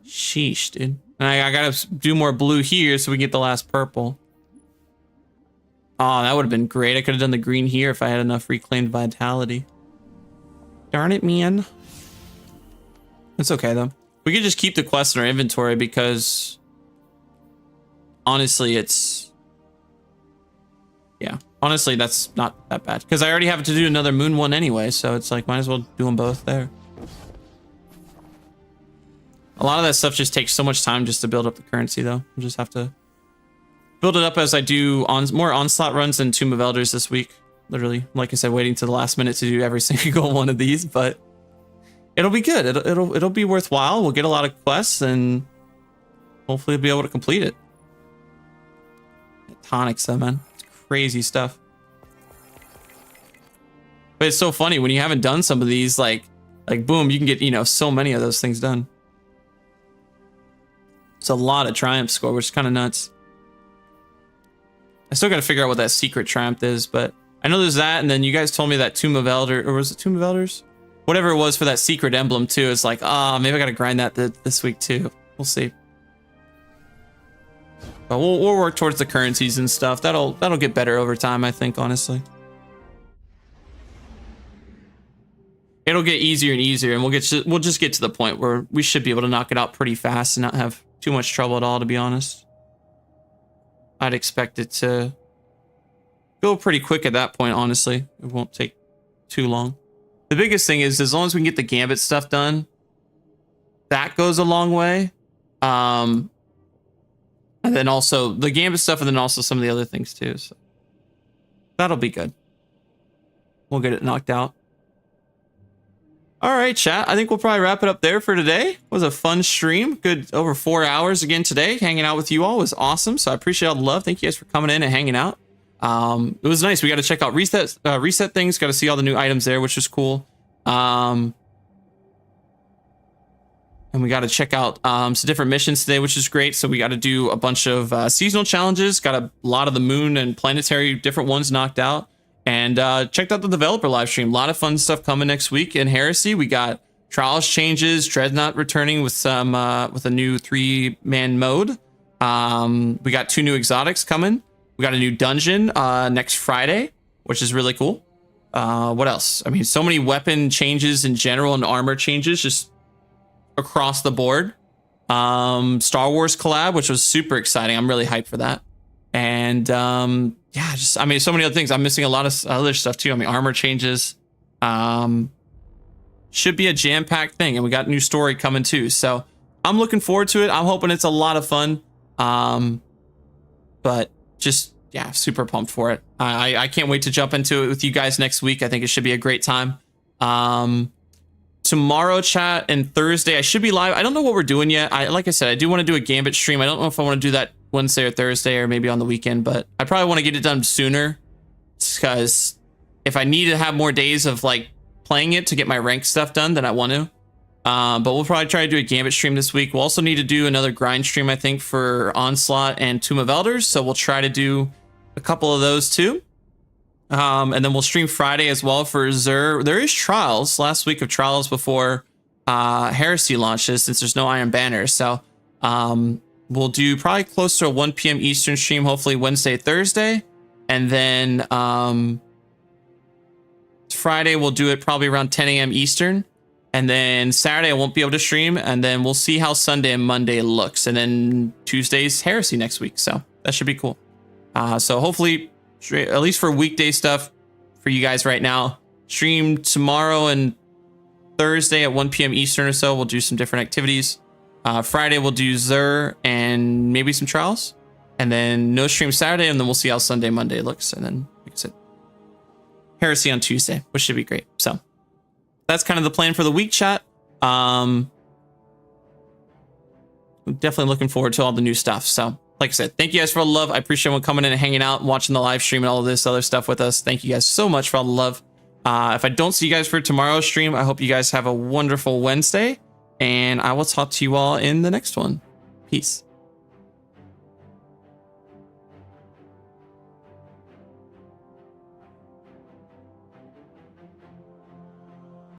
Sheesh, dude. And I gotta do more blue here so we get the last purple. Oh, that would have been great. I could have done the green here if I had enough reclaimed vitality. Darn it, man. It's okay, though. We could just keep the quest in our inventory because... honestly, it's... yeah. Honestly, that's not that bad. Because I already have to do another moon one anyway, so it's like, might as well do them both there. A lot of that stuff just takes so much time just to build up the currency, though. We'll just have to build it up as I do more onslaught runs than Tomb of Elders this week. Literally, like I said, waiting to the last minute to do every single one of these, but it'll be good. It'll be worthwhile. We'll get a lot of quests and hopefully be able to complete it. Tonics, though, man. It's crazy stuff. But it's so funny when you haven't done some of these, like boom, you can get, you know, so many of those things done. It's a lot of triumph score, which is kind of nuts. I still got to figure out what that secret triumph is, but I know there's that, and then you guys told me that Tomb of Elder, or was it Tomb of Elders? Whatever it was for that secret emblem too. It's like, ah, maybe I got to grind that this week too. We'll see. But we'll work towards the currencies and stuff. That'll get better over time, I think, honestly. It'll get easier and easier, and we'll just get to the point where we should be able to knock it out pretty fast and not have too much trouble at all, to be honest. I'd expect it to go pretty quick at that point, honestly. It won't take too long. The biggest thing is, as long as we can get the Gambit stuff done, that goes a long way. And then also the Gambit stuff, and then also some of the other things too. So that'll be good. We'll get it knocked out. All right, chat. I think we'll probably wrap it up there for today. It was a fun stream. Good over 4 hours again today. Hanging out with you all was awesome. So I appreciate all the love. Thank you guys for coming in and hanging out. It was nice. We got to check out reset things. Got to see all the new items there, which was cool. And we got to check out some different missions today, which is great. So we got to do a bunch of seasonal challenges. Got a lot of the moon and planetary different ones knocked out. And checked out the developer live stream. A lot of fun stuff coming next week in Heresy. We got Trials changes, Dreadnought returning with some with a new 3-man mode. We got 2 new exotics coming. We got a new dungeon next Friday, which is really cool. What else? I mean, so many weapon changes in general and armor changes just across the board. Star Wars collab, which was super exciting. I'm really hyped for that. And yeah, just, I mean, so many other things. I'm missing a lot of other stuff too. I mean, armor changes. Should be a jam-packed thing, and we got a new story coming too. So I'm looking forward to it. I'm hoping it's a lot of fun. But just, yeah, super pumped for it. I can't wait to jump into it with you guys next week. I think it should be a great time. Tomorrow, chat, and Thursday I should be live. I don't know what we're doing yet. Like I said, I do want to do a Gambit stream. I don't know if I want to do that Wednesday or Thursday or maybe on the weekend, but I probably want to get it done sooner, because if I need to have more days of like playing it to get my rank stuff done, then I want to. But we'll probably try to do a Gambit stream this week. We'll also need to do another grind stream, I think, for Onslaught and Tomb of Elders. So we'll try to do a couple of those too. And then we'll stream Friday as well for Xur. There is Trials, last week of Trials before Heresy launches, since there's no Iron Banner. So we'll do probably close to a 1 p.m. Eastern stream, hopefully Wednesday, Thursday. And then Friday we'll do it probably around 10 a.m. Eastern. And then Saturday I won't be able to stream. And then we'll see how Sunday and Monday looks. And then Tuesday's Heresy next week. So that should be cool. So hopefully, at least for weekday stuff for you guys right now, stream tomorrow and Thursday at 1 p.m. Eastern or so. We'll do some different activities. Friday we'll do Xur and maybe some Trials. And then no stream Saturday, and then we'll see how Sunday, Monday looks. And then, like I said, Heresy on Tuesday, which should be great. So that's kind of the plan for the week, chat. I'm definitely looking forward to all the new stuff. So like I said, thank you guys for all the love. I appreciate everyone coming in and hanging out and watching the live stream and all of this other stuff with us. Thank you guys so much for all the love. If I don't see you guys for tomorrow's stream, I hope you guys have a wonderful Wednesday, and I will talk to you all in the next one. Peace.